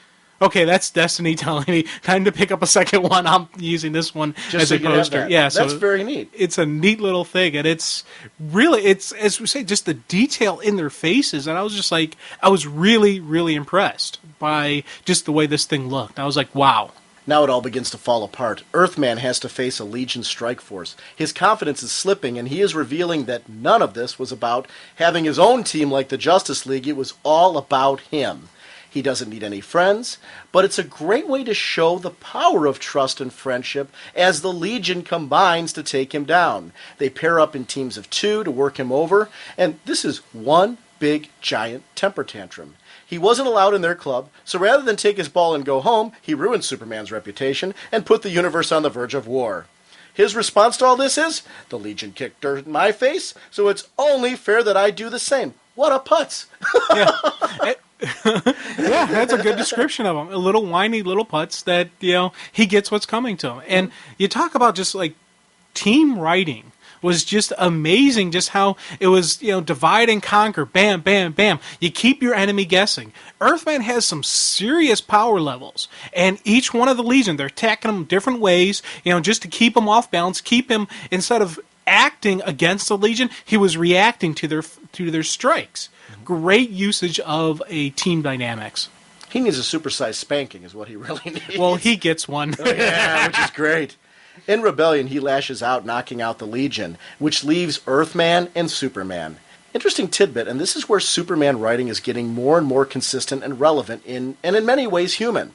okay, that's Destiny telling me time to pick up a second one. I'm using this one as a poster. Yeah, that's so very neat. It's a neat little thing, and it's really, it's, as we say, just the detail in their faces. And I was just like, I was really, really impressed by just the way this thing looked. I was like, wow. Now it all begins to fall apart. Earthman has to face a Legion strike force. His confidence is slipping, and he is revealing that none of this was about having his own team like the Justice League. It was all about him. He doesn't need any friends, but it's a great way to show the power of trust and friendship as the Legion combines to take him down. They pair up in teams of 2 to work him over, and this is one big, giant temper tantrum. He wasn't allowed in their club, so rather than take his ball and go home, he ruined Superman's reputation and put the universe on the verge of war. His response to all this is, the Legion kicked dirt in my face, so it's only fair that I do the same. What a putz! Yeah, that's a good description of him. A little whiny little putz that, he gets what's coming to him. And you talk about just like team writing was just amazing, just how it was, divide and conquer, bam, bam, bam. You keep your enemy guessing. Earthman has some serious power levels, and each one of the Legion, they're attacking him different ways, just to keep him off balance, keep him, instead of acting against the Legion, he was reacting to their strikes. Great usage of a team dynamics. He needs a supersized spanking is what he really needs. Well, he gets one. Yeah, which is great. In Rebellion, he lashes out, knocking out the Legion, which leaves Earthman and Superman. Interesting tidbit, and this is where Superman writing is getting more and more consistent and relevant and in many ways human.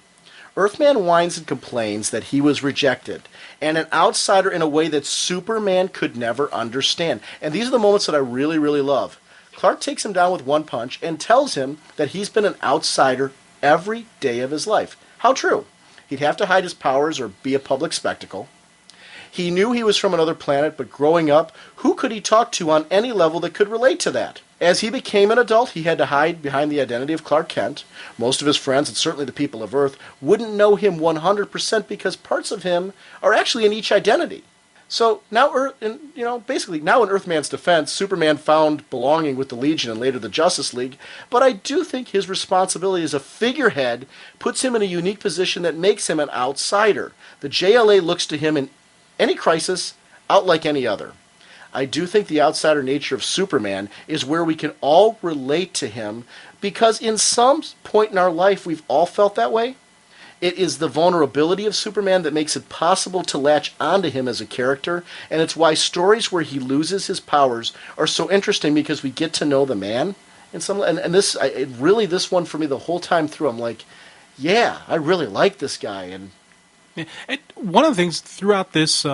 Earthman whines and complains that he was rejected, and an outsider in a way that Superman could never understand. And these are the moments that I really, really love. Clark takes him down with one punch and tells him that he's been an outsider every day of his life. How true. He'd have to hide his powers or be a public spectacle. He knew he was from another planet, but growing up, who could he talk to on any level that could relate to that? As he became an adult, he had to hide behind the identity of Clark Kent. Most of his friends, and certainly the people of Earth, wouldn't know him 100% because parts of him are actually in each identity. So now, basically, now in Earthman's defense, Superman found belonging with the Legion and later the Justice League, but I do think his responsibility as a figurehead puts him in a unique position that makes him an outsider. The JLA looks to him in any crisis out like any other. I do think the outsider nature of Superman is where we can all relate to him because in some point in our life we've all felt that way. It is the vulnerability of Superman that makes it possible to latch onto him as a character, and it's why stories where he loses his powers are so interesting because we get to know the man. This one for me the whole time through, I'm like, yeah, I really like this guy. And one of the things throughout this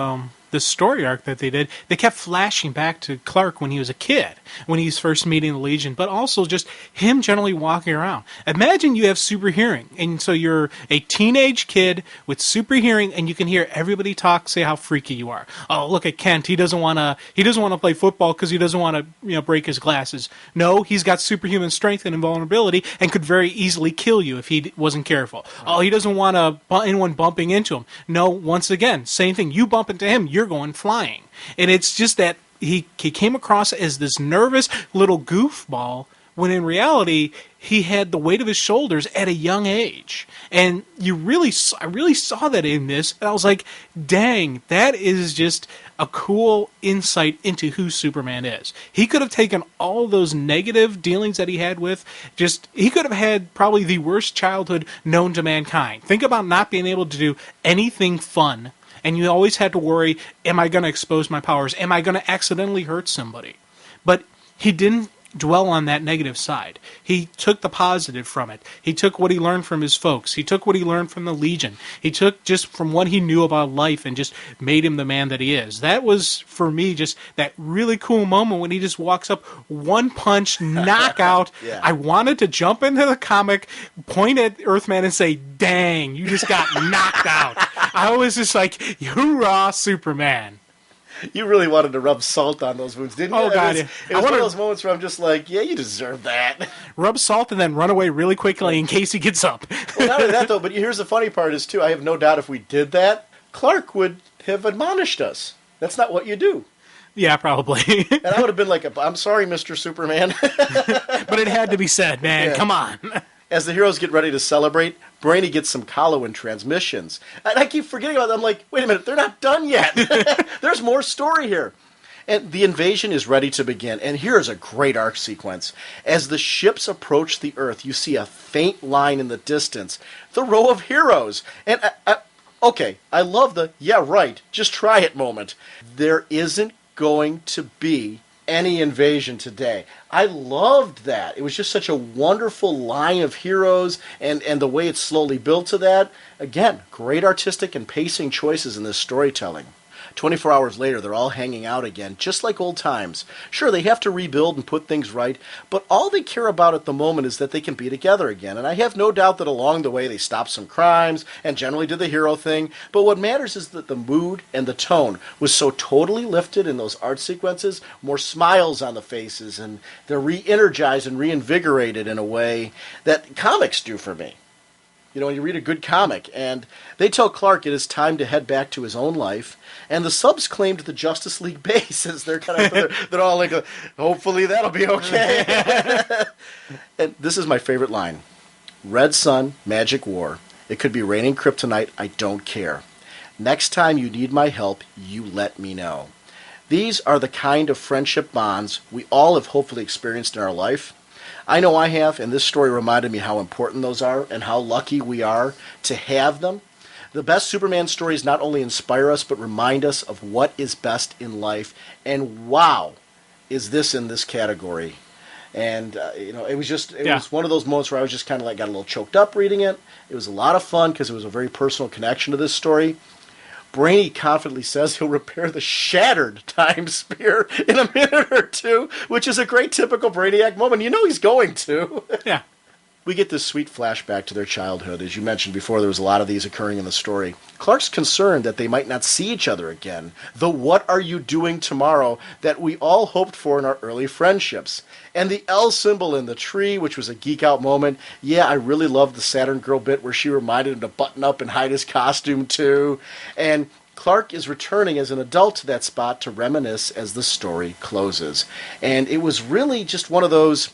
story arc that they did, they kept flashing back to Clark when he was a kid, when he's first meeting the Legion, but also just him generally walking around. Imagine you have super hearing, and so you're a teenage kid with super hearing, and you can hear everybody talk, say how freaky you are. Oh, look at Kent. He doesn't want to play football because he doesn't want to break his glasses. No, he's got superhuman strength and invulnerability, and could very easily kill you if he wasn't careful. Right. Oh, he doesn't want anyone bumping into him. No, once again, same thing. You bump into him, you're going flying. And it's just that he came across as this nervous little goofball, when in reality he had the weight of his shoulders at a young age. And I really saw that in this, and I was like, dang, that is just a cool insight into who Superman is. He could have taken all those negative dealings that he had with, he could have had probably the worst childhood known to mankind. Think about not being able to do anything fun, and you always had to worry, am I going to expose my powers? Am I going to accidentally hurt somebody? But he didn't dwell on that negative side. He took the positive from it. He took what he learned from his folks. He took what he learned from the Legion. He took just from what he knew about life and just made him the man that he is. That was, for me, just that really cool moment when he just walks up, one punch, knockout. Yeah. I wanted to jump into the comic, point at Earthman and say, dang, you just got knocked out. I was just like, hoorah, Superman. You really wanted to rub salt on those wounds, didn't you? Oh, God. It was one of those moments where I'm just like, yeah, you deserve that. Rub salt and then run away really quickly in case he gets up. Well, not only that, though, but here's the funny part is, too, I have no doubt if we did that, Clark would have admonished us. That's not what you do. Yeah, probably. And I would have been like, I'm sorry, Mr. Superman. But it had to be said, man. Yeah. Come on. As the heroes get ready to celebrate, Brainy gets some Kahlo transmissions. And I keep forgetting about them. I'm like, wait a minute, they're not done yet. There's more story here. And the invasion is ready to begin. And here is a great arc sequence. As the ships approach the Earth, you see a faint line in the distance. The row of heroes. And, okay, I love the, yeah, right, just try it moment. There isn't going to be any invasion today. I loved that. It was just such a wonderful line of heroes, and the way it's slowly built to that. Again, great artistic and pacing choices in this storytelling. 24 hours later, they're all hanging out again, just like old times. Sure, they have to rebuild and put things right, but all they care about at the moment is that they can be together again. And I have no doubt that along the way they stopped some crimes and generally did the hero thing. But what matters is that the mood and the tone was so totally lifted in those art sequences, more smiles on the faces, and they're re-energized and reinvigorated in a way that comics do for me. You know, when you read a good comic, and they tell Clark it is time to head back to his own life, and the subs claimed the Justice League base as they're kind of they're all like, hopefully that'll be okay. And this is my favorite line: Red Sun, Magic War. It could be raining kryptonite. I don't care. Next time you need my help, you let me know. These are the kind of friendship bonds we all have hopefully experienced in our life. I know I have, and this story reminded me how important those are and how lucky we are to have them. The best Superman stories not only inspire us, but remind us of what is best in life. And wow, is this in this category. And, it was just, it was one of those moments where I was just kind of like got a little choked up reading it. It was a lot of fun because it was a very personal connection to this story. Brainy confidently says he'll repair the shattered Time Spear in a minute or two, which is a great typical Brainiac moment. You know he's going to. Yeah. We get this sweet flashback to their childhood. As you mentioned before, there was a lot of these occurring in the story. Clark's concerned that they might not see each other again. The what are you doing tomorrow that we all hoped for in our early friendships. And the L symbol in the tree, which was a geek out moment. Yeah, I really loved the Saturn Girl bit where she reminded him to button up and hide his costume too. And Clark is returning as an adult to that spot to reminisce as the story closes. And it was really just one of those...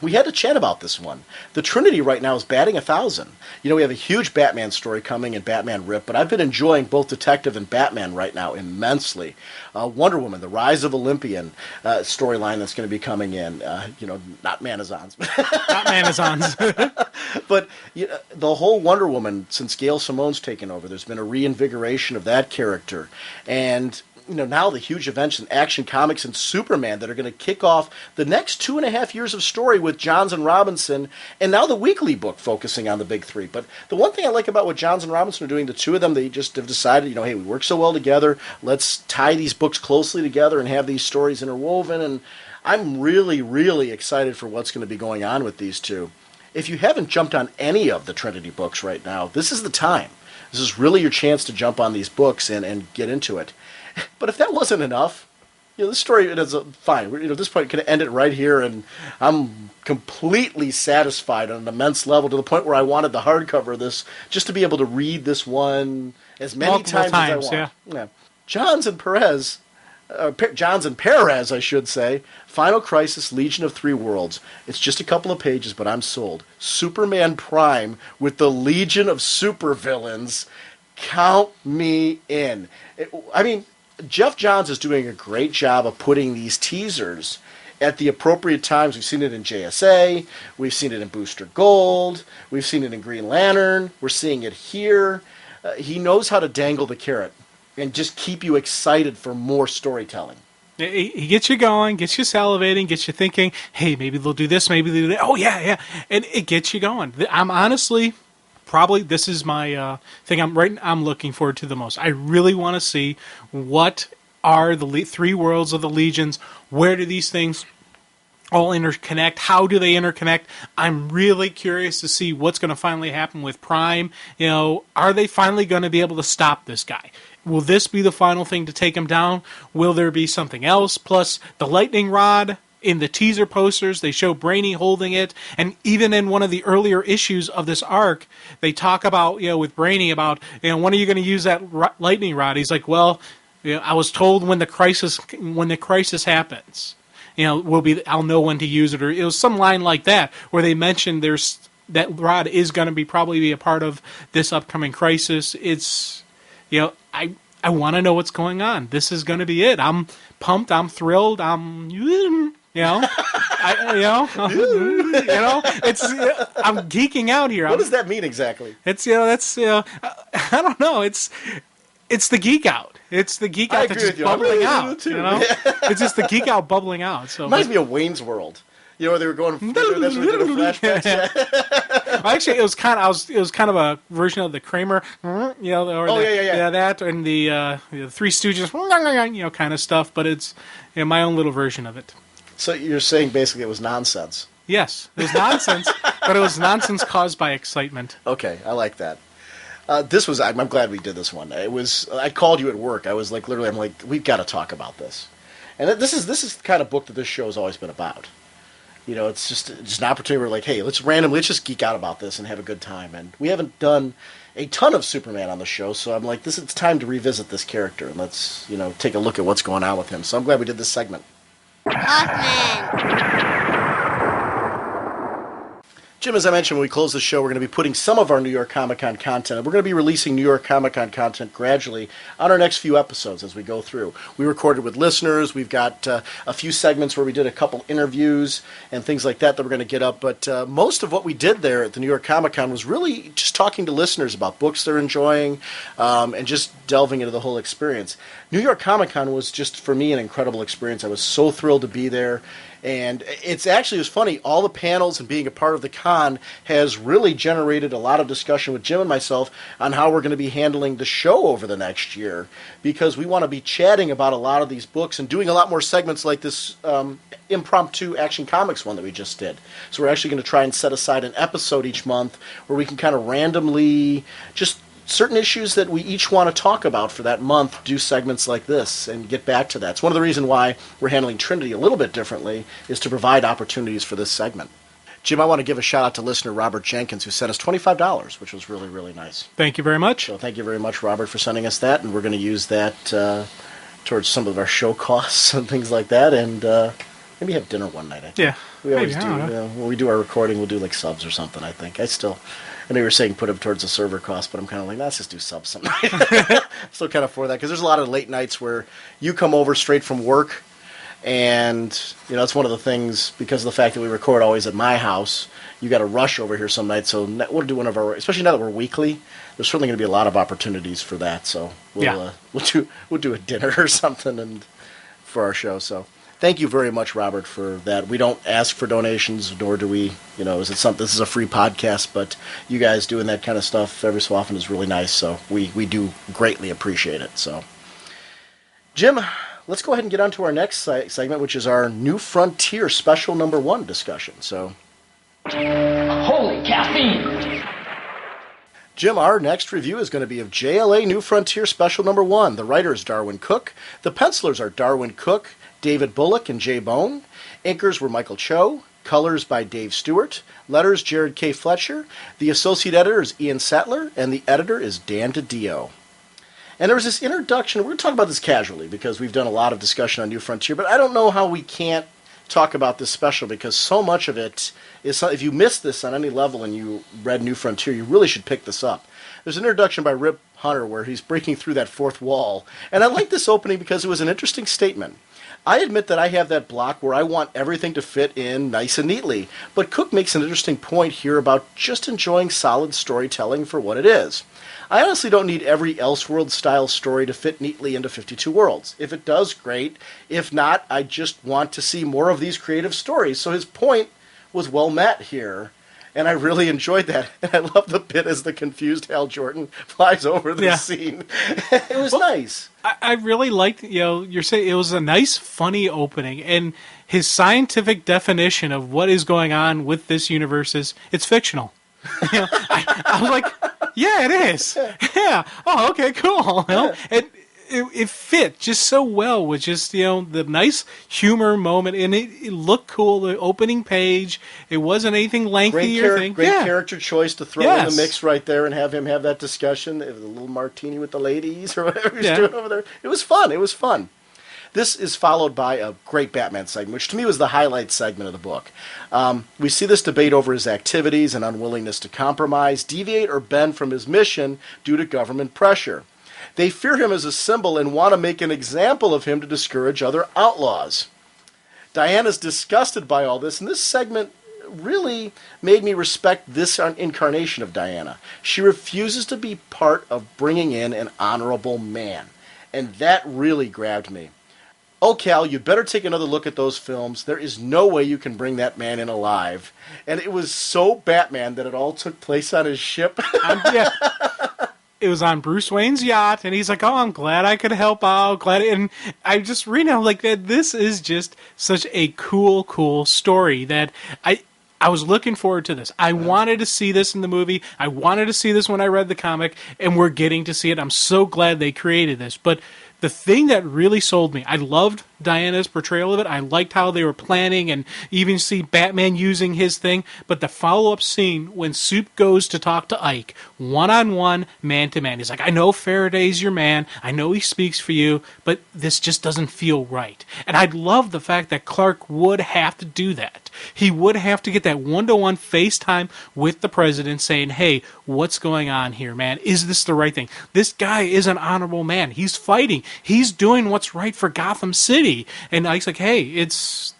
We had to chat about this one. The Trinity right now is batting 1,000. You know, we have a huge Batman story coming in Batman Rip, but I've been enjoying both Detective and Batman right now immensely. Wonder Woman, the Rise of Olympian storyline that's going to be coming in. Not Manazons. Not Manazons. But the whole Wonder Woman, since Gail Simone's taken over, there's been a reinvigoration of that character. And... now the huge events in Action Comics and Superman that are going to kick off the next 2.5 years of story with Johns and Robinson, and now the weekly book focusing on the big three. But the one thing I like about what Johns and Robinson are doing, the two of them, they just have decided, hey, we work so well together, let's tie these books closely together and have these stories interwoven, and I'm really, really excited for what's going to be going on with these two. If you haven't jumped on any of the Trinity books right now, this is the time. This is really your chance to jump on these books and get into it. But if that wasn't enough, this story is fine. At this point, could end it right here, and I'm completely satisfied on an immense level to the point where I wanted the hardcover of this just to be able to read this one as many times as I want. Yeah. Johns and Perez, Johns and Perez, I should say. Final Crisis, Legion of Three Worlds. It's just a couple of pages, but I'm sold. Superman Prime with the Legion of Supervillains. Count me in. Jeff Johns is doing a great job of putting these teasers at the appropriate times. We've seen it in JSA. We've seen it in Booster Gold. We've seen it in Green Lantern. We're seeing it here. He knows how to dangle the carrot and just keep you excited for more storytelling. He gets you going, gets you salivating, gets you thinking, hey, maybe they'll do this, maybe they'll do that. Oh, yeah. And it gets you going. I'm honestly, probably, this is my thing I'm looking forward to the most. I really want to see what are the three worlds of the Legions. Where do these things all interconnect? How do they interconnect? I'm really curious to see what's going to finally happen with Prime. Are they finally going to be able to stop this guy? Will this be the final thing to take him down? Will there be something else? Plus, the lightning rod, in the teaser posters, they show Brainy holding it. And even in one of the earlier issues of this arc, they talk about, with Brainy about, when are you going to use that lightning rod? He's like, well, I was told when the crisis happens, I'll know when to use it. Or it was some line like that where they mentioned that rod is going to probably be a part of this upcoming crisis. It's, I want to know what's going on. This is going to be it. I'm pumped. I'm thrilled. I'm it's I'm geeking out here. What does that mean exactly? It's I don't know. It's the geek out. It's the geek out that's just bubbling out. It's just the geek out bubbling out. So reminds me of Wayne's World. Where they were going. That's what they did a flashback. Actually, it was kind of a version of the Kramer, that, and the Three Stooges, kind of stuff. But it's my own little version of it. So you're saying basically it was nonsense? Yes, it was nonsense, but it was nonsense caused by excitement. Okay, I like that. I'm glad we did this one. I called you at work. I was literally, I'm like, we've got to talk about this. And this is the kind of book that this show has always been about. It's just an opportunity where we're like, hey, let's just geek out about this and have a good time. And we haven't done a ton of Superman on the show, so I'm like, it's time to revisit this character and let's, take a look at what's going on with him. So I'm glad we did this segment. Jim, as I mentioned, when we close the show, we're going to be putting some of our New York Comic Con content. We're going to be releasing New York Comic Con content gradually on our next few episodes as we go through. We recorded with listeners. We've got a few segments where we did a couple interviews and things like that we're going to get up. But most of what we did there at the New York Comic Con was really just talking to listeners about books they're enjoying and just delving into the whole experience. New York Comic Con was just, for me, an incredible experience. I was so thrilled to be there. And it was funny, all the panels and being a part of the con has really generated a lot of discussion with Jim and myself on how we're going to be handling the show over the next year, because we want to be chatting about a lot of these books and doing a lot more segments like this impromptu Action Comics one that we just did. So we're actually going to try and set aside an episode each month where we can kind of randomly just certain issues that we each want to talk about for that month, do segments like this and get back to that. It's one of the reasons why we're handling Trinity a little bit differently, is to provide opportunities for this segment. Jim, I want to give a shout out to listener Robert Jenkins, who sent us $25, which was really, really nice. Thank you very much. So thank you very much, Robert, for sending us that, and we're going to use that towards some of our show costs and things like that, and maybe have dinner one night, I think. Yeah. We always do. When we do our recording, we'll do like subs or something, I think. I know you were saying put them towards the server cost, but I'm kind of like, let's just do subs some night. I'm still kind of for that, because there's a lot of late nights where you come over straight from work, and it's one of the things, because of the fact that we record always at my house, you got to rush over here some nights. So we'll do one of our, especially now that we're weekly, there's certainly going to be a lot of opportunities for that. So we'll do a dinner or something and for our show. So thank you very much, Robert, for that. We don't ask for donations, nor do we, this is a free podcast, but you guys doing that kind of stuff every so often is really nice, so we do greatly appreciate it. So, Jim, let's go ahead and get on to our next segment, which is our New Frontier Special Number 1 discussion. So, holy caffeine! Jim, our next review is going to be of JLA New Frontier Special Number 1. The writer is Darwin Cook. The pencilers are Darwin Cook, David Bullock, and Jay Bone. Inkers were Michael Cho. Colors by Dave Stewart. Letters Jared K. Fletcher. The associate editor is Ian Sattler, and the editor is Dan DiDio. And there was this introduction. We're going to talk about this casually because we've done a lot of discussion on New Frontier, but I don't know how we can't talk about this special because so much of it is, if you missed this on any level and you read New Frontier, you really should pick this up. There's an introduction by Rip Hunter where he's breaking through that fourth wall. And I like this opening because it was an interesting statement. I admit that I have that block where I want everything to fit in nice and neatly, but Cook makes an interesting point here about just enjoying solid storytelling for what it is. I honestly don't need every Elseworld-style story to fit neatly into 52 Worlds. If it does, great. If not, I just want to see more of these creative stories. So his point was well met here, and I really enjoyed that. And I love the bit as the confused Hal Jordan flies over the scene. It was nice. I really liked, you're saying it was a nice, funny opening, and his scientific definition of what is going on with this universe is it's fictional. I was like, yeah, it is. Yeah. Oh, okay, cool. And it fit just so well with just, the nice humor moment, and it looked cool. The opening page, it wasn't anything lengthy Great character choice to throw in the mix right there and have him have that discussion, the little martini with the ladies or whatever he's doing over there. It was fun. This is followed by a great Batman segment, which to me was the highlight segment of the book. We see this debate over his activities and unwillingness to compromise, deviate, or bend from his mission due to government pressure. They fear him as a symbol and want to make an example of him to discourage other outlaws. Diana's disgusted by all this, and this segment really made me respect this incarnation of Diana. She refuses to be part of bringing in an honorable man, and that really grabbed me. Oh, Cal, you'd better take another look at those films. There is no way you can bring that man in alive. And it was so Batman that it all took place on his ship. It was on Bruce Wayne's yacht, and he's like, oh, I'm glad I could help out. And I just read now, like, that this is just such a cool story that I was looking forward to this. I wanted to see this in the movie. I wanted to see this when I read the comic, and we're getting to see it. I'm so glad they created this. But the thing that really sold me, I loved Diana's portrayal of it. I liked how they were planning and even see Batman using his thing. But the follow-up scene when Soup goes to talk to Ike, one-on-one, man-to-man. He's like, I know Faraday's your man. I know he speaks for you, but this just doesn't feel right. And I love the fact that Clark would have to do that. He would have to get that one-to-one FaceTime with the president saying, hey, what's going on here, man? Is this the right thing? This guy is an honorable man. He's fighting. He's doing what's right for Gotham City. And Ike's like, hey,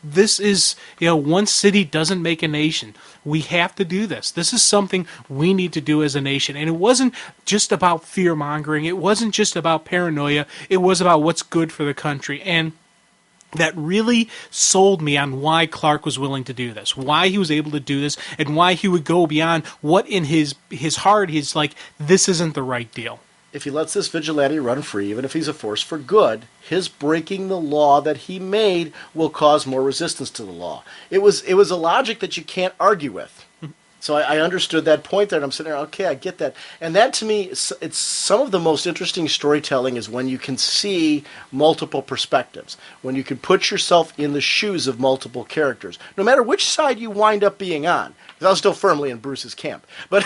this is, one city doesn't make a nation. We have to do this. This is something we need to do as a nation. And it wasn't just about fear-mongering. It wasn't just about paranoia. It was about what's good for the country. And that really sold me on why Clark was willing to do this, why he was able to do this, and why he would go beyond what in his heart he's like, this isn't the right deal. If he lets this vigilante run free, even if he's a force for good, his breaking the law that he made will cause more resistance to the law. It was a logic that you can't argue with. So I understood that point there, and I'm sitting there, okay, I get that. And that, to me, it's some of the most interesting storytelling is when you can see multiple perspectives, when you can put yourself in the shoes of multiple characters, no matter which side you wind up being on. Because I was still firmly in Bruce's camp. But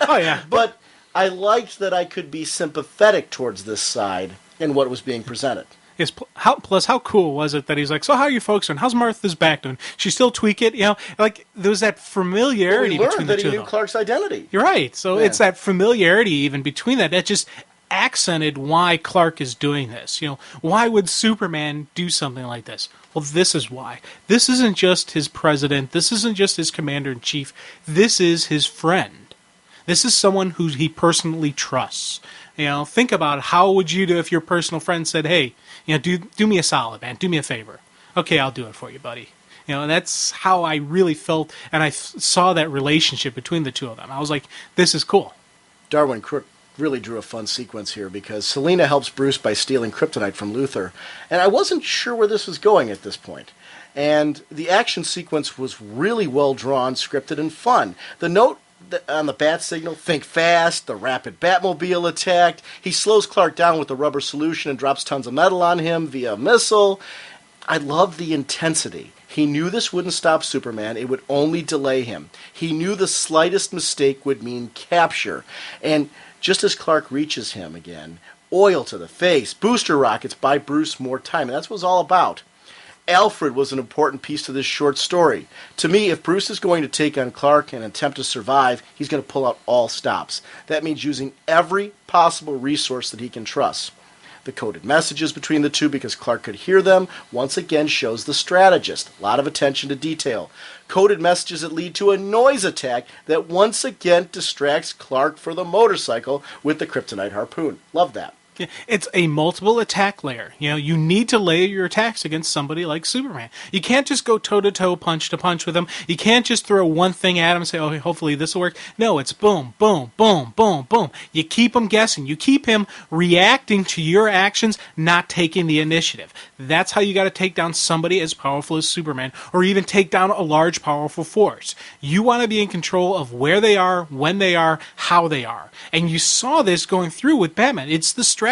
oh, yeah. But I liked that I could be sympathetic towards this side and what was being presented. Yes, plus how cool was it that he's like, so how are you folks doing? How's Martha's back doing? She still tweak it? Like there was that familiarity between the two. He knew Clark's identity. You're right. So it's that familiarity even between that just accented why Clark is doing this. Why would Superman do something like this? Well, this is why. This isn't just his president. This isn't just his commander-in-chief. This is his friend. This is someone who he personally trusts. Think about it. How would you do if your personal friend said, hey, do me a solid, man. Do me a favor. Okay, I'll do it for you, buddy. That's how I really felt, and I saw that relationship between the two of them. I was like, this is cool. Darwin Crook really drew a fun sequence here because Selina helps Bruce by stealing kryptonite from Luthor, and I wasn't sure where this was going at this point. And the action sequence was really well drawn, scripted, and fun. The note on the bat signal, think fast, the rapid Batmobile attack. He slows Clark down with the rubber solution and drops tons of metal on him via a missile. I love the intensity. He knew this wouldn't stop Superman. It would only delay him. He knew the slightest mistake would mean capture. And just as Clark reaches him again, Oil to the face, booster rockets, buy Bruce more time. And that's what it's all about. Alfred was an important piece to this short story. To me, if Bruce is going to take on Clark and attempt to survive, he's going to pull out all stops. That means using every possible resource that he can trust. The coded messages between the two, because Clark could hear them, once again shows the strategist. A lot of attention to detail. Coded messages that lead to a noise attack that once again distracts Clark for the motorcycle with the kryptonite harpoon. Love that. Yeah, it's a multiple attack layer. You know, you need to layer your attacks against somebody like Superman. You can't just go toe-to-toe, punch-to-punch with him. You can't just throw one thing at him and say, oh, hopefully this will work. No, it's boom, boom, boom, boom, boom. You keep him guessing. You keep him reacting to your actions, not taking the initiative. That's how you got to take down somebody as powerful as Superman, or even take down a large, powerful force. You want to be in control of where they are, when they are, how they are. And you saw this going through with Batman. It's the strategist.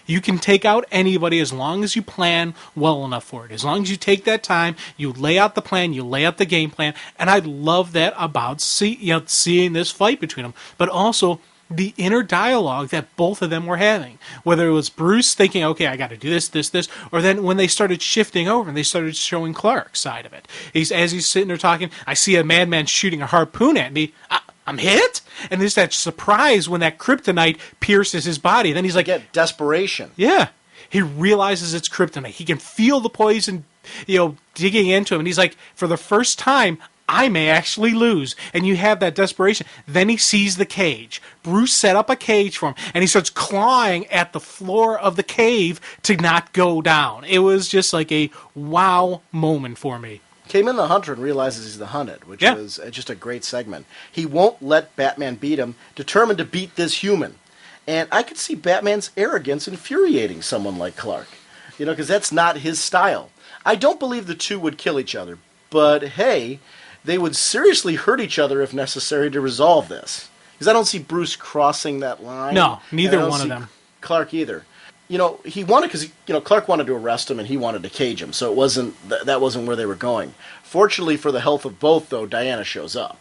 You can take out anybody as long as you plan well enough for it. As long as you take that time, you lay out the plan, you lay out the game plan, and I love that about seeing this fight between them. But also the inner dialogue that both of them were having. Whether it was Bruce thinking, okay, I got to do this, or then when they started shifting over and they started showing Clark's side of it. As he's sitting there talking, I see a madman shooting a harpoon at me. I'm hit? And there's that surprise when that kryptonite pierces his body. Then he's like... desperation. Yeah. He realizes it's kryptonite. He can feel the poison, digging into him. And he's like, for the first time, I may actually lose. And you have that desperation. Then he sees the cage. Bruce set up a cage for him, and he starts clawing at the floor of the cave to not go down. It was just like a wow moment for me. Came in the hunter and realizes he's the hunted, which was just a great segment. He won't let Batman beat him, determined to beat this human. And I could see Batman's arrogance infuriating someone like Clark, because that's not his style. I don't believe the two would kill each other, but hey, they would seriously hurt each other if necessary to resolve this. Because I don't see Bruce crossing that line. No, neither one of them. Clark either. He wanted, because Clark wanted to arrest him and he wanted to cage him, so it wasn't that wasn't where they were going. Fortunately for the health of both, though, Diana shows up.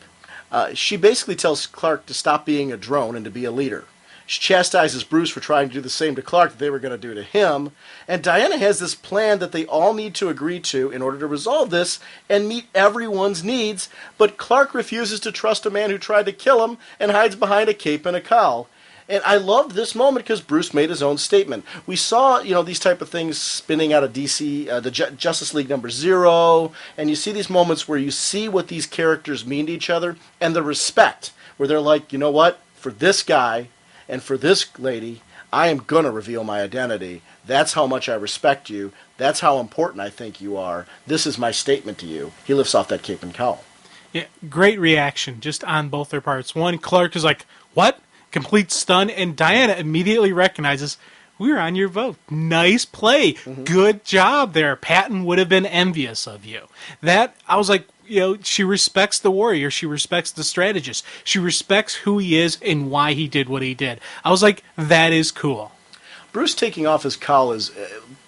She basically tells Clark to stop being a drone and to be a leader. She chastises Bruce for trying to do the same to Clark that they were going to do to him, and Diana has this plan that they all need to agree to in order to resolve this and meet everyone's needs, but Clark refuses to trust a man who tried to kill him and hides behind a cape and a cowl. And I loved this moment because Bruce made his own statement. We saw, these type of things spinning out of DC, the Justice League number 0, and you see these moments where you see what these characters mean to each other and the respect, where they're like, you know what, for this guy and for this lady, I am going to reveal my identity. That's how much I respect you. That's how important I think you are. This is my statement to you. He lifts off that cape and cowl. Yeah, great reaction just on both their parts. One, Clark is like, what? Complete stun, and Diana immediately recognizes, we're on your boat. Nice play. Mm-hmm. Good job there. Patton would have been envious of you. That, I was like, she respects the warrior. She respects the strategist. She respects who he is and why he did what he did. I was like, that is cool. Bruce taking off his cowl is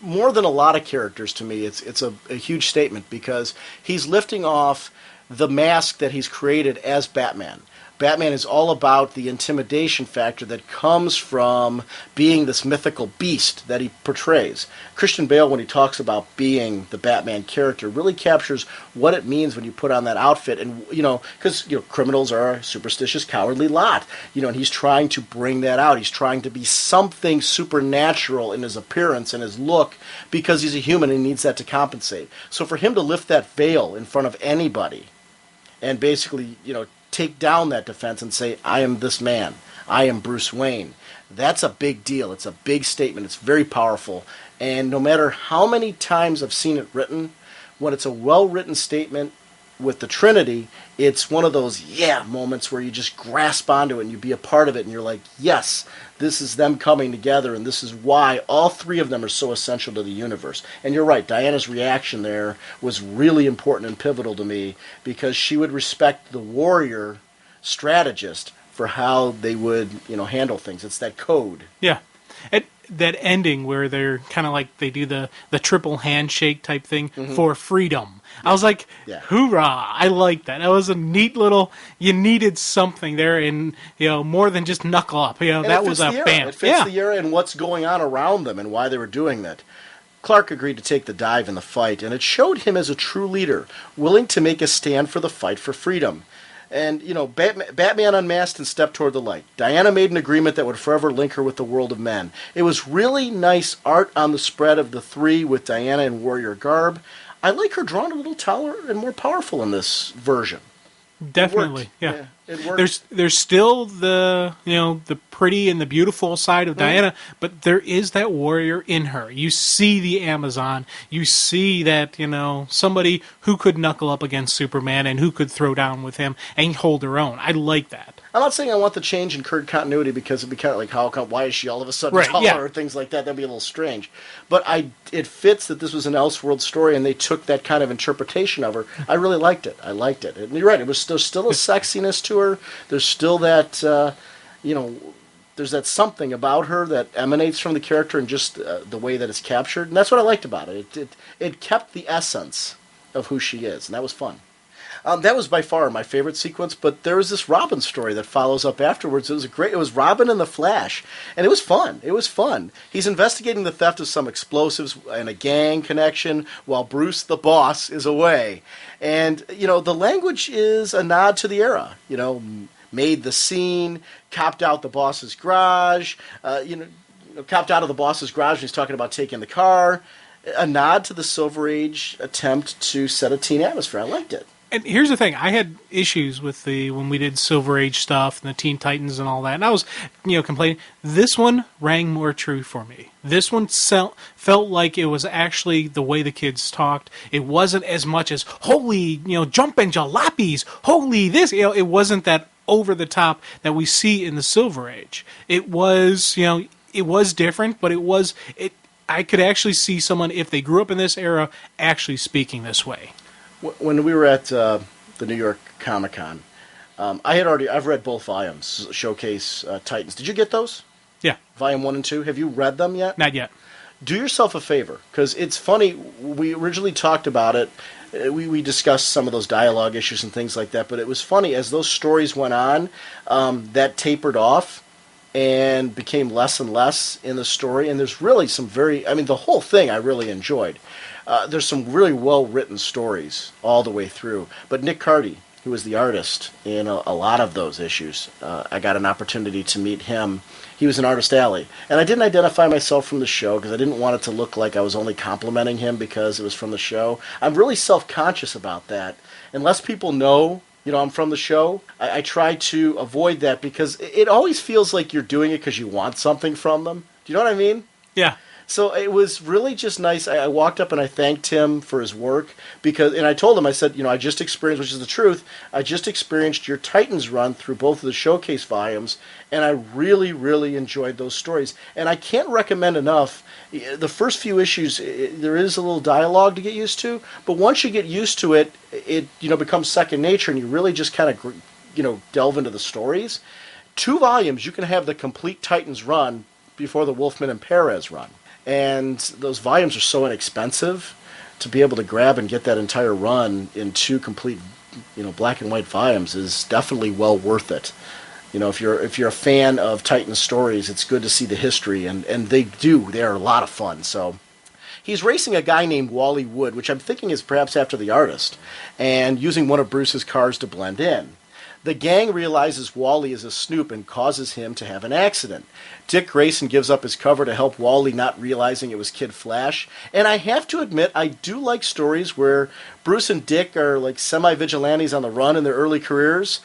more than a lot of characters to me. It's a huge statement because he's lifting off the mask that he's created as Batman. Batman is all about the intimidation factor that comes from being this mythical beast that he portrays. Christian Bale, when he talks about being the Batman character, really captures what it means when you put on that outfit. And, because, criminals are a superstitious, cowardly lot. And he's trying to bring that out. He's trying to be something supernatural in his appearance and his look because he's a human and he needs that to compensate. So for him to lift that veil in front of anybody and basically, take down that defense and say, I am this man. I am Bruce Wayne. That's a big deal. It's a big statement. It's very powerful. And no matter how many times I've seen it written, when it's a well-written statement with the Trinity, it's one of those moments where you just grasp onto it and you be a part of it and you're like, yes, this is them coming together and this is why all three of them are so essential to the universe. And you're right, Diana's reaction there was really important and pivotal to me because she would respect the warrior strategist for how they would, handle things. It's that code. Yeah. And that ending where they're kind of like they do the triple handshake type thing for freedom. I was like, hoorah! I like that. That was a neat little. You needed something there, and more than just knuckle up. That was a bam. It fits the era and what's going on around them and why they were doing that. Clark agreed to take the dive in the fight, and it showed him as a true leader, willing to make a stand for the fight for freedom. And, Batman unmasked and stepped toward the light. Diana made an agreement that would forever link her with the world of men. It was really nice art on the spread of the three with Diana in warrior garb. I like her drawn a little taller and more powerful in this version. Definitely, it worked. There's still the the pretty and the beautiful side of Diana, but there is that warrior in her. You see the Amazon. You see that somebody who could knuckle up against Superman and who could throw down with him and hold her own. I like that. I'm not saying I want the change in current continuity because it'd be kind of like why is she all of a sudden taller or things like that. That'd be a little strange. But it fits that this was an Elseworld story and they took that kind of interpretation of her. I really liked it. I liked it. And you're right. There's still a sexiness to her. There's still that there's that something about her that emanates from the character and just the way that it's captured. And that's what I liked about it. It kept the essence of who she is, and that was fun. That was by far my favorite sequence, but there was this Robin story that follows up afterwards. It was Robin and the Flash, and it was fun. He's investigating the theft of some explosives and a gang connection while Bruce the boss is away. And, the language is a nod to the era, made the scene, copped out the boss's garage, copped out of the boss's garage when he's talking about taking the car. A nod to the Silver Age attempt to set a teen atmosphere. I liked it. And here's the thing: I had issues with when we did Silver Age stuff and the Teen Titans and all that, and I was, complaining. This one rang more true for me. This one felt like it was actually the way the kids talked. It wasn't as much as holy, jumping jalopies, holy this. It wasn't that over the top that we see in the Silver Age. It was, it was different, but it was it. I could actually see someone, if they grew up in this era, actually speaking this way. When we were at the New York Comic-Con, I've read both volumes, Showcase Titans. Did you get those? Yeah. Volume 1 and 2. Have you read them yet? Not yet. Do yourself a favor, because it's funny, we originally talked about it, we discussed some of those dialogue issues and things like that, but it was funny, as those stories went on, that tapered off and became less and less in the story, and there's really some the whole thing I really enjoyed. There's some really well-written stories all the way through. But Nick Carty, who was the artist in a lot of those issues, I got an opportunity to meet him. He was in Artist Alley. And I didn't identify myself from the show because I didn't want it to look like I was only complimenting him because it was from the show. I'm really self-conscious about that. Unless people know, I'm from the show, I try to avoid that because it always feels like you're doing it because you want something from them. Do you know what I mean? Yeah. So it was really just nice. I walked up and I thanked him for his work and I told him, I said, I just experienced, which is the truth, I just experienced your Titans run through both of the Showcase volumes, and I really, really enjoyed those stories. And I can't recommend enough. The first few issues, there is a little dialogue to get used to, but once you get used to it, it becomes second nature, and you really just kind of delve into the stories. 2 volumes, you can have the complete Titans run before the Wolfman and Perez run. And those volumes are so inexpensive to be able to grab and get that entire run in 2 complete, black and white volumes is definitely well worth it. If you're a fan of Titan stories, it's good to see the history, and they are a lot of fun. So he's racing a guy named Wally Wood, which I'm thinking is perhaps after the artist, and using one of Bruce's cars to blend in. The gang realizes Wally is a snoop and causes him to have an accident. Dick Grayson gives up his cover to help Wally, not realizing it was Kid Flash. And I have to admit, I do like stories where Bruce and Dick are like semi-vigilantes on the run in their early careers.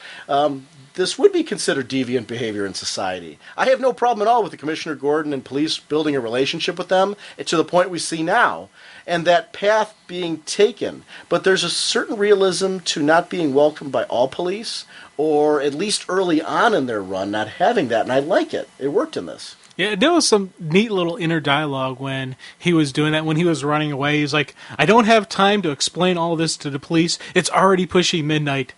This would be considered deviant behavior in society. I have no problem at all with the Commissioner Gordon and police building a relationship with them to the point we see now, and that path being taken. But there's a certain realism to not being welcomed by all police, or at least early on in their run, not having that, and I like it. It worked in this. Yeah, there was some neat little inner dialogue when he was doing that, when he was running away. He's like, I don't have time to explain all this to the police. It's already pushing midnight.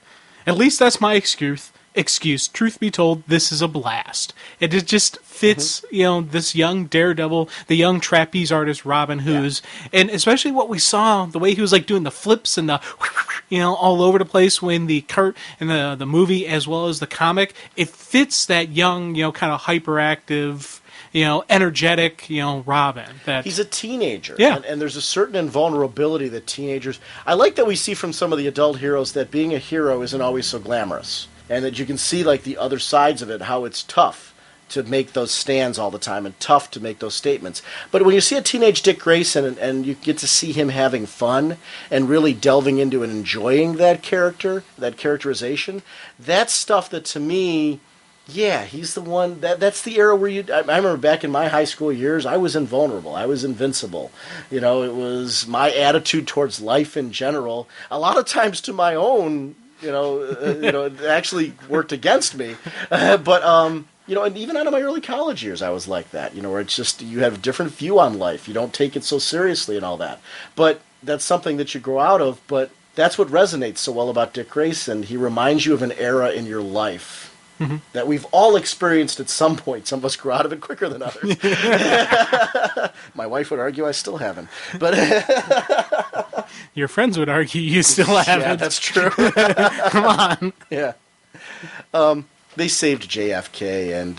At least that's my excuse. excuse. Truth be told, this is a blast. It just fits, this young daredevil, the young trapeze artist Robin Hood, and especially what we saw, the way he was like doing the flips and the, all over the place when the the movie as well as the comic. It fits that young, kind of hyperactive, energetic, Robin. That he's a teenager. Yeah. And there's a certain invulnerability that teenagers... I like that we see from some of the adult heroes that being a hero isn't always so glamorous. And that you can see, like, the other sides of it, how it's tough to make those stands all the time and tough to make those statements. But when you see a teenage Dick Grayson and you get to see him having fun and really delving into and enjoying that character, that characterization, that's stuff that, to me... Yeah, he's the one. That's the era where I remember back in my high school years, I was invulnerable. I was invincible. It was my attitude towards life in general. A lot of times to my own, it actually worked against me. But and even out of my early college years, I was like that. Where it's just you have a different view on life. You don't take it so seriously and all that. But that's something that you grow out of. But that's what resonates so well about Dick Grayson. He reminds you of an era in your life. Mm-hmm. That we've all experienced at some point. Some of us grew out of it quicker than others. My wife would argue I still haven't. But your friends would argue you still haven't. Yeah, that's true. Come on. Yeah. They saved JFK, and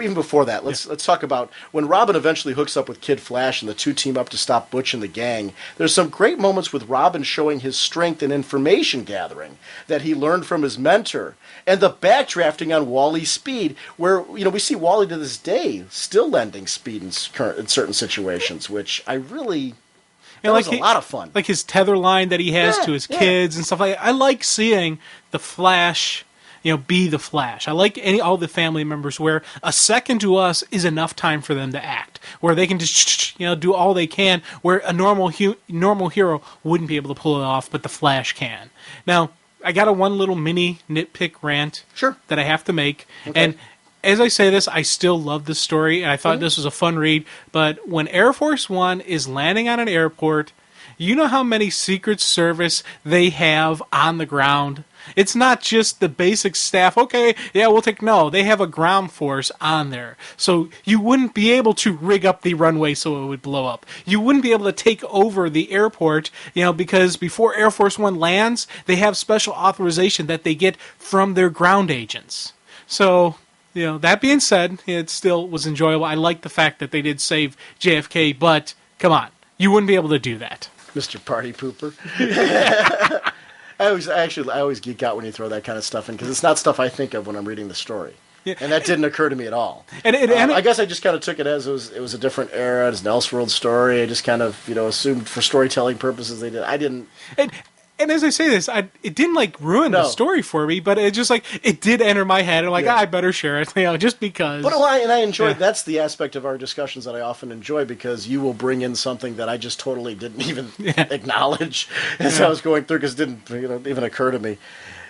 even before that, let's talk about when Robin eventually hooks up with Kid Flash and the two team up to stop Butch and the gang. There's some great moments with Robin showing his strength in information gathering that he learned from his mentor, and the backdrafting on Wally's speed, where we see Wally to this day still lending speed in certain situations, which I really. That was a lot of fun. Like his tether line that he has to his kids and stuff like that. I like seeing the Flash. Be the Flash. I like all the family members where a second to us is enough time for them to act, where they can just do all they can, where a normal hero wouldn't be able to pull it off, but the Flash can. Now, I got one little mini nitpick rant that I have to make, and as I say this, I still love this story, and I thought this was a fun read, but when Air Force One is landing on an airport, you know how many Secret Service they have on the ground? It's not just the basic staff. Okay, yeah, we'll take... No, they have a ground force on there. So you wouldn't be able to rig up the runway so it would blow up. You wouldn't be able to take over the airport, because before Air Force One lands, they have special authorization that they get from their ground agents. So, that being said, it still was enjoyable. I like the fact that they did save JFK, but come on, you wouldn't be able to do that. Mr. Party Pooper. I always geek out when you throw that kind of stuff in, because it's not stuff I think of when I'm reading the story. Yeah. And that didn't occur to me at all. I guess I just kind of took it as it was a different era. It's an Elseworld story. I just kind of assumed for storytelling purposes they did. I didn't. And as I say this, it didn't ruin the story for me, but it just it did enter my head. I'm I better share it, just because. But I enjoy that's the aspect of our discussions that I often enjoy, because you will bring in something that I just totally didn't even acknowledge as I was going through, because it didn't even occur to me.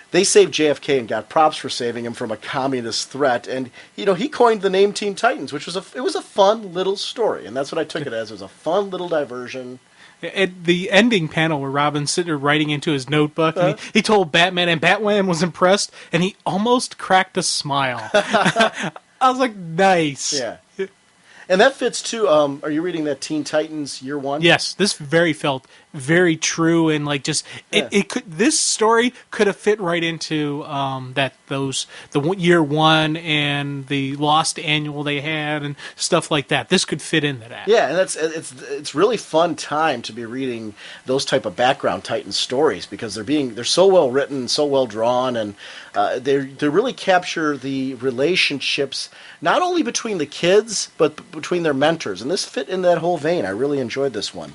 They saved JFK and got props for saving him from a communist threat, and he coined the name Teen Titans, which was a fun little story, and that's what I took it as. It was a fun little diversion. At the ending panel where Robin's sitting there writing into his notebook, and he told Batman, and Batman was impressed, and he almost cracked a smile. I was like, nice. Yeah. And that fits too. Are you reading that Teen Titans Year One? Yes, this felt very true, and it could. This story could have fit right into the Year One and the Lost Annual they had and stuff like that. This could fit into that. Yeah, and it's really fun time to be reading those type of background Titan stories, because they're so well written, so well drawn, and they really capture the relationships not only between the kids but between their mentors, and this fit in that whole vein. I really enjoyed this one.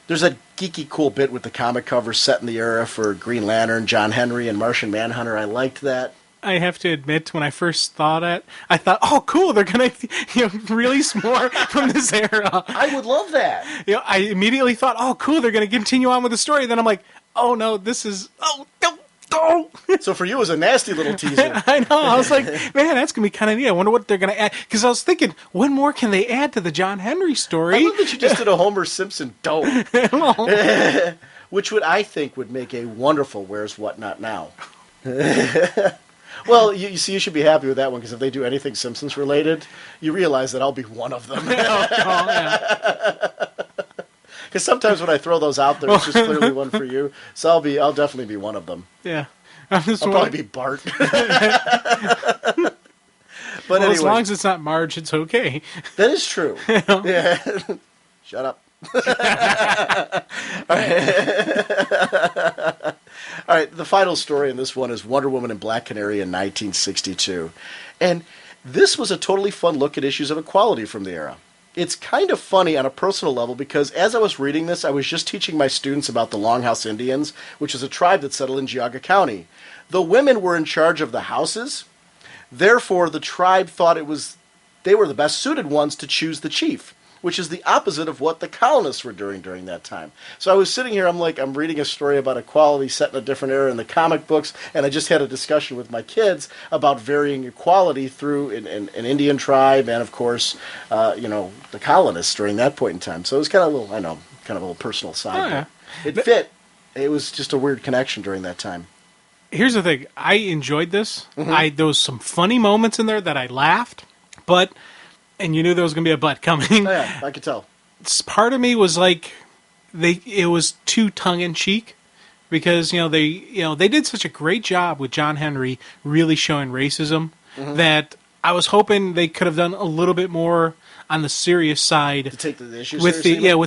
There's a geeky cool bit with the comic cover set in the era for Green Lantern, John Henry, and Martian Manhunter. I liked that. I have to admit, when I first thought it, I thought, oh, cool, they're going to release more from this era. I would love that. I immediately thought, oh, cool, they're going to continue on with the story. Then I'm like, oh, no, this is... Oh, no. Oh. So for you, it was a nasty little teaser. I know. I was like, man, that's going to be kind of neat. I wonder what they're going to add. Because I was thinking, when more can they add to the John Henry story? I love that you just did a Homer Simpson which I think would make a wonderful Where's What Not Now. Well, you see, you should be happy with that one, because if they do anything Simpsons related, you realize that I'll be one of them. Because sometimes when I throw those out there, it's just clearly one for you. So I'll definitely be one of them. Yeah. I'll probably be Bart. But well, anyway, as long as it's not Marge, it's okay. That is true. Yeah. Shut up. All right, the final story in this one is Wonder Woman and Black Canary in 1962. And this was a totally fun look at issues of equality from the era. It's kind of funny on a personal level, because as I was reading this, I was just teaching my students about the Longhouse Indians, which is a tribe that settled in Geauga County. The women were in charge of the houses. Therefore, the tribe thought they were the best suited ones to choose the chief, which is the opposite of what the colonists were doing during that time. So I was sitting here, I'm reading a story about equality set in a different era in the comic books, and I just had a discussion with my kids about varying equality through an Indian tribe and, of course, the colonists during that point in time. So it was kind of a little personal side. Oh, yeah. It fit. It was just a weird connection during that time. Here's the thing. I enjoyed this. Mm-hmm. There was some funny moments in there that I laughed, and you knew there was going to be a but coming. Oh, yeah, I could tell. Part of me was like, it was too tongue-in-cheek, because they did such a great job with John Henry really showing racism that I was hoping they could have done a little bit more on the serious side to take the issues with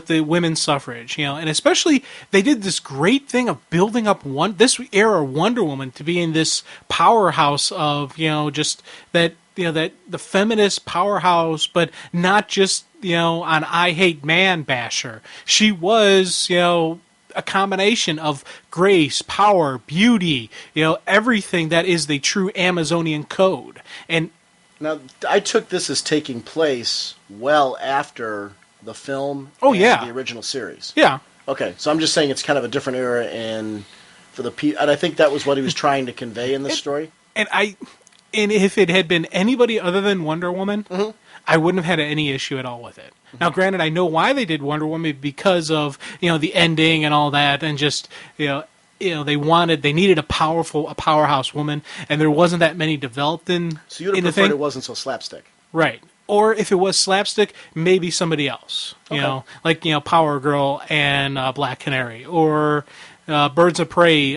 the women's suffrage, and especially they did this great thing of building up this era Wonder Woman to be in this powerhouse of just that that the feminist powerhouse, but not just on I hate man basher. She was a combination of grace, power, beauty, everything that is the true Amazonian code. And now, I took this as taking place well after the film and the original series. Yeah. Okay, so I'm just saying it's kind of a different era, and I think that was what he was trying to convey in this story. And if it had been anybody other than Wonder Woman, I wouldn't have had any issue at all with it. Now, granted, I know why they did Wonder Woman, because of the ending and all that, and just they needed a powerhouse woman, and there wasn't that many developed in. So you'd have preferred it wasn't so slapstick, right? Or if it was slapstick, maybe somebody else, like Power Girl and Black Canary, or Birds of Prey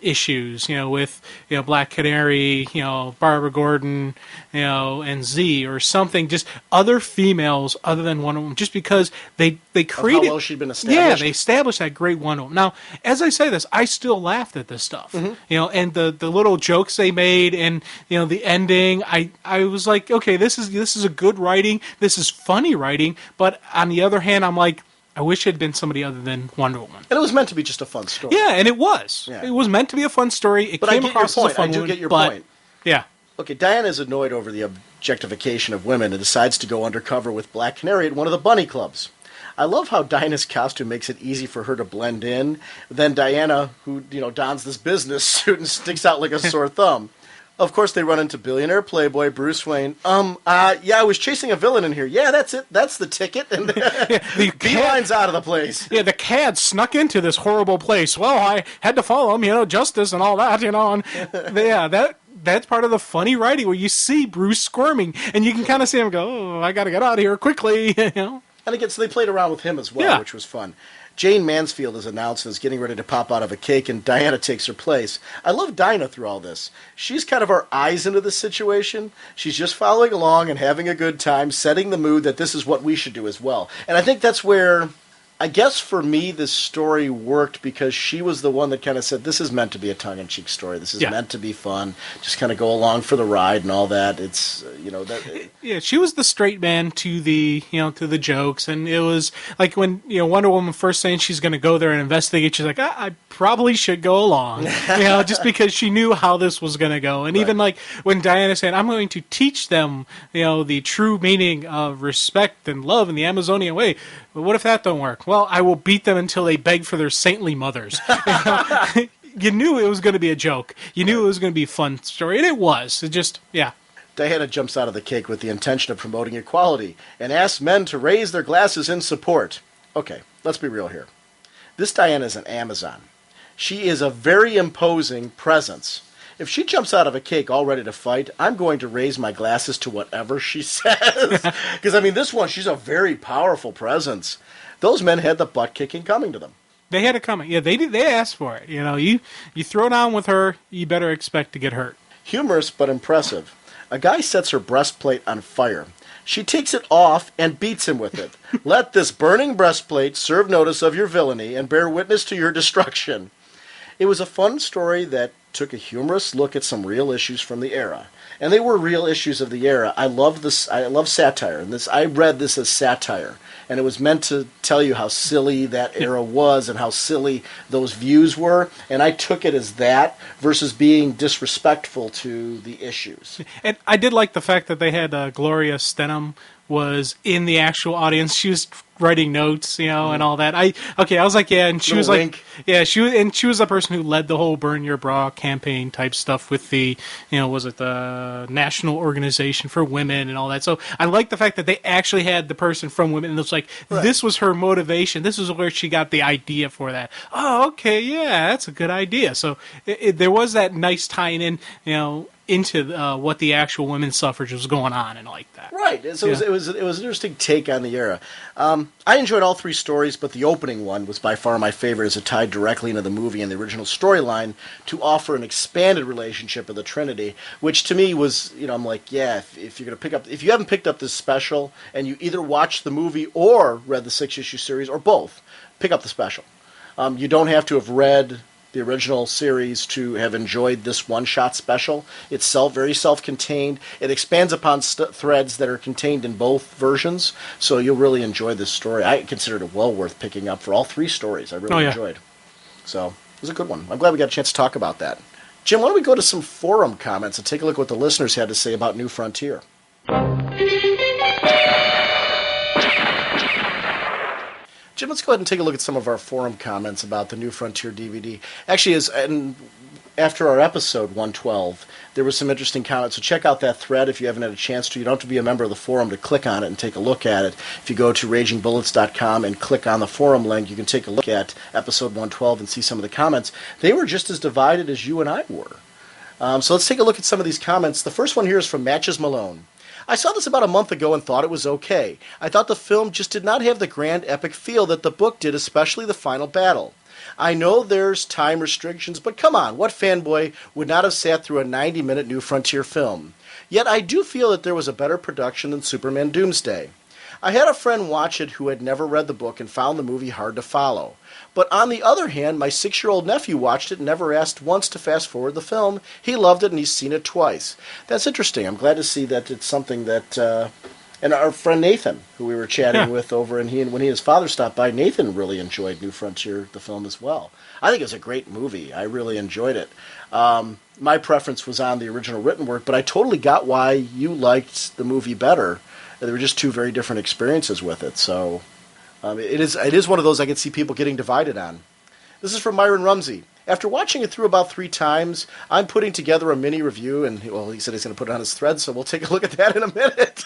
issues, with Black Canary, Barbara Gordon, and Z, or something, just other females other than Wonder Woman, just because they created. How well she'd been established. Yeah, they established that great Wonder Woman. Now, as I say this, I still laughed at this stuff, and the little jokes they made, and the ending. I was like, okay, this is a good writing, this is funny writing, but on the other hand, I'm like, I wish it had been somebody other than Wonder Woman. And it was meant to be just a fun story. Yeah, and it was. Yeah. It was meant to be a fun story. It came across as a fun one. I do get your point. Yeah. Okay, Diana is annoyed over the objectification of women and decides to go undercover with Black Canary at one of the bunny clubs. I love how Diana's costume makes it easy for her to blend in. Then Diana, who dons this business suit and sticks out like a sore thumb. Of course, they run into billionaire playboy Bruce Wayne. I was chasing a villain in here. Yeah, that's it. That's the ticket. And the beeline's out of the place. Yeah, the cad snuck into this horrible place. Well, I had to follow him, justice and all that, and that's part of the funny writing where you see Bruce squirming, and you can kind of see him go, oh, I got to get out of here quickly, And again, so they played around with him as well, which was fun. Jane Mansfield is announced as getting ready to pop out of a cake, and Diana takes her place. I love Dinah through all this. She's kind of our eyes into this situation. She's just following along and having a good time, setting the mood that this is what we should do as well. And I think that's where, I guess for me, this story worked, because she was the one that kind of said, this is meant to be a tongue-in-cheek story. This is meant to be fun. Just kind of go along for the ride and all that. It's, Yeah, she was the straight man to the, to the jokes. And it was like when, Wonder Woman first saying she's going to go there and investigate, she's like, I probably should go along. Just because she knew how this was going to go. And even like when Diana said, I'm going to teach them, the true meaning of respect and love in the Amazonian way. But what if that don't work? Well, I will beat them until they beg for their saintly mothers. You knew it was going to be a joke. You knew it was going to be a fun story, and it was. It just, Diana jumps out of the cake with the intention of promoting equality and asks men to raise their glasses in support. Okay, let's be real here. This Diana is an Amazon. She is a very imposing presence. If she jumps out of a cake all ready to fight, I'm going to raise my glasses to whatever she says. Because, I mean, this one, she's a very powerful presence. Those men had the butt kicking coming to them. They had it coming. Yeah, they did. They asked for it. You know, you throw down with her, you better expect to get hurt. Humorous but impressive. A guy sets her breastplate on fire. She takes it off and beats him with it. Let this burning breastplate serve notice of your villainy and bear witness to your destruction. It was a fun story that took a humorous look at some real issues from the era. And they were real issues of the era. I love this. I love satire. And I read this as satire. And it was meant to tell you how silly that era was and how silly those views were. And I took it as that versus being disrespectful to the issues. And I did like the fact that they had Gloria Steinem was in the actual audience. She was writing notes, you know, and all that. I was like, yeah, and she was like, yeah, she was the person who led the whole Burn Your Bra campaign type stuff with the, you know, was it the National Organization for Women and all that. So I like the fact that they actually had the person from Women, and it was like, this was her motivation. This was where she got the idea for that. Oh, okay, yeah, that's a good idea. So there was that nice tying in, you know, into what the actual women's suffrage was going on and like that. Right. So it was an interesting take on the era. I enjoyed all three stories, but the opening one was by far my favorite as it tied directly into the movie and the original storyline to offer an expanded relationship of the Trinity, which to me was, you know, I'm like, yeah, if you're going to pick up, if you haven't picked up this special and you either watched the movie or read the 6-issue series or both, pick up the special. You don't have to have read the original series to have enjoyed this one-shot special. It's very self-contained. It expands upon threads that are contained in both versions, so you'll really enjoy this story. I considered it well worth picking up for all three stories. I really enjoyed. So it was a good one. I'm glad we got a chance to talk about that. Jim, why don't we go to some forum comments and take a look at what the listeners had to say about New Frontier. Jim, let's go ahead and take a look at some of our forum comments about the New Frontier DVD. Actually, after our episode 112, there was some interesting comments. So check out that thread if you haven't had a chance to. You don't have to be a member of the forum to click on it and take a look at it. If you go to ragingbullets.com and click on the forum link, you can take a look at episode 112 and see some of the comments. They were just as divided as you and I were. So let's take a look at some of these comments. The first one here is from Matches Malone. I saw this about a month ago and thought it was okay. I thought the film just did not have the grand epic feel that the book did, especially the final battle. I know there's time restrictions, but come on, what fanboy would not have sat through a 90-minute New Frontier film? Yet I do feel that there was a better production than Superman Doomsday. I had a friend watch it who had never read the book and found the movie hard to follow. But on the other hand, my 6-year-old nephew watched it and never asked once to fast forward the film. He loved it and he's seen it twice. That's interesting. I'm glad to see that it's something that... and our friend Nathan, who we were chatting with over, and when he and his father stopped by, Nathan really enjoyed New Frontier, the film, as well. I think it was a great movie. I really enjoyed it. My preference was on the original written work, but I totally got why you liked the movie better. There were just two very different experiences with it, so... It is one of those I can see people getting divided on. This is from Myron Rumsey. After watching it through about 3 times, I'm putting together a mini review, and he said he's going to put it on his thread, so we'll take a look at that in a minute.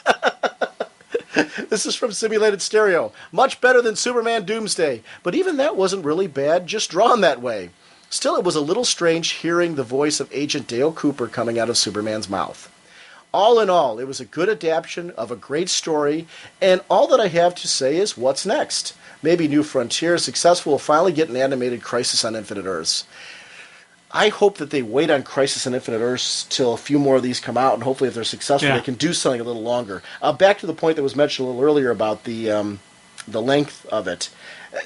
This is from Simulated Stereo. Much better than Superman Doomsday, but even that wasn't really bad, just drawn that way. Still, it was a little strange hearing the voice of Agent Dale Cooper coming out of Superman's mouth. All in all, it was a good adaptation of a great story, and all that I have to say is, what's next? Maybe New Frontier, successful, will finally get an animated Crisis on Infinite Earths. I hope that they wait on Crisis on Infinite Earths till a few more of these come out, and hopefully if they're successful, they can do something a little longer. Back to the point that was mentioned a little earlier about the length of it.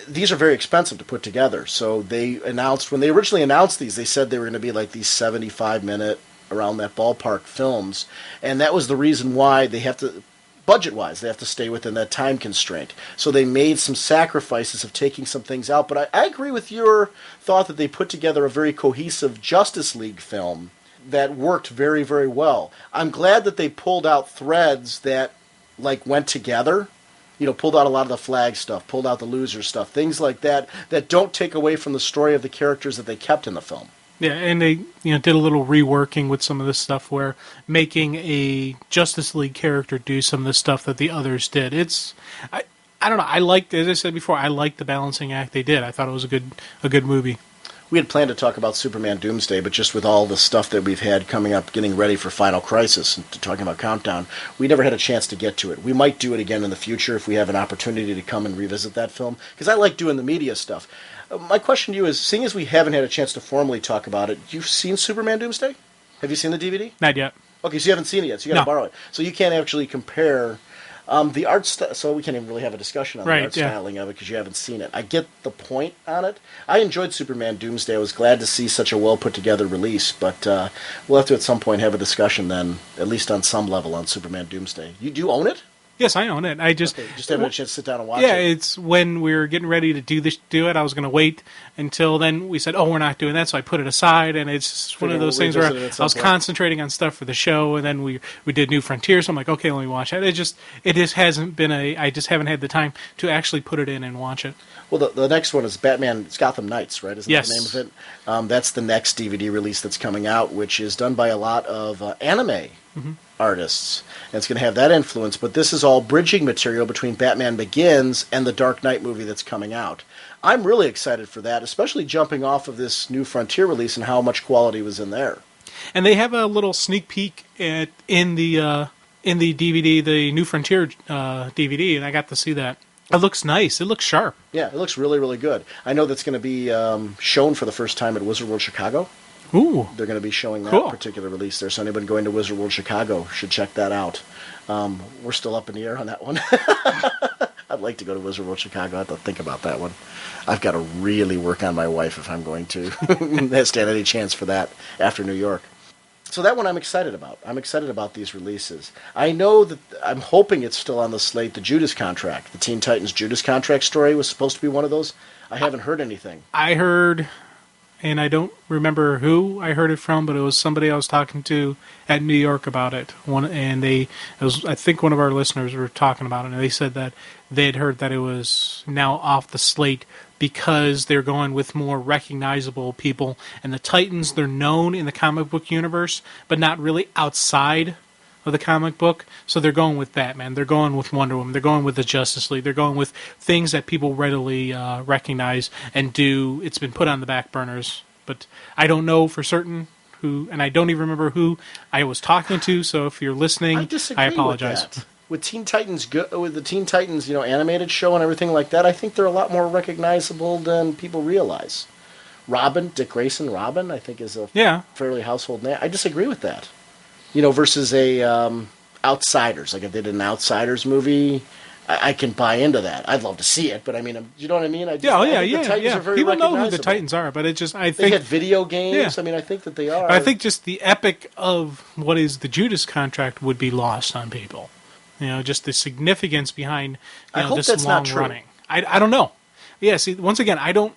These are very expensive to put together, so they announced, when they originally announced these, they said they were going to be like these 75-minute, around that ballpark films, and that was the reason why they have to, budget-wise, they have to stay within that time constraint. So they made some sacrifices of taking some things out, but I agree with your thought that they put together a very cohesive Justice League film that worked very, very well. I'm glad that they pulled out threads that, like, went together, you know, pulled out a lot of the Flag stuff, pulled out the Loser stuff, things like that, that don't take away from the story of the characters that they kept in the film. Yeah, and they did a little reworking with some of this stuff where making a Justice League character do some of the stuff that the others did. I don't know. I liked, as I said before, I liked the balancing act they did. I thought it was a good movie. We had planned to talk about Superman Doomsday, but just with all the stuff that we've had coming up, getting ready for Final Crisis, and talking about Countdown, we never had a chance to get to it. We might do it again in the future if we have an opportunity to come and revisit that film, because I like doing the media stuff. My question to you is, seeing as we haven't had a chance to formally talk about it, you've seen Superman Doomsday? Have you seen the DVD? Not yet. Okay, so you haven't seen it yet, so you got to borrow it. So you can't actually compare the art so we can't even really have a discussion on the art styling of it because you haven't seen it. I get the point on it. I enjoyed Superman Doomsday. I was glad to see such a well put together release, but we'll have to at some point have a discussion then, at least on some level, on Superman Doomsday. You do own it? Yes, I own it. I just haven't had a chance to sit down and watch it. Yeah, it's when we were getting ready to do it. I was going to wait until then. We said, "Oh, we're not doing that," so I put it aside. And it's one of those things where I was concentrating on stuff for the show, and then we did New Frontier. So I'm like, "Okay, let me watch it." It just hasn't been I just haven't had the time to actually put it in and watch it. Well, the next one is Batman. It's Gotham Knights, right? Isn't that the name of it? That's the next DVD release that's coming out, which is done by a lot of anime artists, and it's going to have that influence, but this is all bridging material between Batman Begins and the Dark Knight movie that's coming out. I'm really excited for that, especially jumping off of this New Frontier release and how much quality was in there. And they have a little sneak peek in the DVD, the New Frontier DVD, and I got to see that. It looks nice. It looks sharp. Yeah, it looks really, really good. I know that's going to be shown for the first time at Wizard World Chicago. Ooh. They're going to be showing that particular release there, so anybody going to Wizard World Chicago should check that out. We're still up in the air on that one. I'd like to go to Wizard World Chicago. I have to think about that one. I've got to really work on my wife if I'm going to stand any chance for that after New York. So that one I'm excited about. I'm excited about these releases. I know that I'm hoping it's still on the slate, the Judas Contract. The Teen Titans Judas Contract story was supposed to be one of those. I haven't heard anything. I heard, and I don't remember who I heard it from, but it was somebody I was talking to at New York about it. I think one of our listeners were talking about it, and they said that they had heard that it was now off the slate because they're going with more recognizable people. And the Titans, they're known in the comic book universe, but not really outside of the comic book. So they're going with Batman, they're going with Wonder Woman, they're going with the Justice League, they're going with things that people readily recognize and do. It's been put on the back burners, but I don't know for certain who, and I don't even remember who I was talking to, so if you're listening, I apologize. With Teen Titans, with the Teen Titans, animated show and everything like that, I think they're a lot more recognizable than people realize. Robin, Dick Grayson, Robin, I think is a fairly household name. I disagree with that. Versus a Outsiders. Like if they did an Outsiders movie, I can buy into that. I'd love to see it, but I mean, you know what I mean? The Titans are very people know recognizable. who the Titans are, but it just I think they had video games. Yeah. I mean, I think that they are. I think just the epic of what is the Judas Contract would be lost on people. Just the significance behind this long running. I don't know. Yeah, see, once again, I'm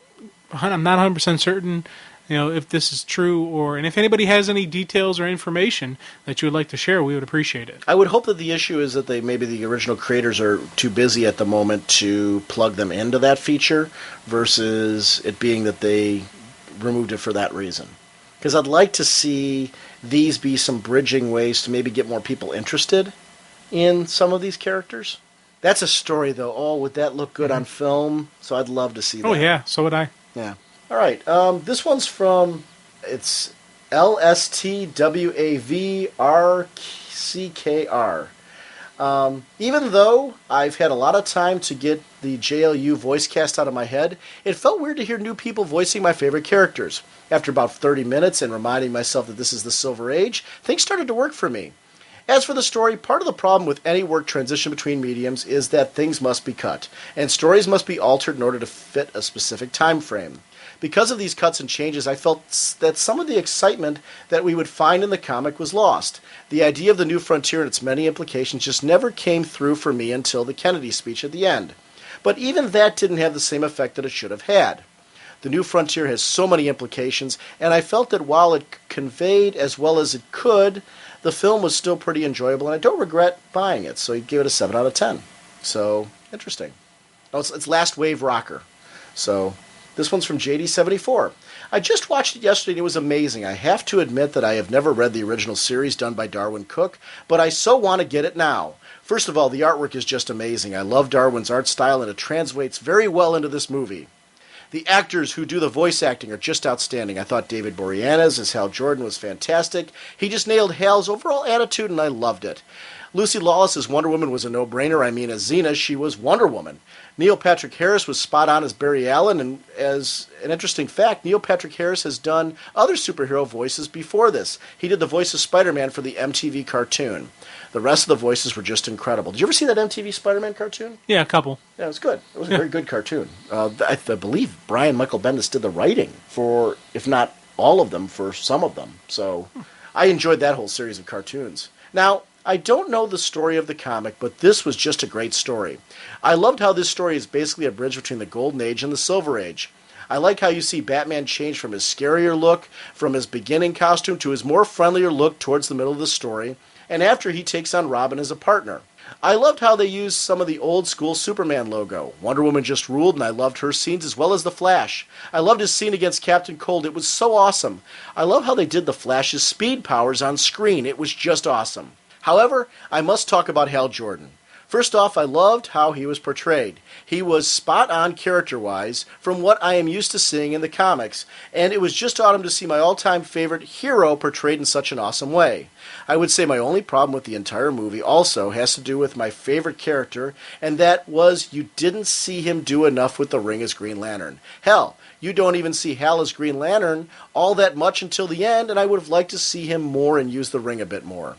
not 100% certain, if this is true and if anybody has any details or information that you would like to share, we would appreciate it. I would hope that the issue is that maybe the original creators are too busy at the moment to plug them into that feature versus it being that they removed it for that reason. Because I'd like to see these be some bridging ways to maybe get more people interested in some of these characters. That's a story, though. Oh, would that look good on film? So I'd love to see that. Oh, yeah. So would I. Yeah. All right. This one's from, it's LSTWAVRCKR. Even though I've had a lot of time to get the JLU voice cast out of my head, it felt weird to hear new people voicing my favorite characters. After about 30 minutes and reminding myself that this is the Silver Age, things started to work for me. As for the story, part of the problem with any work transition between mediums is that things must be cut, and stories must be altered in order to fit a specific time frame. Because of these cuts and changes, I felt that some of the excitement that we would find in the comic was lost. The idea of the New Frontier and its many implications just never came through for me until the Kennedy speech at the end. But even that didn't have the same effect that it should have had. The New Frontier has so many implications, and I felt that while it conveyed as well as it could, the film was still pretty enjoyable, and I don't regret buying it. So he gave it a 7 out of 10. So, interesting. Oh, it's Last Wave Rocker. So, this one's from JD74. I just watched it yesterday, and it was amazing. I have to admit that I have never read the original series done by Darwin Cook, but I so want to get it now. First of all, the artwork is just amazing. I love Darwin's art style, and it translates very well into this movie. The actors who do the voice acting are just outstanding. I thought David Boreanaz as Hal Jordan was fantastic. He just nailed Hal's overall attitude, and I loved it. Lucy Lawless as Wonder Woman was a no-brainer. I mean, as Xena, she was Wonder Woman. Neil Patrick Harris was spot on as Barry Allen, and as an interesting fact, Neil Patrick Harris has done other superhero voices before this. He did the voice of Spider-Man for the MTV cartoon. The rest of the voices were just incredible. Did you ever see that MTV Spider-Man cartoon? Yeah, a couple. Yeah, it was good. It was a very good cartoon. I believe Brian Michael Bendis did the writing for, if not all of them, for some of them. So I enjoyed that whole series of cartoons. Now, I don't know the story of the comic, but this was just a great story. I loved how this story is basically a bridge between the Golden Age and the Silver Age. I like how you see Batman change from his scarier look, from his beginning costume, to his more friendlier look towards the middle of the story, and after he takes on Robin as a partner. I loved how they used some of the old-school Superman logo. Wonder Woman just ruled, and I loved her scenes as well as the Flash. I loved his scene against Captain Cold. It was so awesome. I love how they did the Flash's speed powers on screen. It was just awesome. However, I must talk about Hal Jordan. First off, I loved how he was portrayed. He was spot on character-wise from what I am used to seeing in the comics, and it was just awesome to see my all-time favorite hero portrayed in such an awesome way. I would say my only problem with the entire movie also has to do with my favorite character, and that was you didn't see him do enough with the ring as Green Lantern. Hell, you don't even see Hal as Green Lantern all that much until the end, and I would have liked to see him more and use the ring a bit more.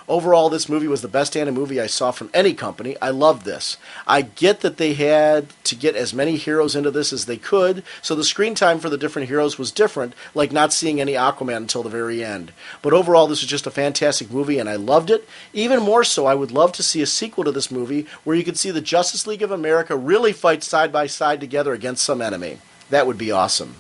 Overall, this movie was the best animated movie I saw from any company. I loved this. I get that they had to get as many heroes into this as they could, so the screen time for the different heroes was different, like not seeing any Aquaman until the very end. But overall, this was just a fantastic movie, and I loved it. Even more so, I would love to see a sequel to this movie where you could see the Justice League of America really fight side by side together against some enemy. That would be awesome.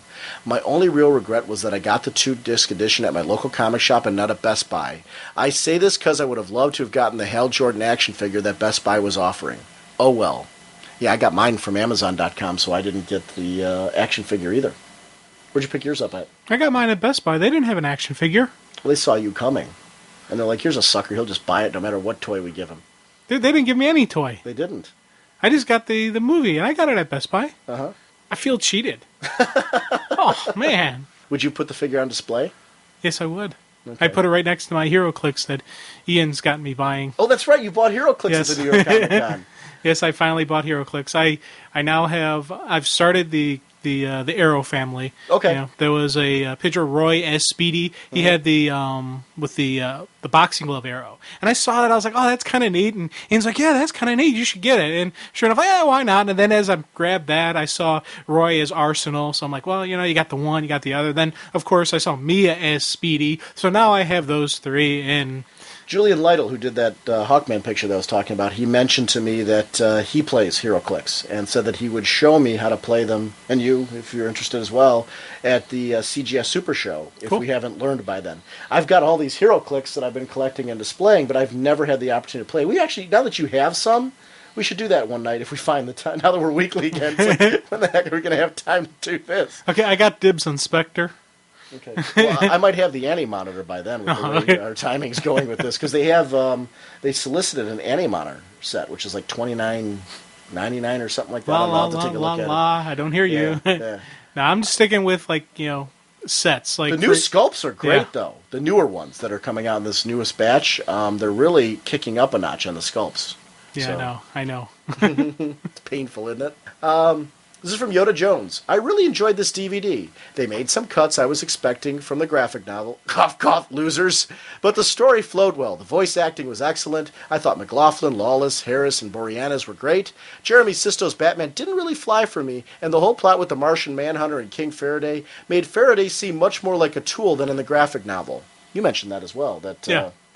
My only real regret was that I got the 2-disc edition at my local comic shop and not at Best Buy. I say this because I would have loved to have gotten the Hal Jordan action figure that Best Buy was offering. Oh well. Yeah, I got mine from Amazon.com, so I didn't get the action figure either. Where'd you pick yours up at? I got mine at Best Buy. They didn't have an action figure. Well, they saw you coming. And they're like, here's a sucker. He'll just buy it no matter what toy we give him. They didn't give me any toy. They didn't. I just got the movie, and I got it at Best Buy. Uh-huh. I feel cheated. Oh, man. Would you put the figure on display? Yes, I would. Okay. I put it right next to my HeroClix that Ian's got me buying. Oh, that's right. You bought HeroClix at the New York Comic Con. Yes, I finally bought HeroClix. I now have. I've started the Arrow family. Okay. You know, there was a picture of Roy as Speedy. He had the with the boxing glove arrow, and I saw that. I was like, oh, that's kind of neat. And Ian's like, yeah, that's kind of neat. You should get it. And sure enough, yeah, why not? And then as I grabbed that, I saw Roy as Arsenal. So I'm like, well, you know, you got the one, you got the other. Then of course I saw Mia as Speedy. So now I have those three. And Julian Lytle, who did that Hawkman picture that I was talking about, he mentioned to me that he plays HeroClix and said that he would show me how to play them, and you, if you're interested as well, at the CGS Super Show, if we haven't learned by then. I've got all these HeroClix that I've been collecting and displaying, but I've never had the opportunity to play. We actually, now that you have some, we should do that one night if we find the time. Now that we're weekly again, it's like, when the heck are we going to have time to do this? Okay, I got dibs on Spectre. Okay. Well, I might have the Anti-Monitor by then with the way our timing's going with this, because they have they solicited an Anti-Monitor set, which is like $29.99 or something like that. I'll have to take a look at it. I don't hear you. Yeah. No, I'm just sticking with sets. Like the new sculpts are great though. The newer ones that are coming out in this newest batch, they're really kicking up a notch on the sculpts. Yeah, I know. It's painful, isn't it? This is from Yoda Jones. I really enjoyed this DVD. They made some cuts I was expecting from the graphic novel. Cough, cough, losers. But the story flowed well. The voice acting was excellent. I thought McLaughlin, Lawless, Harris, and Boreanaz were great. Jeremy Sisto's Batman didn't really fly for me, and the whole plot with the Martian Manhunter and King Faraday made Faraday seem much more like a tool than in the graphic novel. You mentioned that as well.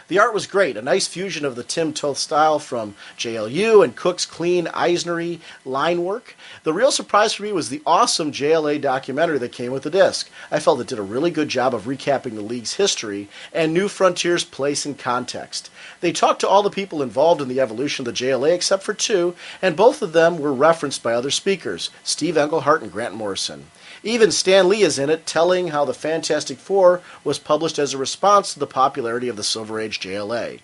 The art was great, a nice fusion of the Tim Toth style from JLU and Cook's clean Eisnery line work. The real surprise for me was the awesome JLA documentary that came with the disc. I felt it did a really good job of recapping the League's history and New Frontier's place and context. They talked to all the people involved in the evolution of the JLA except for two, and both of them were referenced by other speakers, Steve Englehart and Grant Morrison. Even Stan Lee is in it, telling how the Fantastic Four was published as a response to the popularity of the Silver Age JLA.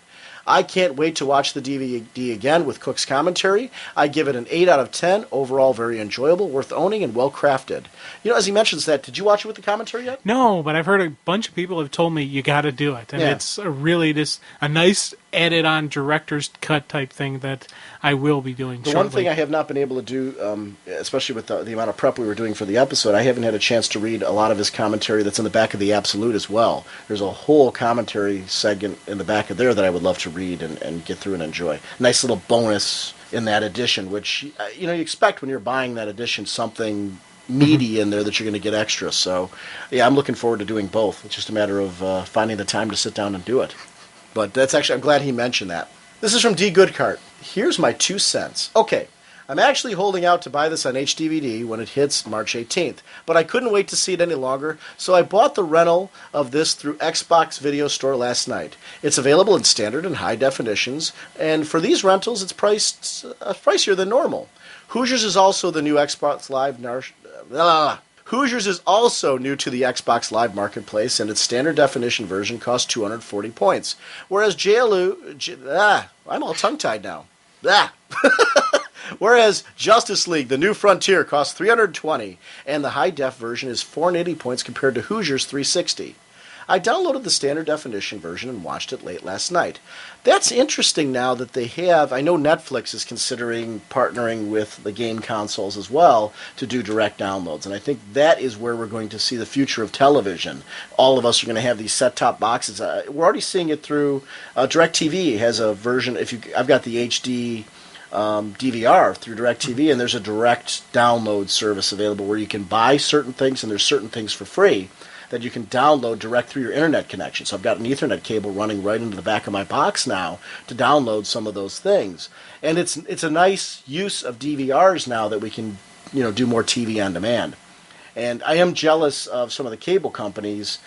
I can't wait to watch the DVD again with Cook's commentary. I give it an 8 out of 10. Overall, very enjoyable, worth owning, and well crafted. You know, as he mentions that, did you watch it with the commentary yet? No, but I've heard a bunch of people have told me you got to do it, and it's really just a nice added-on director's cut type thing that I will be doing. The one thing I have not been able to do, especially with the amount of prep we were doing for the episode, I haven't had a chance to read a lot of his commentary that's in the back of the Absolute as well. There's a whole commentary segment in the back of there that I would love to read and get through and enjoy. Nice little bonus in that edition, which you expect when you're buying that edition, something meaty in there that you're going to get extra. So, yeah, I'm looking forward to doing both. It's just a matter of finding the time to sit down and do it. But that's actually, I'm glad he mentioned that. This is from D. Goodcart. Here's my 2 cents. Okay, I'm actually holding out to buy this on HDVD when it hits March 18th, but I couldn't wait to see it any longer, so I bought the rental of this through Xbox Video Store last night. It's available in standard and high definitions, and for these rentals, it's priced pricier than normal. Hoosiers is also the new Xbox Live Hoosiers is also new to the Xbox Live marketplace, and its standard definition version costs 240 points, whereas I'm all tongue-tied now. Whereas Justice League, The New Frontier, costs 320, and the high-def version is 480 points compared to Hoosiers 360. I downloaded the standard definition version and watched it late last night. That's interesting now that they have, I know Netflix is considering partnering with the game consoles as well to do direct downloads, and I think that is where we're going to see the future of television. All of us are going to have these set-top boxes. We're already seeing it through DirecTV has a version. I've got the HD DVR through DirecTV, and there's a direct download service available where you can buy certain things, and there's certain things for free that you can download direct through your internet connection. So I've got an Ethernet cable running right into the back of my box now to download some of those things. And it's a nice use of DVRs now that we can do more TV on demand. And I am jealous of some of the cable companies.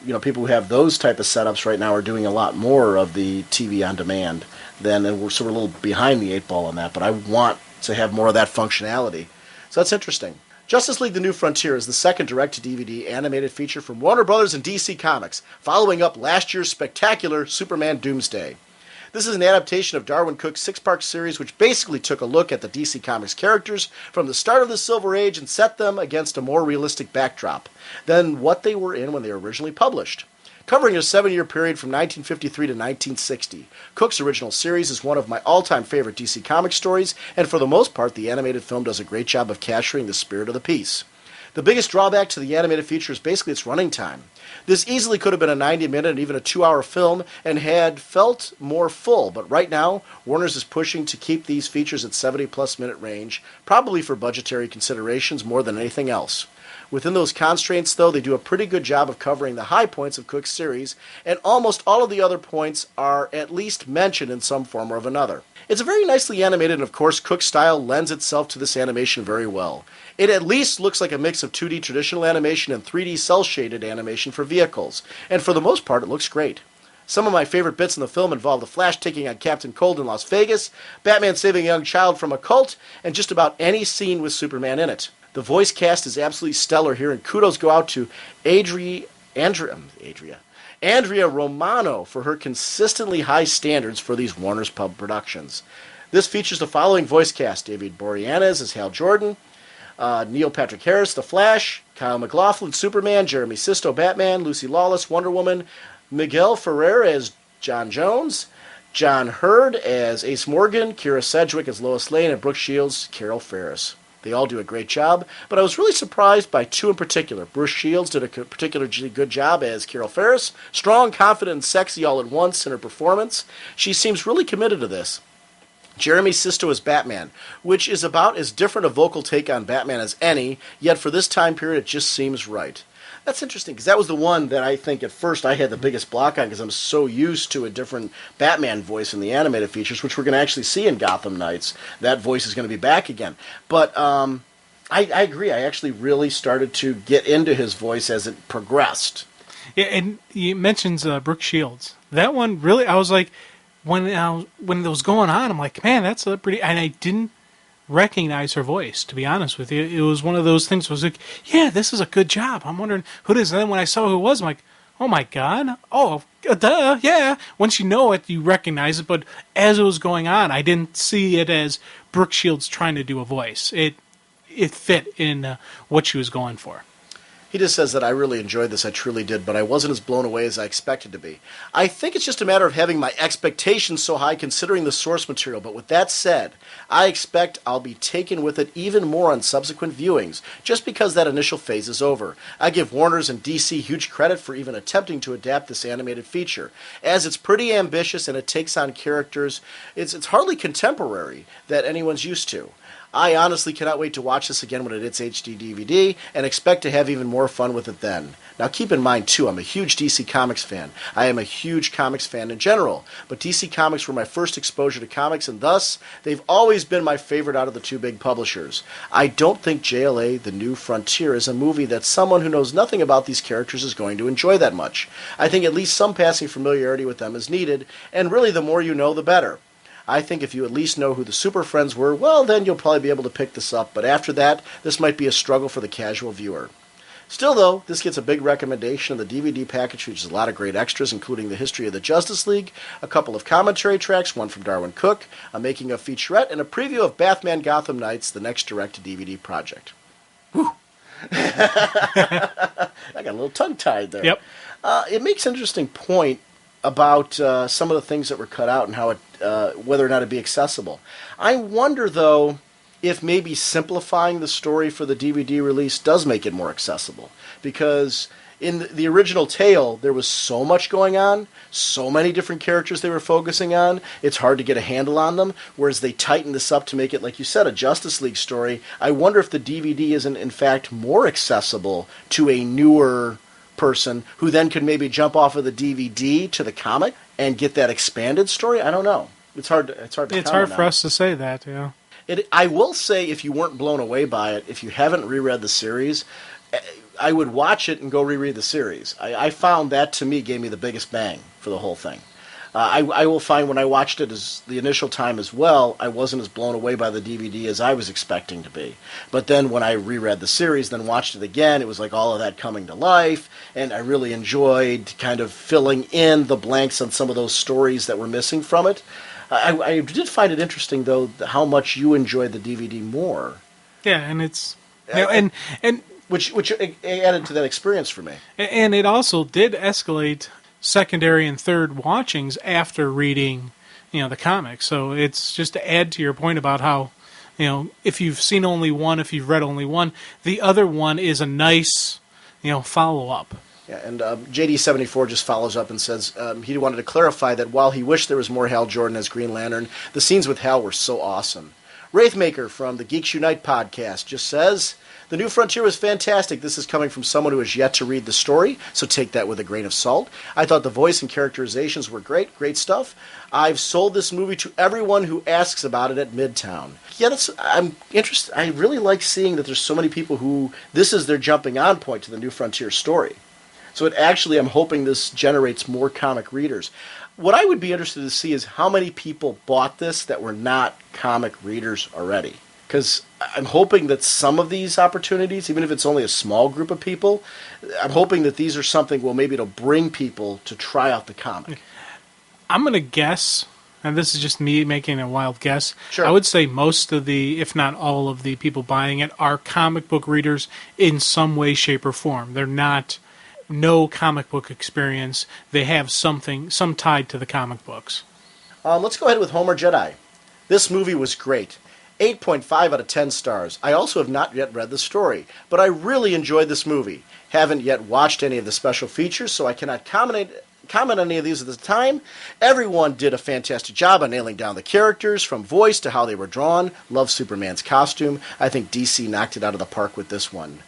People who have those type of setups right now are doing a lot more of the TV on demand and we're a little behind the 8 ball on that, but I want to have more of that functionality. So that's interesting. Justice League The New Frontier is the second direct-to-DVD animated feature from Warner Brothers and DC Comics, following up last year's spectacular Superman Doomsday. This is an adaptation of Darwin Cook's 6-part series, which basically took a look at the DC Comics characters from the start of the Silver Age and set them against a more realistic backdrop than what they were in when they were originally published. Covering a 7-year period from 1953 to 1960, Cook's original series is one of my all-time favorite DC Comics stories, and for the most part, the animated film does a great job of capturing the spirit of the piece. The biggest drawback to the animated feature is basically its running time. This easily could have been a 90-minute and even a 2-hour film and had felt more full, but right now, Warner's is pushing to keep these features at 70-plus minute range, probably for budgetary considerations more than anything else. Within those constraints, though, they do a pretty good job of covering the high points of Cook's series, and almost all of the other points are at least mentioned in some form or of another. It's very nicely animated, and of course, Cook's style lends itself to this animation very well. It at least looks like a mix of 2D traditional animation and 3D cel-shaded animation for vehicles, and for the most part, it looks great. Some of my favorite bits in the film involve the Flash taking on Captain Cold in Las Vegas, Batman saving a young child from a cult, and just about any scene with Superman in it. The voice cast is absolutely stellar here, and kudos go out to Andrea Romano for her consistently high standards for these Warner's Pub productions. This features the following voice cast: David Boreanaz as Hal Jordan, Neil Patrick Harris, The Flash, Kyle MacLachlan, Superman, Jeremy Sisto, Batman, Lucy Lawless, Wonder Woman, Miguel Ferrer as John Jones, John Hurd as Ace Morgan, Kira Sedgwick as Lois Lane, and Brooke Shields, Carol Ferris. They all do a great job, but I was really surprised by 2 in particular. Brooke Shields did a particularly good job as Carol Ferris, strong, confident, and sexy all at once in her performance. She seems really committed to this. Jeremy Sisto as Batman, which is about as different a vocal take on Batman as any, yet for this time period it just seems right. That's interesting, because that was the one that I think at first I had the biggest block on, because I'm so used to a different Batman voice in the animated features, which we're going to actually see in Gotham Knights. That voice is going to be back again. But I agree. I actually really started to get into his voice as it progressed. Yeah, and he mentions Brooke Shields. That one, really, I was like, when it was going on, I'm like, man, that's a pretty... And I didn't recognize her voice, to be honest with you. It was one of those things where I was like, yeah, this is a good job. I'm wondering who it is. And then when I saw who it was, I'm like, oh my God, oh, duh, yeah. Once you know it, you recognize it, but as it was going on, I didn't see it as Brooke Shields trying to do a voice. It fit in what she was going for. He just says that I really enjoyed this, I truly did, but I wasn't as blown away as I expected to be. I think it's just a matter of having my expectations so high considering the source material, but with that said, I expect I'll be taken with it even more on subsequent viewings, just because that initial phase is over. I give Warner's and DC huge credit for even attempting to adapt this animated feature, as it's pretty ambitious and it takes on characters it's hardly contemporary that anyone's used to. I honestly cannot wait to watch this again when it hits HD DVD and expect to have even more fun with it then. Now keep in mind too, I'm a huge DC Comics fan. I am a huge comics fan in general, but DC Comics were my first exposure to comics and thus they've always been my favorite out of the two big publishers. I don't think JLA The New Frontier is a movie that someone who knows nothing about these characters is going to enjoy that much. I think at least some passing familiarity with them is needed, and really the more you know the better. I think if you at least know who the Super Friends were, well, then you'll probably be able to pick this up. But after that, this might be a struggle for the casual viewer. Still, though, this gets a big recommendation of the DVD package, features a lot of great extras, including the history of the Justice League, a couple of commentary tracks, one from Darwin Cook, a making-of featurette, and a preview of Batman Gotham Knights, the next direct-to-DVD project. Whew. I got a little tongue-tied there. Yep. It makes an interesting point about some of the things that were cut out and how it, whether or not it'd be accessible. I wonder, though, if maybe simplifying the story for the DVD release does make it more accessible. Because in the original tale, there was so much going on, so many different characters they were focusing on, it's hard to get a handle on them, whereas they tightened this up to make it, like you said, a Justice League story. I wonder if the DVD isn't, in fact, more accessible to a newer person who then could maybe jump off of the DVD to the comic and get that expanded story. I don't know. It's hard to It's hard for us to say that, yeah. I will say, if you weren't blown away by it, if you haven't reread the series, I would watch it and go reread the series. I found that, to me, gave me the biggest bang for the whole thing. I will find when I watched it as the initial time as well, I wasn't as blown away by the DVD as I was expecting to be. But then when I reread the series, then watched it again, it was like all of that coming to life, and I really enjoyed kind of filling in the blanks on some of those stories that were missing from it. I did find it interesting, though, how much you enjoyed the DVD more. Yeah, and it's... and which added to that experience for me. And it also did escalate secondary and third watchings after reading, the comics. So it's just to add to your point about how, if you've seen only one, if you've read only one, the other one is a nice, follow-up. Yeah, and JD74 just follows up and says he wanted to clarify that while he wished there was more Hal Jordan as Green Lantern, the scenes with Hal were so awesome. Wraithmaker from the Geeks Unite podcast just says, The New Frontier was fantastic. This is coming from someone who has yet to read the story, so take that with a grain of salt. I thought the voice and characterizations were great stuff. I've sold this movie to everyone who asks about it at Midtown. Yeah, I'm interested. I really like seeing that there's so many people who this is their jumping on point to the New Frontier story. So I'm hoping this generates more comic readers. What I would be interested to see is how many people bought this that were not comic readers already. Because I'm hoping that some of these opportunities, even if it's only a small group of people, I'm hoping that these are something, maybe it'll bring people to try out the comic. I'm going to guess, and this is just me making a wild guess, sure. I would say most of the, if not all of the people buying it are comic book readers in some way, shape, or form. They're not... no comic book experience. They have some tied to the comic books. Let's go ahead with Homer Jedi. This movie was great. 8.5 out of 10 stars. I also have not yet read the story, but I really enjoyed this movie. Haven't yet watched any of the special features, so I cannot comment on any of these at this time. Everyone did a fantastic job on nailing down the characters, from voice to how they were drawn. Love Superman's costume. I think DC knocked it out of the park with this one.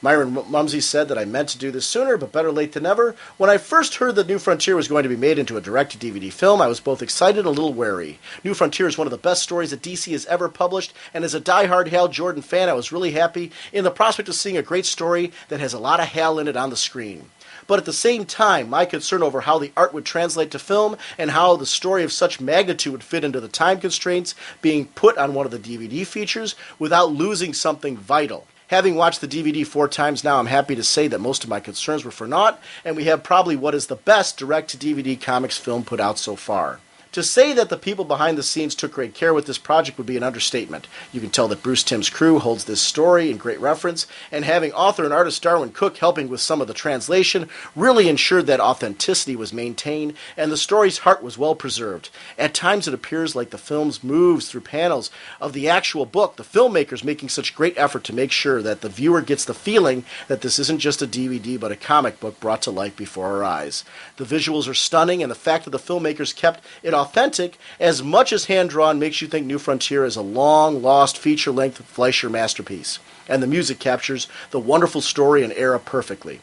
Myron Mumsey said that I meant to do this sooner, but better late than never. When I first heard that New Frontier was going to be made into a direct-to-DVD film, I was both excited and a little wary. New Frontier is one of the best stories that DC has ever published, and as a die-hard Hal Jordan fan, I was really happy in the prospect of seeing a great story that has a lot of Hal in it on the screen. But at the same time, my concern over how the art would translate to film and how the story of such magnitude would fit into the time constraints being put on one of the DVD features without losing something vital. Having watched the DVD 4 times now, I'm happy to say that most of my concerns were for naught, and we have probably what is the best direct-to-DVD comics film put out so far. To say that the people behind the scenes took great care with this project would be an understatement. You can tell that Bruce Timm's crew holds this story in great reference, and having author and artist Darwin Cook helping with some of the translation really ensured that authenticity was maintained and the story's heart was well preserved. At times it appears like the film moves through panels of the actual book, the filmmakers making such great effort to make sure that the viewer gets the feeling that this isn't just a DVD but a comic book brought to life before our eyes. The visuals are stunning, and the fact that the filmmakers kept it authentic as much as hand-drawn makes you think New Frontier is a long-lost feature-length Fleischer masterpiece. And the music captures the wonderful story and era perfectly.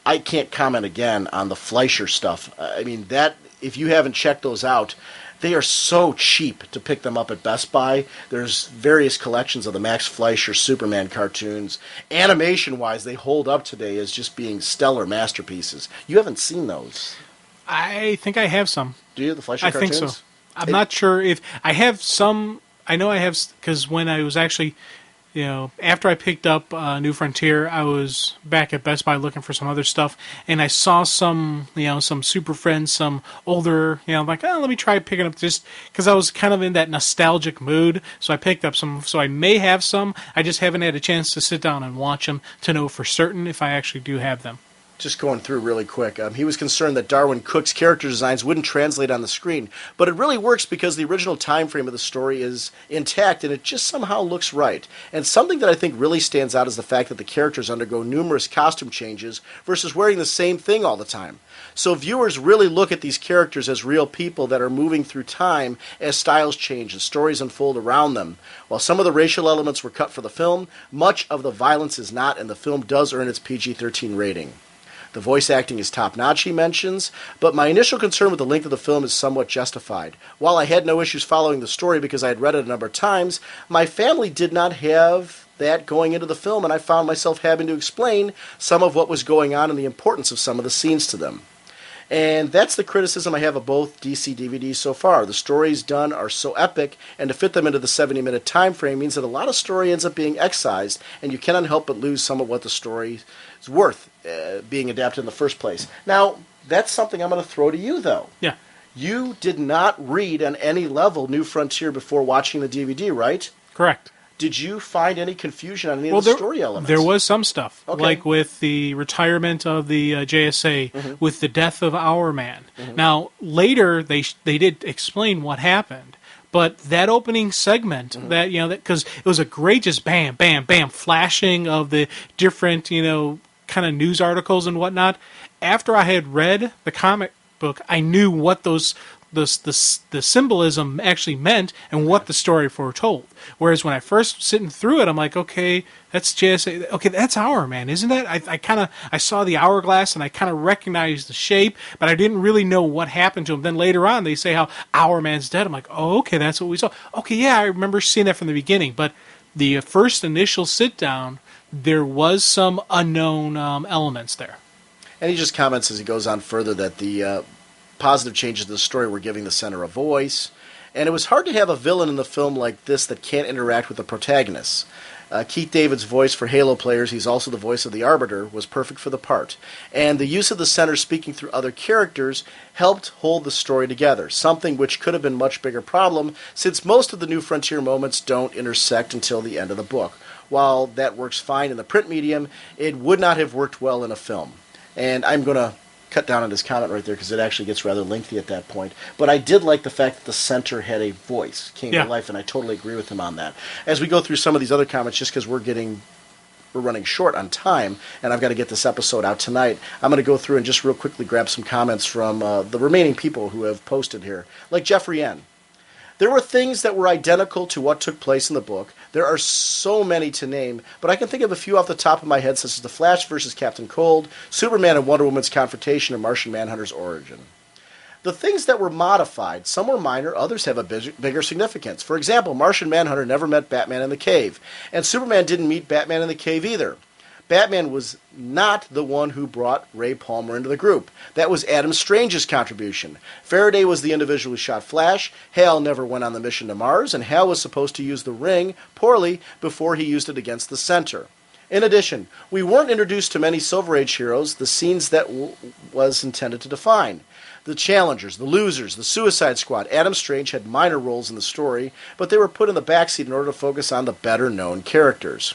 I can't comment again on the Fleischer stuff. I mean, that, if you haven't checked those out, they are so cheap to pick them up at Best Buy. There's various collections of the Max Fleischer Superman cartoons. Animation-wise, they hold up today as just being stellar masterpieces. You haven't seen those? I think I have some. Do you, the Fleischer cartoons? I think so. I'm not sure if... I have some... I know I have... Because when I was actually... after I picked up New Frontier, I was back at Best Buy looking for some other stuff, and I saw some Super Friends, some older, I'm like, let me try picking up just because I was kind of in that nostalgic mood, so I picked up some, so I may have some, I just haven't had a chance to sit down and watch them to know for certain if I actually do have them. Just going through really quick, he was concerned that Darwin Cook's character designs wouldn't translate on the screen, but it really works because the original time frame of the story is intact and it just somehow looks right. And something that I think really stands out is the fact that the characters undergo numerous costume changes versus wearing the same thing all the time. So viewers really look at these characters as real people that are moving through time as styles change and stories unfold around them. While some of the racial elements were cut for the film, much of the violence is not, and the film does earn its PG-13 rating. The voice acting is top-notch, he mentions, but my initial concern with the length of the film is somewhat justified. While I had no issues following the story because I had read it a number of times, my family did not have that going into the film, and I found myself having to explain some of what was going on and the importance of some of the scenes to them. And that's the criticism I have of both DC DVDs so far. The stories done are so epic, and to fit them into the 70-minute time frame means that a lot of story ends up being excised, and you cannot help but lose some of what the story is worth being adapted in the first place. Now, that's something I'm going to throw to you, though. Yeah. You did not read on any level New Frontier before watching the DVD, right? Correct. Did you find any confusion on any of the story elements? There was some stuff, okay. Like with the retirement of the JSA, with the death of Our Man. Now, later they did explain what happened, but that opening segment, that because it was a great just bam, bam, bam, flashing of the different kind of news articles and whatnot. After I had read the comic book, I knew what the symbolism actually meant and what the story foretold. Whereas when I first sitting through it, I'm like, okay, that's JSA. Okay, that's Our Man, isn't that? I saw the hourglass and I kind of recognized the shape, but I didn't really know what happened to him. Then later on, they say how Our Man's dead. I'm like, oh, okay, that's what we saw. Okay, yeah, I remember seeing that from the beginning. But the first initial sit down, there was some unknown elements there. And he just comments as he goes on further that the positive changes to the story were giving the center a voice, and it was hard to have a villain in the film like this that can't interact with the protagonists. Keith David's voice for Halo players, he's also the voice of the Arbiter, was perfect for the part. And the use of the center speaking through other characters helped hold the story together, something which could have been a much bigger problem since most of the New Frontier moments don't intersect until the end of the book. While that works fine in the print medium, it would not have worked well in a film. And I'm going to cut down on his comment right there because it actually gets rather lengthy at that point. But I did like the fact that the center had a voice, came to life, and I totally agree with him on that. As we go through some of these other comments, just because we're running short on time, and I've got to get this episode out tonight, I'm going to go through and just real quickly grab some comments from the remaining people who have posted here, like Jeffrey N. There were things that were identical to what took place in the book. There are so many to name, but I can think of a few off the top of my head, such as The Flash versus Captain Cold, Superman and Wonder Woman's confrontation, and Martian Manhunter's origin. The things that were modified, some were minor, others have a bigger significance. For example, Martian Manhunter never met Batman in the cave, and Superman didn't meet Batman in the cave either. Batman was not the one who brought Ray Palmer into the group. That was Adam Strange's contribution. Faraday was the individual who shot Flash. Hal never went on the mission to Mars, and Hal was supposed to use the ring poorly before he used it against the Center. In addition, we weren't introduced to many Silver Age heroes, the scenes that was intended to define. The Challengers, the Losers, the Suicide Squad, Adam Strange had minor roles in the story, but they were put in the backseat in order to focus on the better-known characters.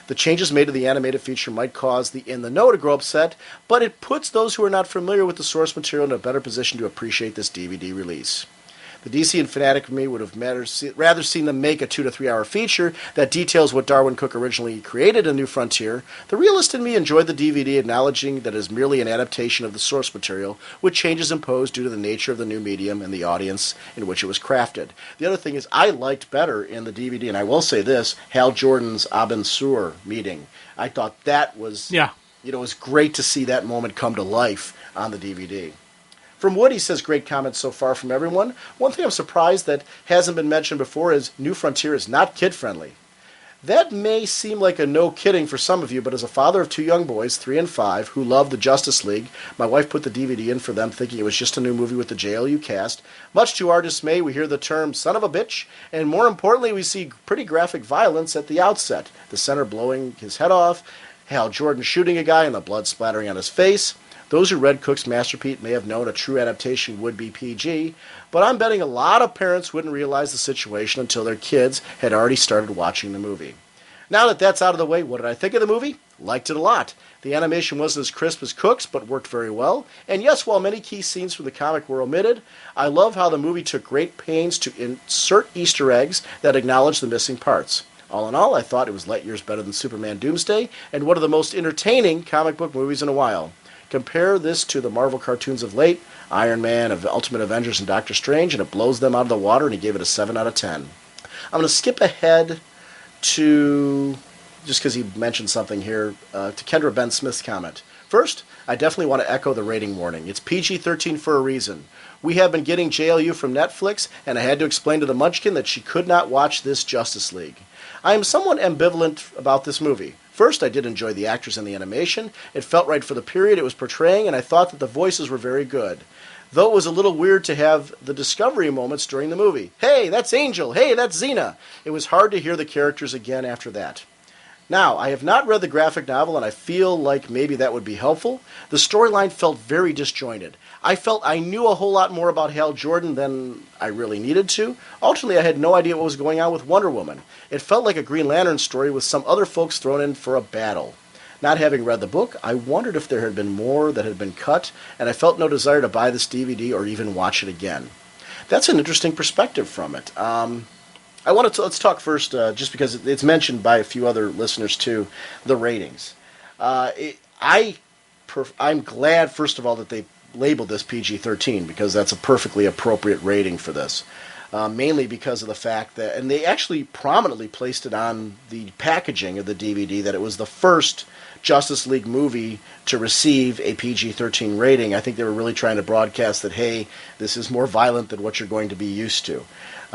The changes made to the animated feature might cause the in-the-know to grow upset, but it puts those who are not familiar with the source material in a better position to appreciate this DVD release. The DC and fanatic of me would have rather seen them make a 2 to 3 hour feature that details what Darwin Cook originally created in New Frontier. The realist in me enjoyed the DVD, acknowledging that it is merely an adaptation of the source material, with changes imposed due to the nature of the new medium and the audience in which it was crafted. The other thing is, I liked better in the DVD, and I will say this, Hal Jordan's Abin Sur meeting. I thought that was, it was great to see that moment come to life on the DVD. From Wood, he says, great comments so far from everyone. One thing I'm surprised that hasn't been mentioned before is New Frontier is not kid-friendly. That may seem like a no kidding for some of you, but as a father of 2 young boys, 3 and 5, who love the Justice League, my wife put the DVD in for them thinking it was just a new movie with the JLU cast. Much to our dismay, we hear the term son of a bitch, and more importantly, we see pretty graphic violence at the outset. The center blowing his head off, Hal Jordan shooting a guy and the blood splattering on his face. Those who read Cook's masterpiece may have known a true adaptation would be PG, but I'm betting a lot of parents wouldn't realize the situation until their kids had already started watching the movie. Now that that's out of the way, what did I think of the movie? Liked it a lot. The animation wasn't as crisp as Cook's, but worked very well. And yes, while many key scenes from the comic were omitted, I love how the movie took great pains to insert Easter eggs that acknowledge the missing parts. All in all, I thought it was light years better than Superman Doomsday, and one of the most entertaining comic book movies in a while. Compare this to the Marvel cartoons of late, Iron Man, Ultimate Avengers, and Doctor Strange, and it blows them out of the water, and he gave it a 7 out of 10. I'm going to skip ahead to, just because he mentioned something here, to Kendra Ben Smith's comment. First, I definitely want to echo the rating warning. It's PG-13 for a reason. We have been getting JLU from Netflix, and I had to explain to the Munchkin that she could not watch this Justice League. I am somewhat ambivalent about this movie. First, I did enjoy the actors and the animation. It felt right for the period it was portraying, and I thought that the voices were very good. Though it was a little weird to have the discovery moments during the movie. Hey, that's Angel. Hey, that's Xena. It was hard to hear the characters again after that. Now, I have not read the graphic novel, and I feel like maybe that would be helpful. The storyline felt very disjointed. I felt I knew a whole lot more about Hal Jordan than I really needed to. Ultimately, I had no idea what was going on with Wonder Woman. It felt like a Green Lantern story with some other folks thrown in for a battle. Not having read the book, I wondered if there had been more that had been cut, and I felt no desire to buy this DVD or even watch it again. That's an interesting perspective from it. Let's talk first, just because it's mentioned by a few other listeners too, the ratings. I'm glad, first of all, that they labeled this PG-13, because that's a perfectly appropriate rating for this. Mainly because of the fact that, and they actually prominently placed it on the packaging of the DVD, that it was the first Justice League movie to receive a PG-13 rating. I think they were really trying to broadcast that, hey, this is more violent than what you're going to be used to.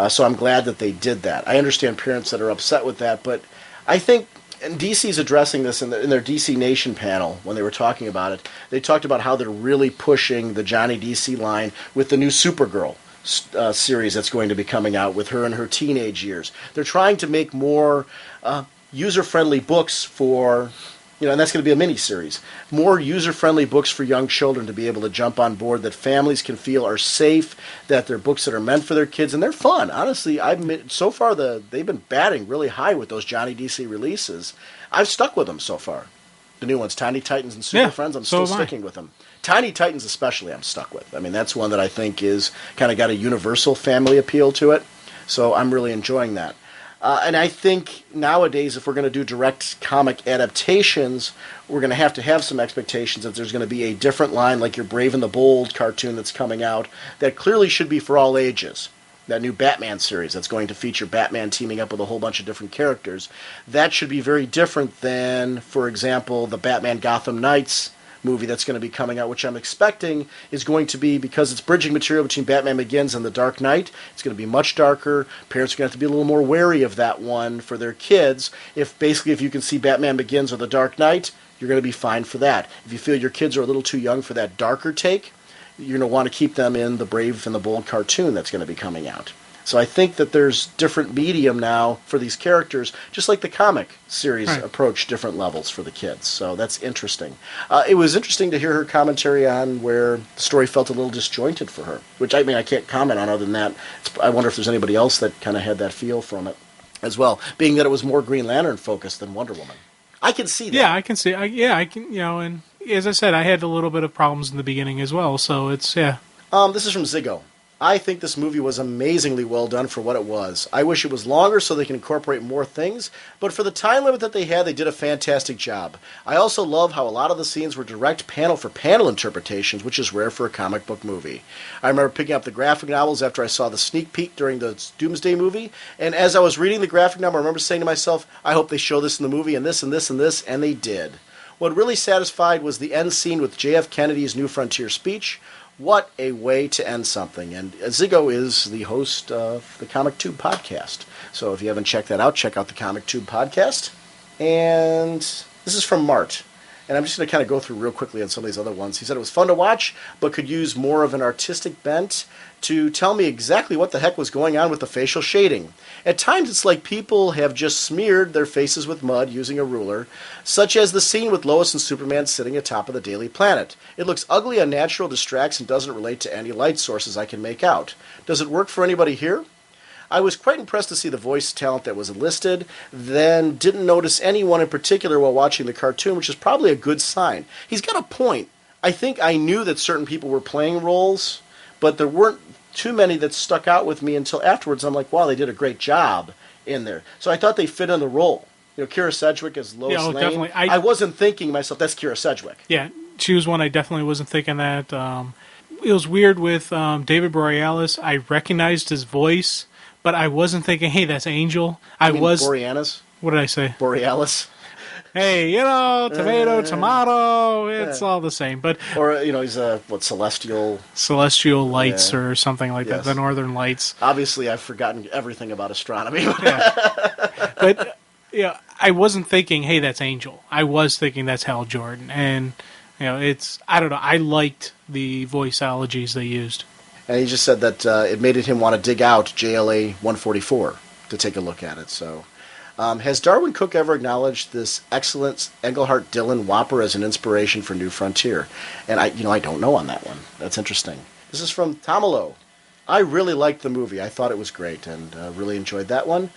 So I'm glad that they did that. I understand parents that are upset with that, but I think, and DC's addressing this in their DC Nation panel when they were talking about it, they talked about how they're really pushing the Johnny DC line with the new Supergirl series that's going to be coming out with her in her teenage years. They're trying to make more user-friendly books for, and that's going to be a mini-series. More user-friendly books for young children to be able to jump on board, that families can feel are safe, that they're books that are meant for their kids, and they're fun. Honestly, so far they've been batting really high with those Johnny DC releases. I've stuck with them so far. The new ones, Tiny Titans and Super Friends, I'm still sticking with them. Tiny Titans especially I'm stuck with. I mean, that's one that I think is kind of got a universal family appeal to it, so I'm really enjoying that. And I think nowadays, if we're going to do direct comic adaptations, we're going to have some expectations that there's going to be a different line, like your Brave and the Bold cartoon that's coming out, that clearly should be for all ages. That new Batman series that's going to feature Batman teaming up with a whole bunch of different characters. That should be very different than, for example, the Batman Gotham Knights movie that's going to be coming out, which I'm expecting is going to be, because it's bridging material between Batman Begins and The Dark Knight, it's going to be much darker. Parents are going to have to be a little more wary of that one for their kids. If you can see Batman Begins or The Dark Knight, you're going to be fine for that. If you feel your kids are a little too young for that darker take, you're going to want to keep them in the Brave and the Bold cartoon that's going to be coming out. So I think that there's different medium now for these characters, just like the comic series Right. approach different levels for the kids. So that's interesting. It was interesting to hear her commentary on where the story felt a little disjointed for her, which I can't comment on other than that. I wonder if there's anybody else that kind of had that feel from it as well, being that it was more Green Lantern focused than Wonder Woman. I can see that. Yeah, I can see. I can. And as I said, I had a little bit of problems in the beginning as well. So it's yeah. This is from Ziggo. I think this movie was amazingly well done for what it was. I wish it was longer so they can incorporate more things, but for the time limit that they had, they did a fantastic job. I also love how a lot of the scenes were direct panel-for-panel interpretations, which is rare for a comic book movie. I remember picking up the graphic novels after I saw the sneak peek during the Doomsday movie, and as I was reading the graphic novel, I remember saying to myself, I hope they show this in the movie, and this, and this, and this, and they did. What really satisfied was the end scene with J.F. Kennedy's New Frontier speech. What a way to end something. And Ziggo is the host of the Comic Tube Podcast. So if you haven't checked that out, check out the Comic Tube Podcast. And this is from Mart. And I'm just going to kind of go through real quickly on some of these other ones. He said it was fun to watch, but could use more of an artistic bent to tell me exactly what the heck was going on with the facial shading. At times it's like people have just smeared their faces with mud using a ruler, such as the scene with Lois and Superman sitting atop of the Daily Planet. It looks ugly, unnatural, distracts, and doesn't relate to any light sources I can make out. Does it work for anybody here? I was quite impressed to see the voice talent that was enlisted, then didn't notice anyone in particular while watching the cartoon, which is probably a good sign. He's got a point. I think I knew that certain people were playing roles, but there weren't too many that stuck out with me until afterwards. I'm like, wow, they did a great job in there. So I thought they fit in the role. Kira Sedgwick as Lois Lane. Definitely. I wasn't thinking myself, that's Kira Sedgwick. Yeah, she was one I definitely wasn't thinking that. It was weird with David Borealis. I recognized his voice, but I wasn't thinking, hey, that's Angel. Borealis? What did I say? Borealis. Hey, tomato, tomato, it's all the same. But he's celestial lights or something like that, the Northern Lights. Obviously, I've forgotten everything about astronomy. But I wasn't thinking, hey, that's Angel. I was thinking that's Hal Jordan, and it's I don't know. I liked the voiceologies they used. And he just said that it made him want to dig out JLA 144 to take a look at it. So. Has Darwin Cook ever acknowledged this excellent Englehart Dillon Whopper as an inspiration for New Frontier? And I don't know on that one. That's interesting. This is from Tamalo. I really liked the movie. I thought it was great and really enjoyed that one.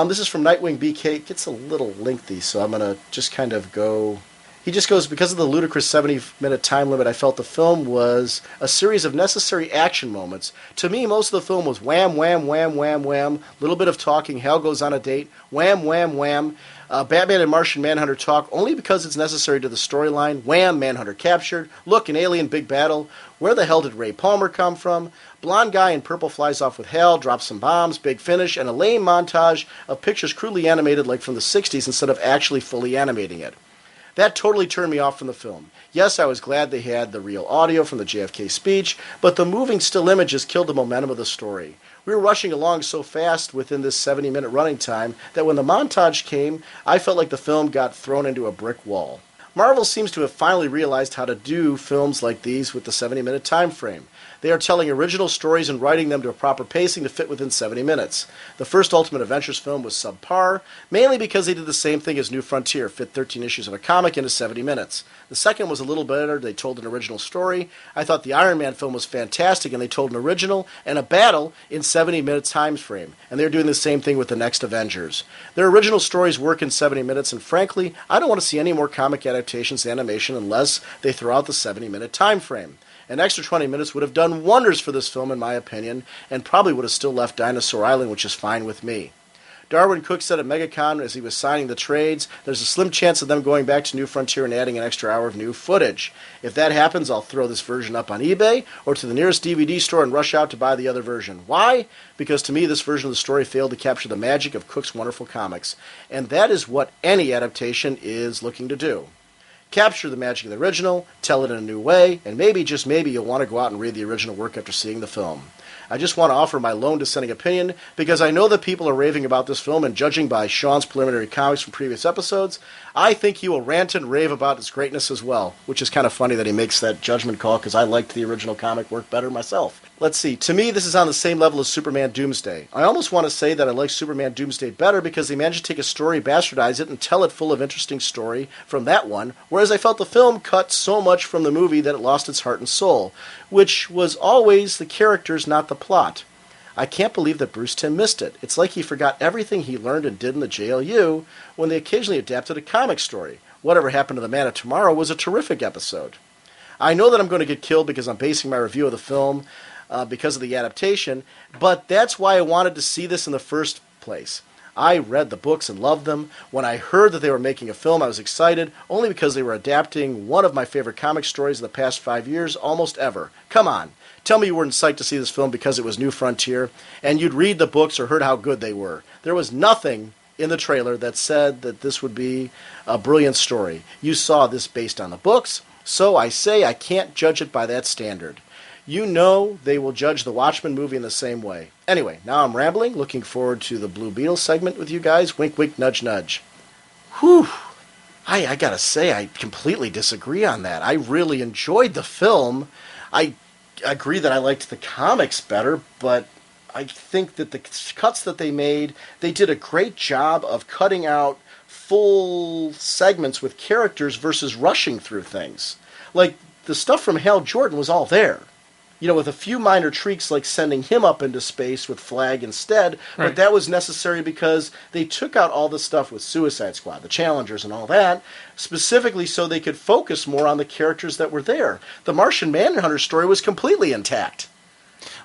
This is from Nightwing BK. It gets a little lengthy, so I'm going to just kind of go... He just goes, because of the ludicrous 70-minute time limit, I felt the film was a series of necessary action moments. To me, most of the film was wham, wham, wham, wham, wham, little bit of talking, Hal goes on a date, wham, wham, wham. Batman and Martian Manhunter talk only because it's necessary to the storyline. Wham, Manhunter captured. Look, an alien, big battle. Where the hell did Ray Palmer come from? Blonde guy in purple flies off with Hal, drops some bombs, big finish, and a lame montage of pictures crudely animated like from the 60s instead of actually fully animating it. That totally turned me off from the film. Yes, I was glad they had the real audio from the JFK speech, but the moving still images killed the momentum of the story. We were rushing along so fast within this 70-minute running time that when the montage came, I felt like the film got thrown into a brick wall. Marvel seems to have finally realized how to do films like these with the 70-minute time frame. They are telling original stories and writing them to a proper pacing to fit within 70 minutes. The first Ultimate Adventures film was subpar, mainly because they did the same thing as New Frontier, fit 13 issues of a comic into 70 minutes. The second was a little better, they told an original story. I thought the Iron Man film was fantastic, and they told an original and a battle in 70-minute time frame. And they're doing the same thing with the next Avengers. Their original stories work in 70 minutes, and frankly, I don't want to see any more comic adaptations and animation unless they throw out the 70-minute time frame. An extra 20 minutes would have done wonders for this film, in my opinion, and probably would have still left Dinosaur Island, which is fine with me. Darwin Cook said at MegaCon as he was signing the trades, there's a slim chance of them going back to New Frontier and adding an extra hour of new footage. If that happens, I'll throw this version up on eBay or to the nearest DVD store and rush out to buy the other version. Why? Because to me, this version of the story failed to capture the magic of Cook's wonderful comics, and that is what any adaptation is looking to do. Capture the magic of the original, tell it in a new way, and maybe, just maybe, you'll want to go out and read the original work after seeing the film. I just want to offer my lone dissenting opinion, because I know that people are raving about this film, and judging by Sean's preliminary comics from previous episodes, I think he will rant and rave about its greatness as well, which is kind of funny that he makes that judgment call because I liked the original comic work better myself. Let's see. To me, this is on the same level as Superman Doomsday. I almost want to say that I like Superman Doomsday better because they managed to take a story, bastardize it, and tell it full of interesting story from that one, whereas I felt the film cut so much from the movie that it lost its heart and soul, which was always the characters, not the plot. I can't believe that Bruce Timm missed it. It's like he forgot everything he learned and did in the JLU when they occasionally adapted a comic story. Whatever Happened to the Man of Tomorrow was a terrific episode. I know that I'm going to get killed because I'm basing my review of the film because of the adaptation, but that's why I wanted to see this in the first place. I read the books and loved them. When I heard that they were making a film, I was excited, only because they were adapting one of my favorite comic stories of the past 5 years, almost ever. Come on. Tell me you weren't psyched to see this film because it was New Frontier, and you'd read the books or heard how good they were. There was nothing in the trailer that said that this would be a brilliant story. You saw this based on the books, so I say I can't judge it by that standard. You know they will judge the Watchmen movie in the same way. Anyway, now I'm rambling. Looking forward to the Blue Beetle segment with you guys. Wink, wink, nudge, nudge. Whew. I gotta say, I completely disagree on that. I really enjoyed the film. I agree that I liked the comics better, but I think that the cuts that they made, they did a great job of cutting out full segments with characters versus rushing through things. Like, the stuff from Hal Jordan was all there. You know, with a few minor tweaks like sending him up into space with Flag instead, Right. but that was necessary because they took out all the stuff with Suicide Squad, the Challengers and all that, specifically so they could focus more on the characters that were there. The Martian Manhunter story was completely intact.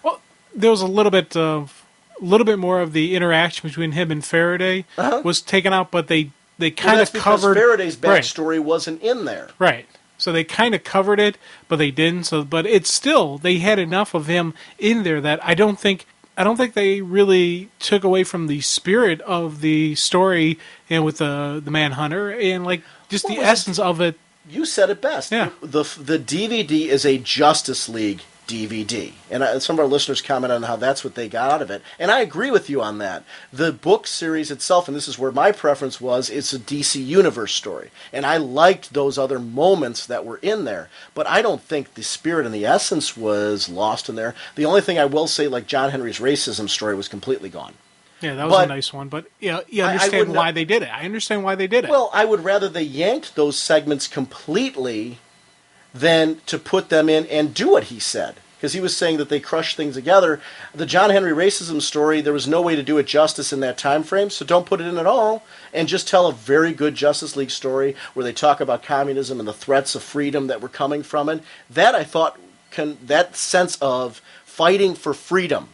Well, there was a little bit more of the interaction between him and Faraday was taken out, but they kind of covered Faraday's backstory wasn't in there. Right. So they kind of covered it, but they didn't. So, but it's still, they had enough of him in there that I don't think they really took away from the spirit of the story, and with the Manhunter and like just the essence of it. You said it best. Yeah. The DVD is a Justice League DVD. And some of our listeners comment on how that's what they got out of it. And I agree with you on that. The book series itself, and this is where my preference was, it's a DC Universe story. And I liked those other moments that were in there. But I don't think the spirit and the essence was lost in there. The only thing I will say, like John Henry's racism story, was completely gone. Yeah, that was a nice one. But yeah, you understand why they did it. I understand why they did it. Well, I would rather they yanked those segments completely than to put them in and do what he said. Because he was saying that they crushed things together. The John Henry racism story, there was no way to do it justice in that time frame, so don't put it in at all, and just tell a very good Justice League story where they talk about communism and the threats of freedom that were coming from it. That, I thought, that sense of fighting for freedom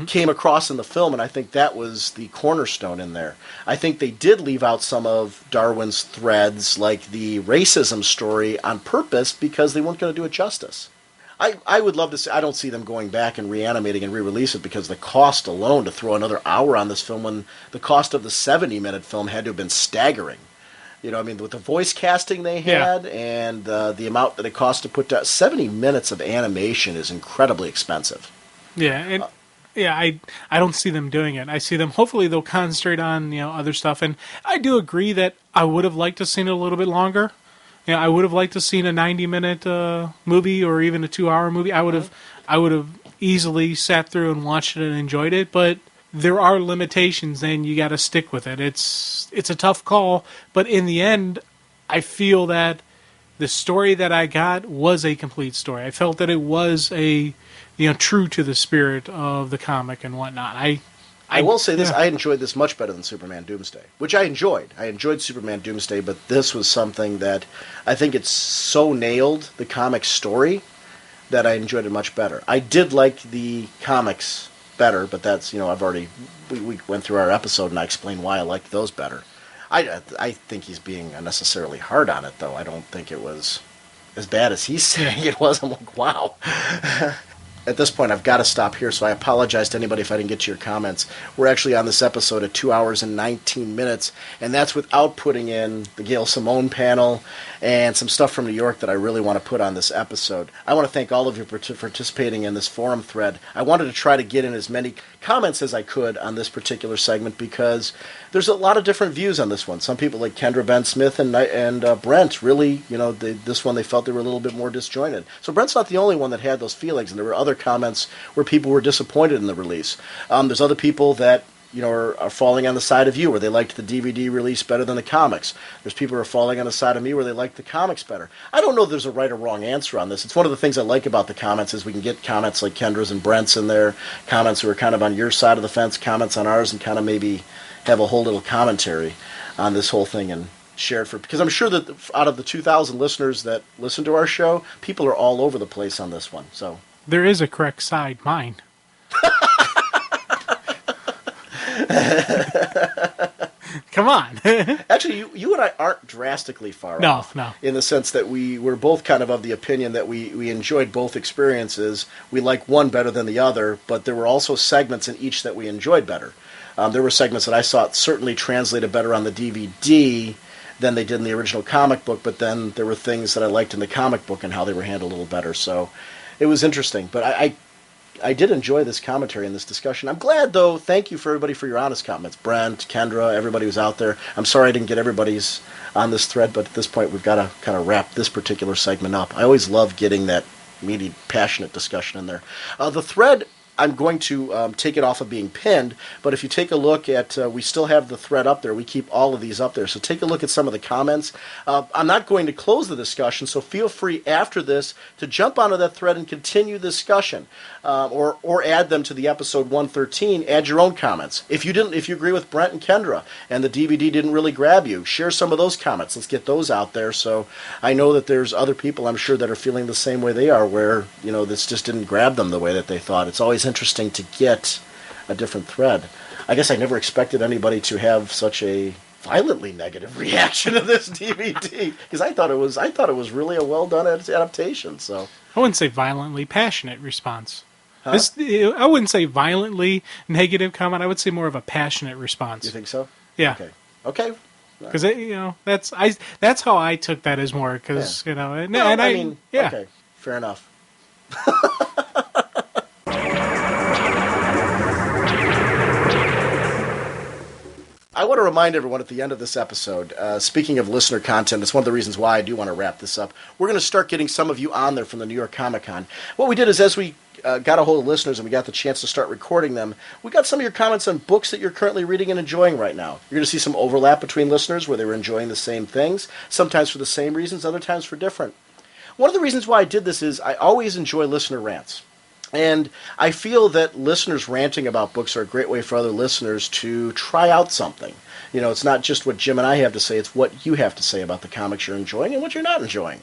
came across in the film, and I think that was the cornerstone in there. I think they did leave out some of Darwin's threads, like the racism story, on purpose because they weren't going to do it justice. I would love to see, I don't see them going back and reanimating and re-release it because the cost alone to throw another hour on this film when the cost of the 70-minute film had to have been staggering. You know, I mean, with the voice casting they had and the amount that it cost to put down, 70 minutes of animation is incredibly expensive. Yeah, and I don't see them doing it. I see them, hopefully they'll concentrate on, other stuff. And I do agree that I would have liked to have seen it a little bit longer. Yeah, I would have liked to have seen a 90-minute movie or even a 2-hour movie. I would have easily sat through and watched it and enjoyed it, but there are limitations and you got to stick with it. It's a tough call, but in the end, I feel that the story that I got was a complete story. I felt that it was true to the spirit of the comic and whatnot. I will say this, I enjoyed this much better than Superman Doomsday, which I enjoyed. I enjoyed Superman Doomsday, but this was something that I think it's so nailed, the comic story, that I enjoyed it much better. I did like the comics better, but that's, we went through our episode and I explained why I liked those better. I think he's being unnecessarily hard on it, though. I don't think it was as bad as he's saying it was. I'm like, wow. at this point, I've got to stop here, so I apologize to anybody if I didn't get to your comments. We're actually on this episode at 2 hours and 19 minutes, and that's without putting in the Gail Simone panel and some stuff from New York that I really want to put on this episode. I want to thank all of you for participating in this forum thread. I wanted to try to get in as many comments as I could on this particular segment because there's a lot of different views on this one. Some people like Kendra Ben Smith and Brent really, this one they felt they were a little bit more disjointed. So Brent's not the only one that had those feelings, and there were other comments where people were disappointed in the release. There's other people that are falling on the side of you where they liked the DVD release better than the comics. There's people who are falling on the side of me where they like the comics better. I don't know if there's a right or wrong answer on this. It's one of the things I like about the comments is we can get comments like Kendra's and Brent's in there, comments who are kind of on your side of the fence, comments on ours, and kind of maybe have a whole little commentary on this whole thing and share it because I'm sure that out of the 2,000 listeners that listen to our show, people are all over the place on this one. So there is a correct side, mine. Come on. Actually, you and I aren't drastically far off. No. In the sense that we were both kind of the opinion that we enjoyed both experiences. We like one better than the other, but there were also segments in each that we enjoyed better. There were segments that I saw certainly translated better on the DVD than they did in the original comic book, but then there were things that I liked in the comic book and how they were handled a little better. So it was interesting. But I did enjoy this commentary and this discussion. I'm glad, though. Thank you for everybody for your honest comments. Brent, Kendra, everybody who's out there. I'm sorry I didn't get everybody's on this thread, but at this point we've got to kind of wrap this particular segment up. I always love getting that meaty, passionate discussion in there. The thread, I'm going to take it off of being pinned, but if you take a look at, we still have the thread up there. We keep all of these up there, so take a look at some of the comments. I'm not going to close the discussion, so feel free after this to jump onto that thread and continue the discussion, or add them to the episode 113. Add your own comments. If you agree with Brent and Kendra and the DVD didn't really grab you, share some of those comments. Let's get those out there. So I know that there's other people I'm sure that are feeling the same way they are, where this just didn't grab them the way that they thought. It's always interesting to get a different thread. I guess I never expected anybody to have such a violently negative reaction to this DVD because I thought it was really a well done adaptation. So I wouldn't say violently passionate response. Huh? I wouldn't say violently negative comment. I would say more of a passionate response. You think so? Yeah. Okay. Because that's how I took that as more because I mean, yeah. Okay, fair enough. I want to remind everyone at the end of this episode, speaking of listener content, it's one of the reasons why I do want to wrap this up. We're going to start getting some of you on there from the New York Comic Con. What we did is as we got a hold of listeners and we got the chance to start recording them, we got some of your comments on books that you're currently reading and enjoying right now. You're going to see some overlap between listeners where they were enjoying the same things, sometimes for the same reasons, other times for different. One of the reasons why I did this is I always enjoy listener rants. And I feel that listeners ranting about books are a great way for other listeners to try out something. It's not just what Jim and I have to say, it's what you have to say about the comics you're enjoying and what you're not enjoying.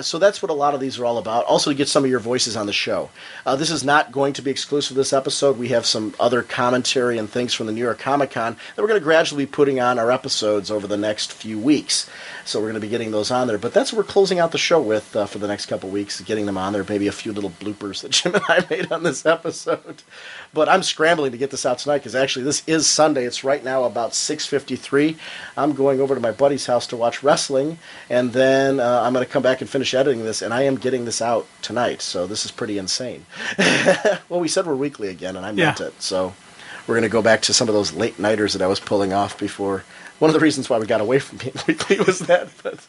So that's what a lot of these are all about. Also to get some of your voices on the show. This is not going to be exclusive to this episode. We have some other commentary and things from the New York Comic Con that we're going to gradually be putting on our episodes over the next few weeks. So we're going to be getting those on there. But that's what we're closing out the show with for the next couple weeks, getting them on there. Maybe a few little bloopers that Jim and I made on this episode. But I'm scrambling to get this out tonight because actually this is Sunday. It's right now about 6:53. I'm going over to my buddy's house to watch wrestling, and then I'm going to come back and finish editing this, and I am getting this out tonight. So this is pretty insane. Well, we said we're weekly again, and I meant it. So we're going to go back to some of those late-nighters that I was pulling off before. One of the reasons why we got away from being weekly was that. But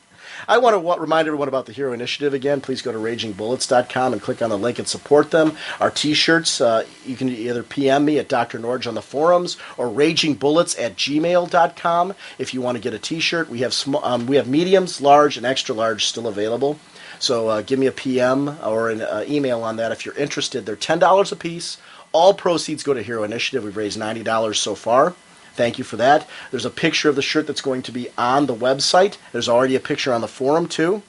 I want to remind everyone about the Hero Initiative again. Please go to RagingBullets.com and click on the link and support them. Our T-shirts, you can either PM me at Dr. Norge on the forums or RagingBullets@gmail.com if you want to get a T-shirt. We have mediums, large, and extra large still available. So give me a PM or an email on that if you're interested. They're $10 a piece. All proceeds go to Hero Initiative. We've raised $90 so far. Thank you for that. There's a picture of the shirt that's going to be on the website. There's already a picture on the forum, too.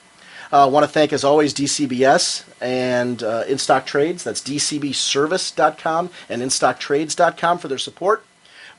I want to thank, as always, DCBS and InStock Trades. That's dcbservice.com and InStockTrades.com for their support.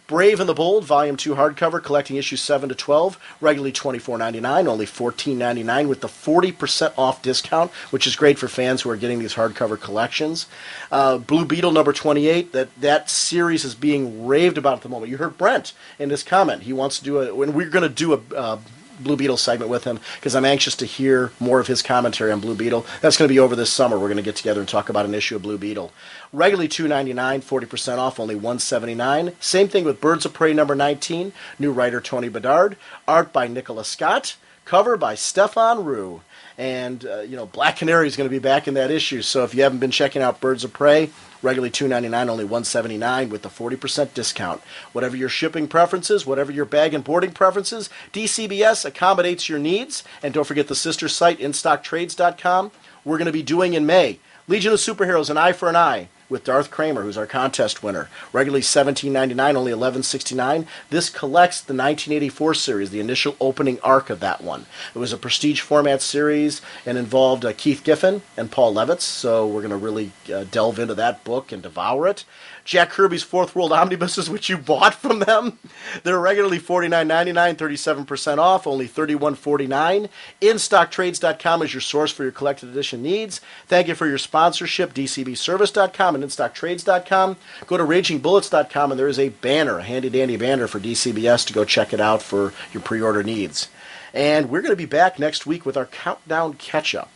Brave and the Bold, Volume 2 hardcover, collecting issues 7 to 12, regularly $24.99, only $14.99 with the 40% off discount, which is great for fans who are getting these hardcover collections. Blue Beetle number 28, that series is being raved about at the moment. You heard Brent in his comment. He wants to do and we're going to do a Blue Beetle segment with him because I'm anxious to hear more of his commentary on Blue Beetle. That's going to be over this summer. We're going to get together and talk about an issue of Blue Beetle. Regularly $2.99, 40% off, only $1.79. Same thing with Birds of Prey number 19, new writer Tony Bedard, art by Nicola Scott, cover by Stefan Roux. And, Black Canary is going to be back in that issue. So if you haven't been checking out Birds of Prey, regularly $2.99, only $1.79 with the 40% discount. Whatever your shipping preferences, whatever your bag and boarding preferences, DCBS accommodates your needs. And don't forget the sister site, InStockTrades.com. We're going to be doing in May Legion of Superheroes, An Eye for an Eye, with Darth Kramer, who's our contest winner. Regularly $17.99, only $11.69. This collects the 1984 series, the initial opening arc of that one. It was a prestige format series and involved Keith Giffen and Paul Levitz, so we're going to really delve into that book and devour it. Jack Kirby's Fourth World Omnibuses, which you bought from them. They're regularly $49.99, 37% off, only $31.49. InStockTrades.com is your source for your collected edition needs. Thank you for your sponsorship, DCBService.com and InStockTrades.com. Go to RagingBullets.com and there is a banner, a handy-dandy banner for DCBS to go check it out for your pre-order needs. And we're going to be back next week with our Countdown Catch-Up.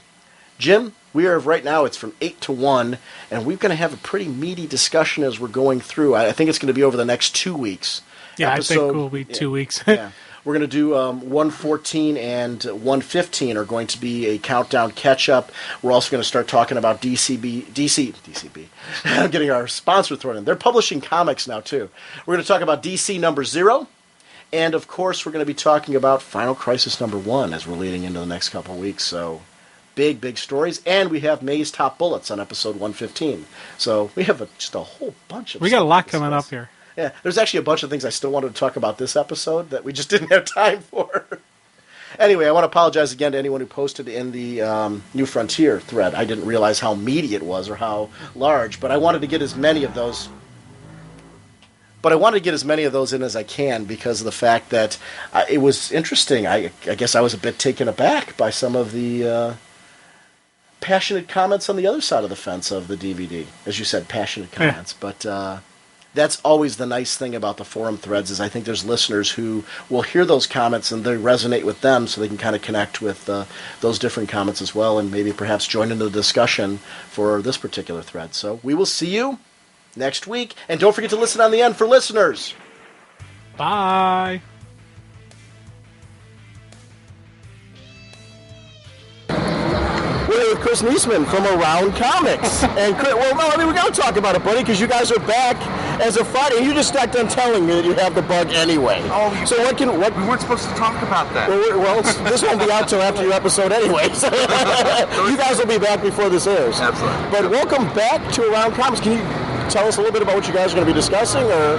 Jim, we are right now, it's from 8 to 1, and we're going to have a pretty meaty discussion as we're going through. I think it's going to be over the next 2 weeks. Yeah, I think it will be 2 weeks. Yeah. We're going to do 114 and 115 are going to be a countdown catch-up. We're also going to start talking about DCB. I'm getting our sponsor thrown in. They're publishing comics now, too. We're going to talk about DC number 0. And, of course, we're going to be talking about Final Crisis number 1 as we're leading into the next couple of weeks. So, big stories. And we have May's Top Bullets on episode 115. So, we have just a whole bunch of We got a lot coming up here. Yeah, there's actually a bunch of things I still wanted to talk about this episode that we just didn't have time for. Anyway, I want to apologize again to anyone who posted in the New Frontier thread. I didn't realize how meaty it was or how large, but I wanted to get as many of those. In as I can because of the fact that it was interesting. I guess I was a bit taken aback by some of the passionate comments on the other side of the fence of the DVD. As you said, passionate comments, but that's always the nice thing about the forum threads is I think there's listeners who will hear those comments and they resonate with them so they can kind of connect with those different comments as well and maybe perhaps join into the discussion for this particular thread. So we will see you next week. And don't forget to listen on the end for listeners. Bye. We're here with Chris Niesman from Around Comics. And Chris, we got to talk about it, buddy, because you guys are back as a Friday, and you just got done telling me that you have the bug anyway. Oh, so what? We weren't supposed to talk about that. Well, this won't be out till after your episode anyway. So you guys will be back before this airs. Absolutely. But welcome back to Around Comics. Can you tell us a little bit about what you guys are going to be discussing, or?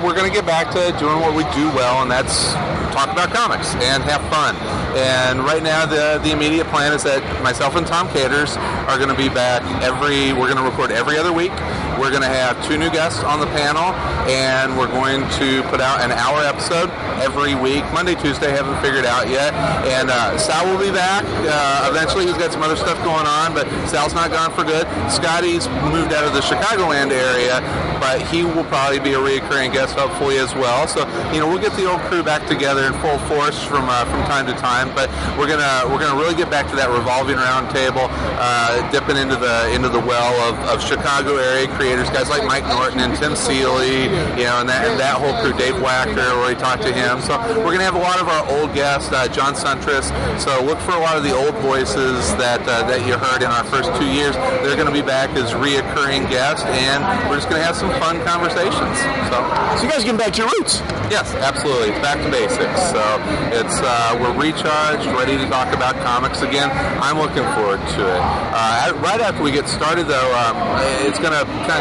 We're going to get back to doing what we do well, and that's talk about comics and have fun. And right now, the immediate plan is that myself and Tom Caters are going to be back we're going to record every other week. We're going to have 2 new guests on the panel, and we're going to put out an hour episode every week, Monday, Tuesday, haven't figured out yet. And Sal will be back. Eventually, he's got some other stuff going on, but Sal's not gone for good. Scotty's moved out of the Chicagoland area, but he will probably be a reoccurring guest hopefully as well. So, we'll get the old crew back together in full force from time to time, but we're gonna really get back to that revolving round table, dipping into the well of Chicago area creators, guys like Mike Norton and Tim Seeley, and that whole crew, Dave Wacker, already talked to him. So we're gonna have a lot of our old guests, John Suntress. So look for a lot of the old voices that you heard in our first 2 years. They're gonna be back as reoccurring guests, and we're just gonna have some fun conversations. So you guys getting back to your roots? Yes, absolutely. It's back to basics. So it's we're recharged, ready to talk about comics again. I'm looking forward to it. Right after we get started, though, it's going to kind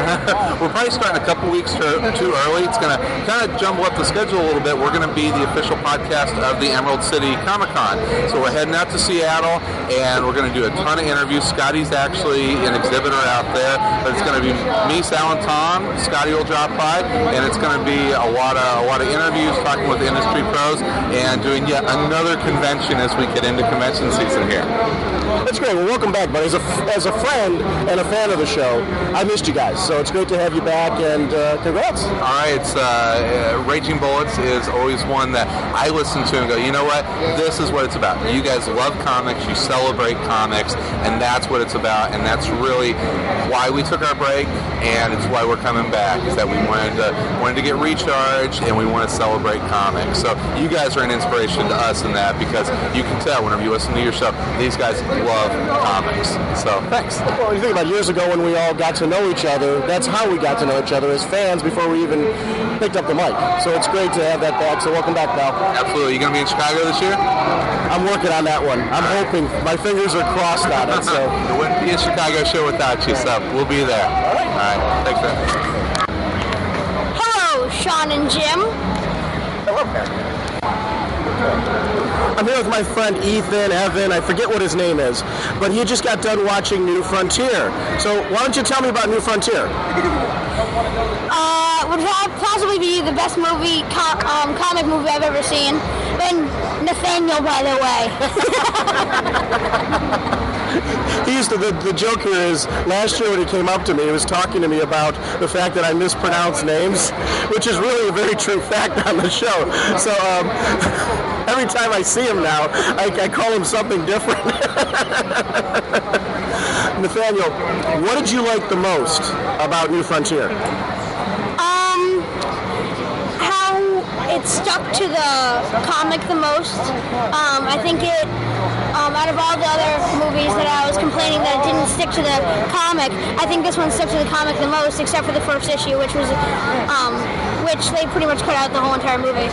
we're probably starting a couple weeks too early. It's going to kind of jumble up the schedule a little bit. We're going to be the official podcast of the Emerald City Comic-Con. So we're heading out to Seattle, and we're going to do a ton of interviews. Scotty's actually an exhibitor out there, but it's going to be me, Sal, and Tom. Scotty will drop by, and it's going to be a lot of interviews, talking with industry pros, and doing yet another convention as we get into convention season here. That's great. Well, welcome back, buddy. As a friend and a fan of the show, I missed you guys, so it's great to have you back, and congrats. All right. It's Raging Bullets is always one that I listen to and go, you know what? This is what it's about. You guys love comics. You celebrate comics, and that's what it's about, and that's really why we took our break, and it's why we're coming back, is that we wanted to get recharged, and we want to celebrate comics. So you guys are an inspiration to us in that, because you can tell whenever you listen to your show, these guys love comics. So thanks. Well, you think about years ago when we all got to know each other, that's how we got to know each other as fans before we even picked up the mic. So it's great to have that back. So welcome back, pal. Absolutely. You going to be in Chicago this year? I'm working on that one. I'm hoping. My fingers are crossed on it. So it wouldn't be a Chicago show without you, so we'll be there. All right. Thanks, man. Hello, Sean and Jim. Hello, man. I'm here with my friend Ethan, Evan, I forget what his name is, but he just got done watching New Frontier. So why don't you tell me about New Frontier? Would possibly be the best movie, comic movie I've ever seen. And Nathaniel, by the way. The joke here is, last year when he came up to me, he was talking to me about the fact that I mispronounce names, which is really a very true fact on the show. So every time I see him now, I call him something different. Nathaniel, what did you like the most about New Frontier? How it stuck to the comic the most. I think it, out of all the other movies that I was complaining that it didn't stick to the comic, I think this one stuck to the comic the most, except for the first issue, which was, which they pretty much cut out the whole entire movie.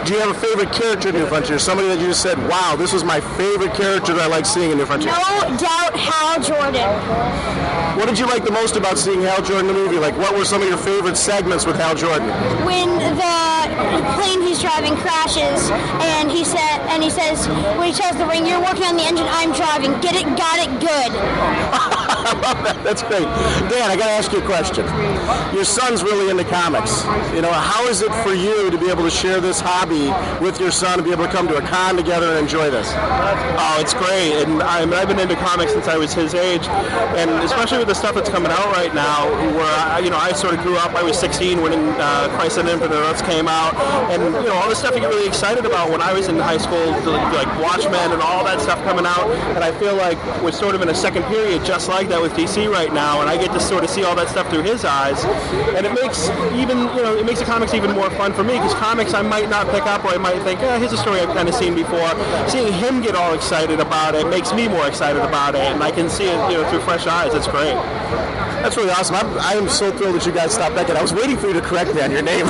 Do you have a favorite character in New Frontier? Somebody that you just said, wow, this was my favorite character that I like seeing in New Frontier? No doubt Hal Jordan. What did you like the most about seeing Hal Jordan in the movie? Like, what were some of your favorite segments with Hal Jordan? When the plane he's driving crashes, and he says, when he tells the ring, you're working on the engine, I'm driving. Get it, got it, good. That's great. Dan, I got to ask you a question. Your son's really into comics. You know, how is it for you to be able to share this hobby with your son, to be able to come to a con together and enjoy this? Oh, it's great. And I've been into comics since I was his age, and especially with the stuff that's coming out right now, where I sort of grew up. I was 16 when Crisis on Infinite Earths came out, and all the stuff you get really excited about when I was in high school, like Watchmen and all that stuff coming out. And I feel like we're sort of in a second period just like that with DC right now, and I get to sort of see all that stuff through his eyes, and it makes the comics even more fun for me, because comics I might not pick up, or I might think, here's a story I've kind of seen before. Seeing him get all excited about it makes me more excited about it, and I can see it through fresh eyes. It's great. That's really awesome. I am so thrilled that you guys stopped back, and I was waiting for you to correct me on your name.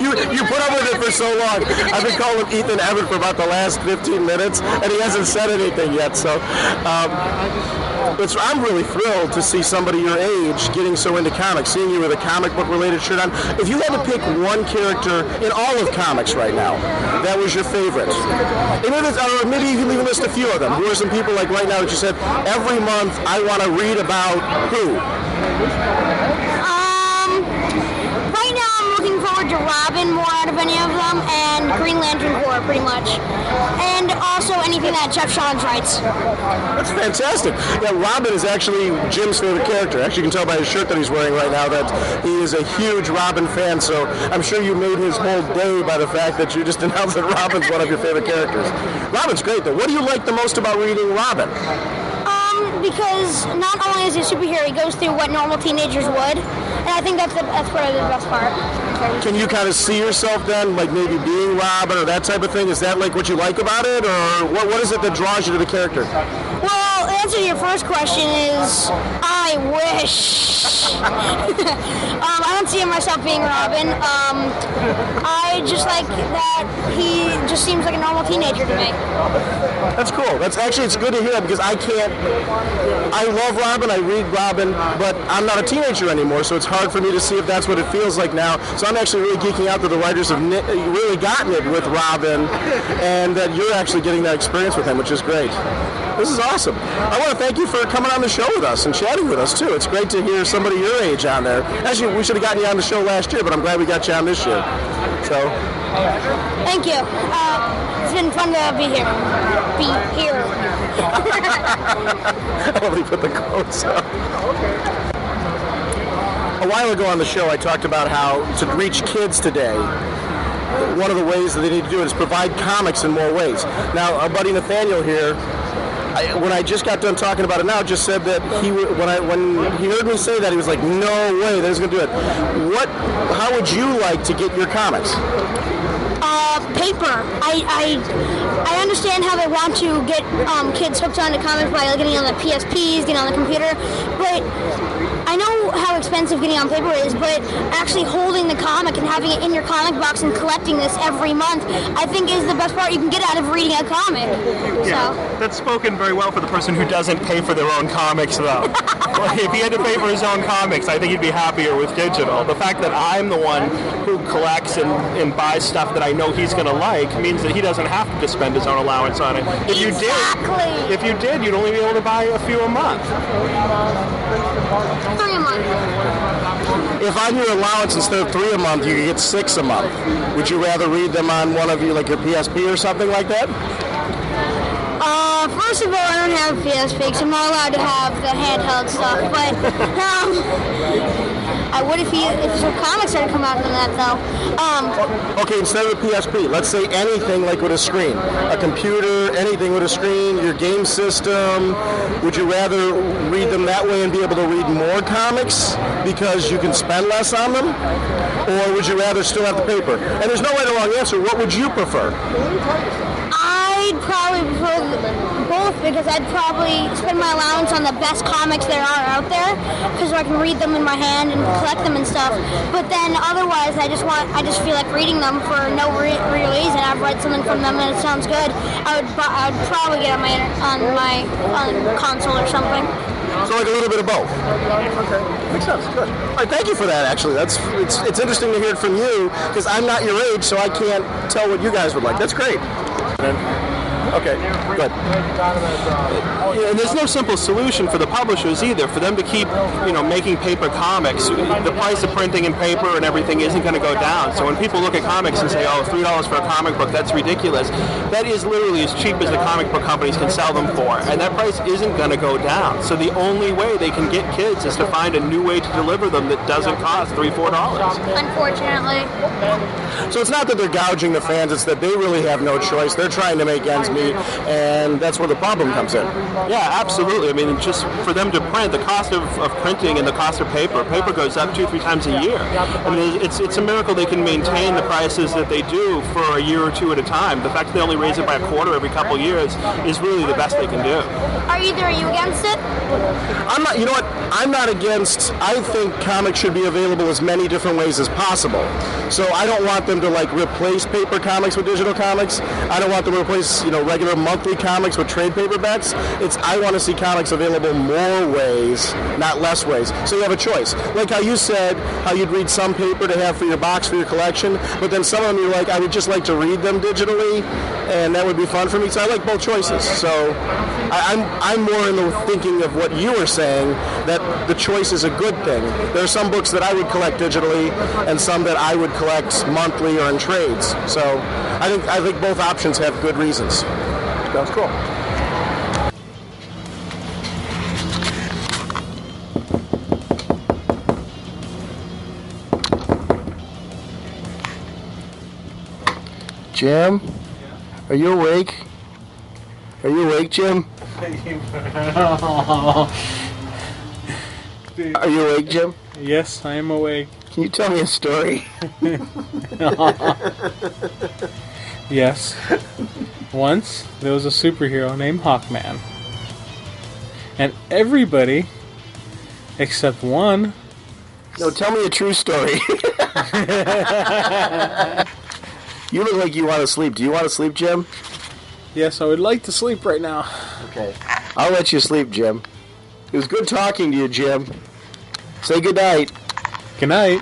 You put up with it for so long. I've been calling him Ethan Evan for about the last 15 minutes, and he hasn't said anything yet. So I'm really thrilled to see somebody your age getting so into comics, seeing you with a comic book related shirt on. If you had to pick one character in all of comics right now, that was your favorite, or maybe you can even list a few of them. Who are some people like right now that you said, every month I want to read about who? Right now I'm looking forward to Robin more out of any of them, and Green Lantern Corps pretty much, and also anything that Jeff Johns writes. That's fantastic. Yeah, Robin is actually Jim's favorite character. Actually, you can tell by his shirt that he's wearing right now that he is a huge Robin fan, so I'm sure you made his whole day by the fact that you just announced that Robin's one of your favorite characters. Robin's great, though. What do you like the most about reading Robin? Because not only is he a superhero, he goes through what normal teenagers would, and I think that's probably the best part. Can you kind of see yourself then, like maybe being Robin or that type of thing? Is that like what you like about it, or what is it that draws you to the character? Well, the answer to your first question is, I wish. I don't see myself being Robin. I just like that he just seems like a normal teenager to me. That's cool. It's good to hear because I love Robin, I read Robin, but I'm not a teenager anymore, so it's hard for me to see if that's what it feels like now. So I'm actually really geeking out that the writers have really gotten it with Robin, and that you're actually getting that experience with him, which is great. This is awesome. I want to thank you for coming on the show with us and chatting with us, too. It's great to hear somebody your age on there. Actually, we should have gotten you on the show last year, but I'm glad we got you on this year. So, thank you. It's been fun to be here. I love you put the quotes up. A while ago on the show, I talked about how to reach kids today, one of the ways that they need to do it is provide comics in more ways. Now, our buddy Nathaniel here, when I just got done talking about it now, just said that when he heard me say that, he was like, no way, that he's going to do it. How would you like to get your comics? Paper. I understand how they want to get kids hooked onto comics by getting on the PSPs, getting on the computer, but I know how expensive getting on paper is, but actually holding the comic and having it in your comic box and collecting this every month, I think is the best part you can get out of reading a comic. Yeah, that's spoken very well for the person who doesn't pay for their own comics, though. If he had to pay for his own comics, I think he'd be happier with digital. The fact that I'm the one who collects and buys stuff that I know he's going to like means that he doesn't have to spend his own allowance on it. If you did, you'd only be able to buy a few a month. 3 a month. If on your allowance instead of 3 a month, you could get 6 a month. Would you rather read them on one of your PSP or something like that? First of all, I don't have PSP because I'm not allowed to have the handheld stuff, but I would if some comics started to come out from that, though. Okay, instead of the PSP, let's say anything with a screen. A computer, anything with a screen, your game system. Would you rather read them that way and be able to read more comics because you can spend less on them? Or would you rather still have the paper? And there's no right or wrong answer. What would you prefer? I'd probably prefer both because I'd probably spend my allowance on the best comics there are out there because I can read them in my hand and collect them and stuff. But then otherwise, I just feel like reading them for no real reason. I've read something from them and it sounds good. I would probably get on my console or something. So a little bit of both. Okay, makes sense. Good. All right, thank you for that. Actually, it's interesting to hear it from you because I'm not your age, so I can't tell what you guys would like. That's great. Okay, good. And there's no simple solution for the publishers either. For them to keep, making paper comics, the price of printing in paper and everything isn't going to go down. So when people look at comics and say, "Oh, $3 for a comic book, that's ridiculous," that is literally as cheap as the comic book companies can sell them for, and that price isn't going to go down. So the only way they can get kids is to find a new way to deliver them that doesn't cost $3-4. Unfortunately. So it's not that they're gouging the fans; it's that they really have no choice. They're trying to make ends meet, and that's where the problem comes in. Yeah, absolutely. I mean, just for them to print, the cost of printing and the cost of paper goes up 2-3 times a year. I mean, it's a miracle they can maintain the prices that they do for a year or two at a time. The fact that they only raise it by a quarter every couple of years is really the best they can do. Are you against it? I'm not. You know what? I'm not against. I think comics should be available as many different ways as possible. So I don't want them to replace paper comics with digital comics. I don't want them to replace regular monthly comics with trade paperbacks. I want to see comics available more ways, not less ways. So you have a choice. Like how you said, how you'd read some paper to have for your box for your collection, but then some of them you're like, I would just like to read them digitally, and that would be fun for me. So I like both choices. So I'm more in the thinking of what you were saying, that the choice is a good thing. There are some books that I would collect digitally, and some that I would collect monthly or in trades. So I think both options have good reasons. That's cool. Jim? Are you awake? Are you awake, Jim? Are you awake, Jim? Yes, I am awake. Can you tell me a story? Yes. Once, there was a superhero named Hawkman. And everybody, except one... No, tell me a true story. You look like you want to sleep. Do you want to sleep, Jim? Yes, I would like to sleep right now. Okay. I'll let you sleep, Jim. It was good talking to you, Jim. Say good night. Good night.